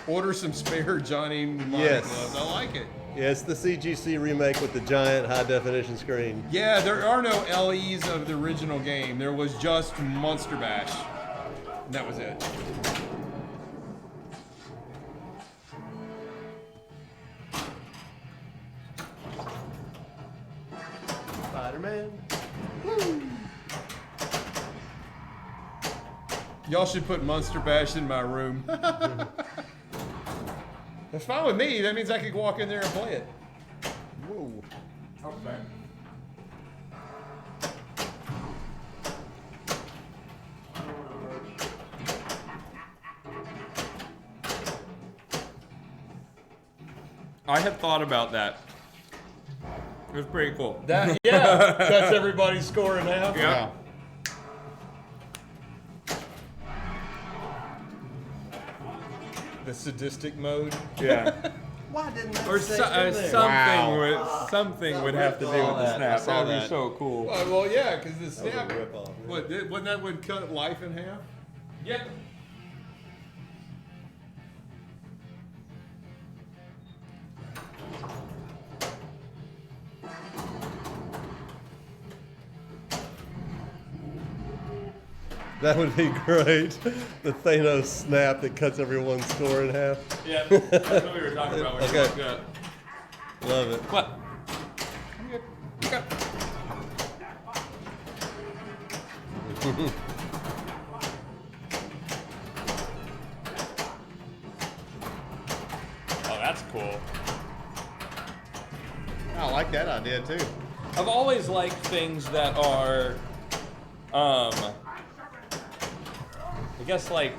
Order some spare Johnny Mnemonic Yes. gloves. I like it. Yeah, it's the CGC remake with the giant high definition screen. Yeah, there are no LEs of the original game. There was just Monster Bash. And that was it. Spider-Man. Y'all should put Monster Bash in my room. That's fine with me. That means I could walk in there and play it. Whoa. Okay. I have thought about that. It was pretty cool. That yeah, cuts everybody's score in half. Yeah. The sadistic mode. Yeah. Why didn't that Or say something would have to do with the snap. saw That'd be that. so cool. Well, yeah, because the That was snap. a rip-off, right? Wasn't that what cut life in half? Yep. That would be great. The Thanos snap that cuts everyone's score in half. Yeah. That's what we were talking about when Okay. you walked up. Love it. What? Okay. Oh, that's cool. I like that idea too. I've always liked things that are, I guess like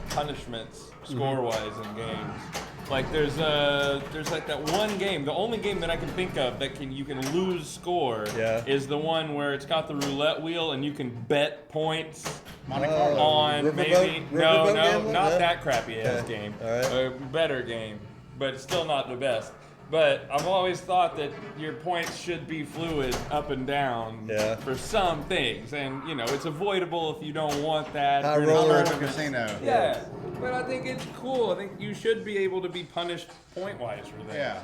punishments score-wise in games. Like there's like that one game, the only game that I can think of that you can lose score is the one where it's got the roulette wheel and you can bet points Monte Carlo. on maybe no, gambling? not No? that crappy ass Okay. game. All right. A better game, but it's still not the best. But I've always thought that your points should be fluid up and down for some things, and you know it's avoidable if you don't want that. High or roller. anything. Colorado Casino. Yeah, but I think it's cool. I think you should be able to be punished point-wise for that.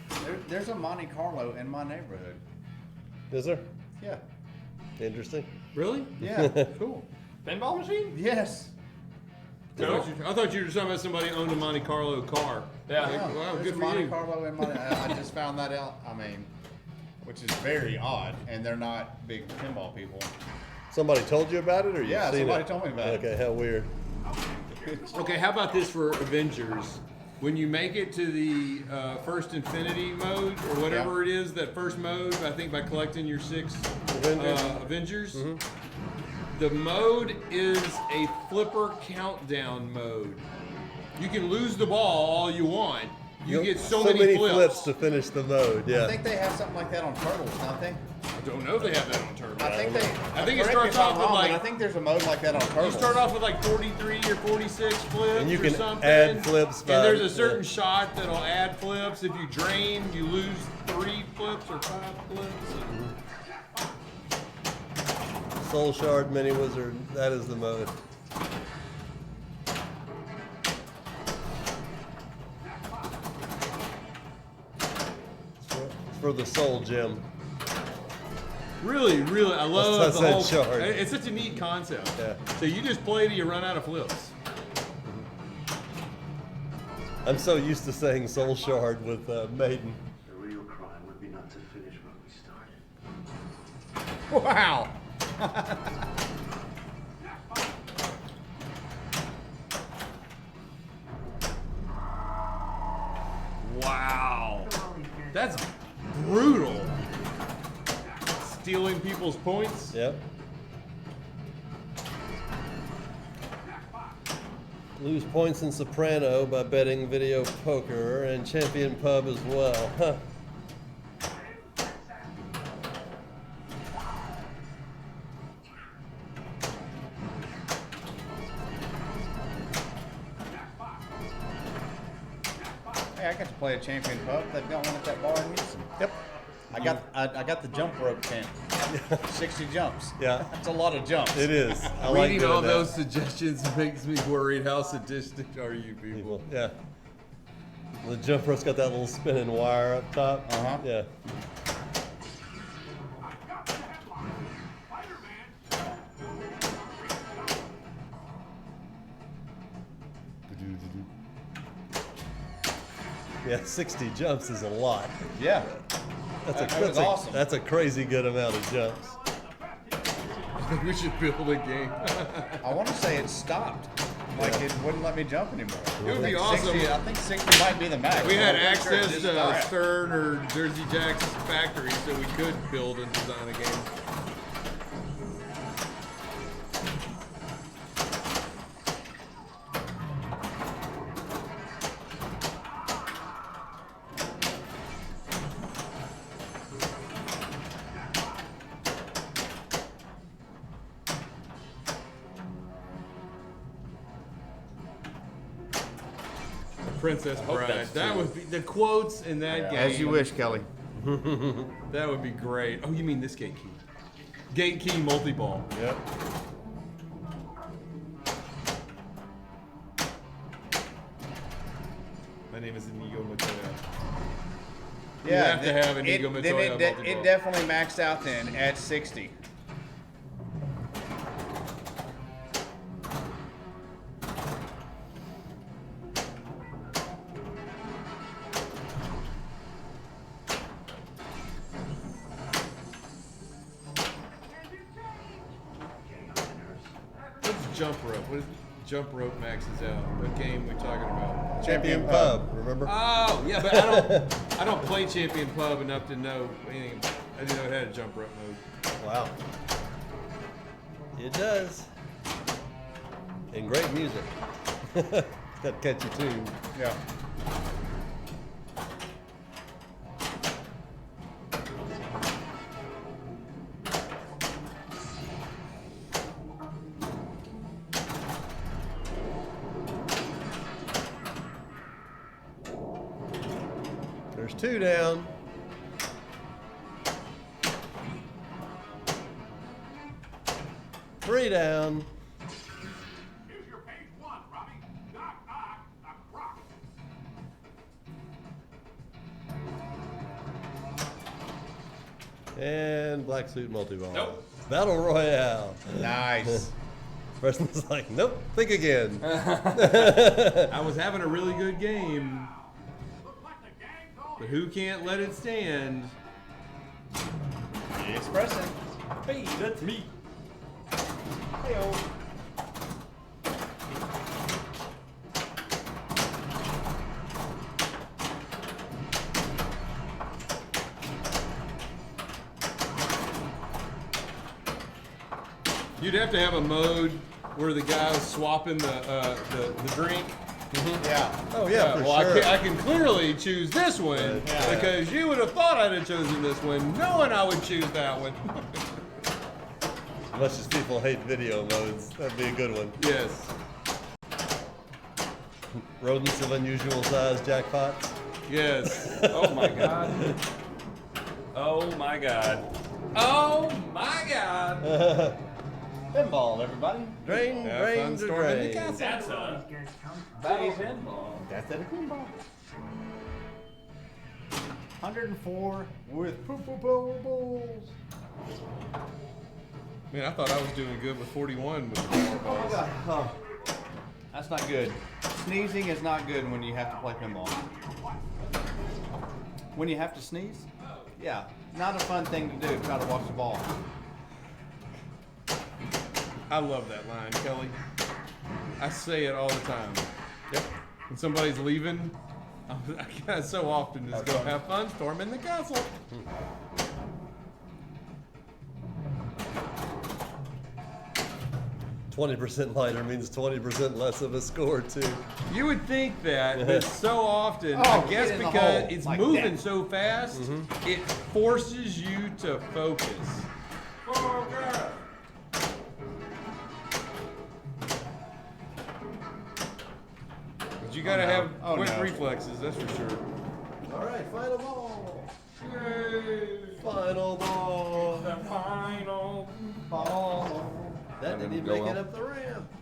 Yeah. There's a Monte Carlo in my neighborhood. Is there? Yeah. Interesting. Really? Yeah. Cool. Pinball machine? Yes. I thought you were talking about somebody who owned a Monte Carlo car. Yeah. Like, No, wow, there's good a for Monte you. Carlo in my. I just found that out. I mean, which is very odd, and they're not big pinball people. Somebody told you about it, or you Yeah, seen somebody it? told me about it. Okay, how weird. Okay, how about this for Avengers? When you make it to the first Infinity mode, or whatever it is, that first mode, I think by collecting your 6 Avengers, the mode is a flipper countdown mode. You can lose the ball all you want. You get so many flips. to finish the mode. Yeah. I think they have something like that on Turtles, don't they? don't know if they have that on Turbo. I think they. I think it correct me starts if I'm off with wrong, like. but I think there's a mode like that on Turbo. You start off with like 43 or 46 flips And you or can something. add flips And by- there's a certain yeah. shot that'll add flips. If you drain, you lose 3 flips or 5 flips. Soul Shard Mini Wizard. That is the mode. It's for the Soul Gem. Really, really, I love That's the whole. shard. It's such a neat concept. Yeah. So you just play till you run out of flips. I'm so used to saying Soul Shard with Maiden. The real crime would be not to finish what we started. Wow. Wow, that's brutal. Stealing people's points. Yep. Lose points in Soprano by betting video poker and Champion Pub as well. Huh. Hey, I got to play a Champion Pub. They've got one at that bar in Houston. Yep. I got the jump rope tent. 60 jumps. Yeah. That's a lot of jumps. It is. I like Reading doing all that. those suggestions makes me worried. How sadistic are you people? People. Yeah. The jump rope's got that little spinning wire up top. Uh-huh. Yeah. Yeah, 60 jumps is a lot. Yeah. That's was awesome. That's a crazy good amount of jumps. I think we should build a game. I want to say it stopped. Like it wouldn't let me jump anymore. It would be I think awesome. 60, I think 60 might be the max. We had I'm pretty sure it access just to stopped. Stern or Jersey Jack's factory, so we could build and design a game. Princess Bride. that's That true. would be the quotes in that game. As you wish, Kelly. That would be great. Oh, you mean this gate key? Gate key multi-ball. Yep. My name is Inigo Montoya. Yeah, have to have an Inigo then Montoya it multi-ball. definitely maxed out then at 60. What's jump rope? What is jump rope maxes out? What game we talking about? Champion Pub, remember? Oh, yeah, but I don't play Champion Pub enough to know anything. I didn't know it had a jump rope mode. Wow. It does. And great music. Got catchy tune. Yeah. There's 2 down. Three down. Here's your page 1, Robbie. Knock, knock, knock, rock. And black suit multi-ball. Nope. Battle Royale. Nice. Person's like, nope, think again. I was having a really good game, Looks like the gang's on but who can't let it stand? It's pressing. Hey, that's me. You'd have to have a mode where the guy's swapping the drink Yeah. Oh yeah, for Well, sure. I can clearly choose this one Yeah. because you would have thought I'd have chosen this one, knowing I would choose that one. As much as people hate video modes, that'd be a good one. Yes. Rodents of unusual size jackpots. Yes. Oh my god. Oh my god. Oh my god. Pinball, everybody. Drain, Have drain, fun to storming the drain. castle. That's Where a these guys come from? batty pinball. That's at a pinball. 104 with purple balls. Man, I thought I was doing good with 41 with the power balls. Oh, that's not good. Sneezing is not good when you have to play pinball. When you have to sneeze? Yeah, not a fun thing to do. Try to watch the ball. I love that line, Kelly. I say it all the time. Yep. When somebody's leaving, I so often just go, have fun storming the castle. 20% lighter means 20% less of a score too. You would think that, but so often, Oh, I guess get in the because hole, it's like moving that. so fast, it forces you to focus. But you gotta no. have Oh, quick no. reflexes, that's for sure. All right, final ball. Final ball. The final. That didn't even Go make well. it up the ramp.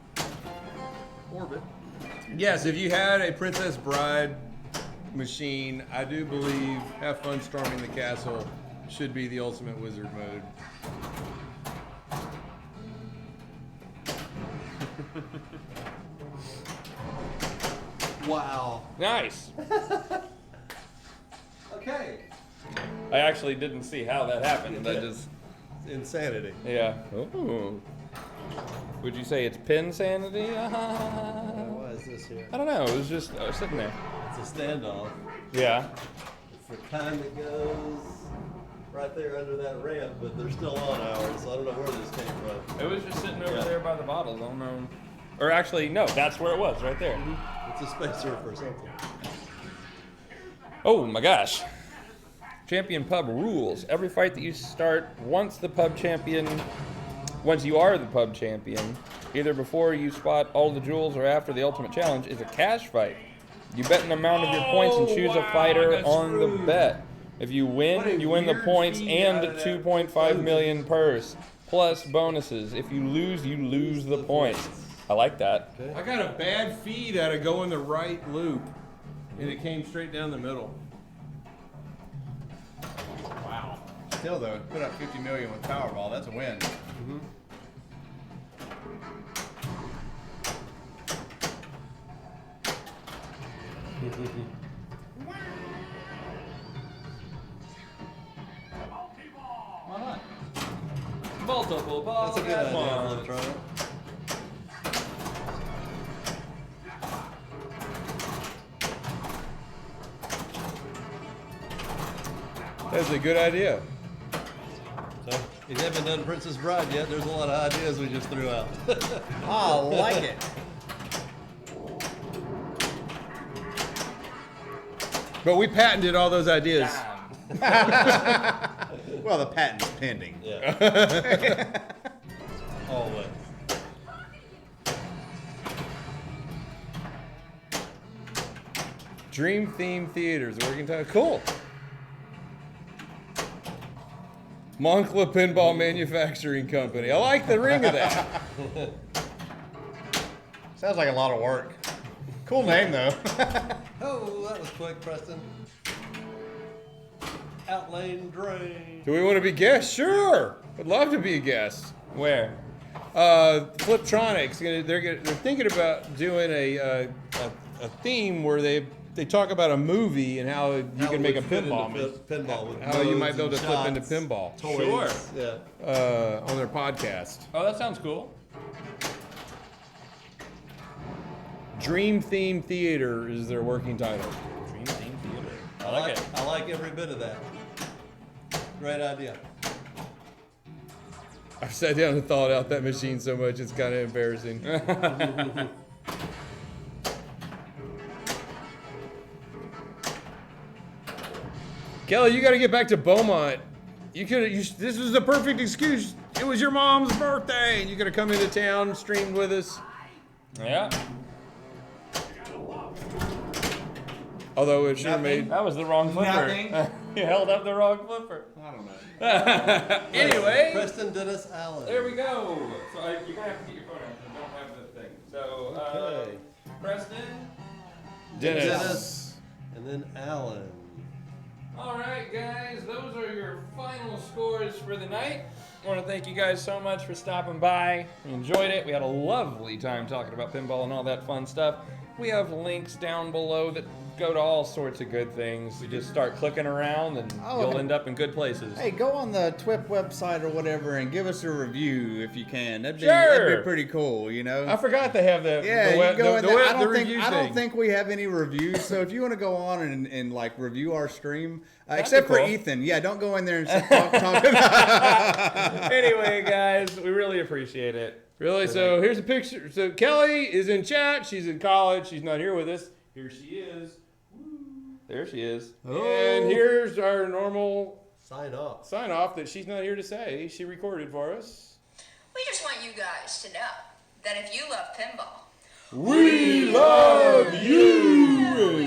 Orbit. Yes, if you had a Princess Bride machine, I do believe Have Fun Storming the Castle should be the ultimate wizard mode. Wow. Nice. Okay. I actually didn't see how that happened. I just, Insanity. yeah. Ooh. Would you say it's pin sanity? Why is this here? I don't know. It was just sitting there. It's a standoff. Yeah. It's the kind that goes right there under that ramp, but they're still on ours, so I don't know where this came from. It was just sitting over Yeah. there by the bottles. I don't know. Or actually, no. That's where it was, right there. It's a spacer for something. Oh my gosh. Champion pub rules. Every fight that you start once you are the pub champion, either before you spot all the jewels or after the ultimate challenge, is a cash fight. You bet an amount of your points and choose a fighter that's on the rude. bet. If you What win, a you win the weird points feed and out of that 2.5 million purse, plus bonuses. If you lose the points. I like that. I got a bad feed out of going the right loop, and it came straight down the middle. Wow. Still though, put up 50 million with Powerball. That's a win. Why not? Multiple balls. That's a good at idea, once. Electronic. That's a good idea. So, if you haven't done Princess Bride yet, there's a lot of ideas we just threw out. I like it. But we patented all those ideas. Well, the patent's pending. Yeah. Always. Dream Theme Theaters, working time. Cool. Moncla Pinball Manufacturing Company. I like the ring of that. Sounds like a lot of work. Cool name though. Oh, that was quick, Preston. Outlane drain. Do we want to be guests? Sure. I'd love to be a guest. Where? Fliptronics. They're thinking about doing a theme where they talk about a movie and how you How can it make a would fit pinball. into pinball with How you might modes be able and to flip into shots, pinball. toys. Sure. Yeah. On their podcast. Oh, that sounds cool. Dream Theme Theater is their working title. Dream Theme Theater. I like it. I like every bit of that. Great idea. I've sat down and thought out that machine so much it's kind of embarrassing. Kelly, you got to get back to Beaumont. You could. This was the perfect excuse. It was your mom's birthday, and you could have come into town, streamed with us. Yeah. Although it sure made. That was the wrong flipper. Nothing. You held up the wrong flipper. I don't know. Anyway, Preston Dennis Allen. there we go. So you're gonna have to get your phone out. I don't have the thing. So Okay. Preston. Dennis. And then Allen. All right, guys, those are your final scores for the night. I want to thank you guys so much for stopping by. We enjoyed it. We had a lovely time talking about pinball and all that fun stuff. We have links down below that go to all sorts of good things. You just start clicking around and you'll end up in good places. Hey, go on the TWIP website or whatever and give us a review if you can. That'd be Sure. pretty cool, you know? I forgot to have the Yeah, the, you go in there. I review don't thing. think we have any reviews. So if you want to go on and like review our stream, That'd except be for cool. Ethan, yeah, don't go in there and talk about. Anyway, guys, we really appreciate it. Really? So here's a picture. So Kelly is in chat. She's in college. She's not here with us. Here she is. There she is. And here's our normal Sign off. sign off that she's not here to say. She recorded for us. We just want you guys to know that if you love pinball, We love you.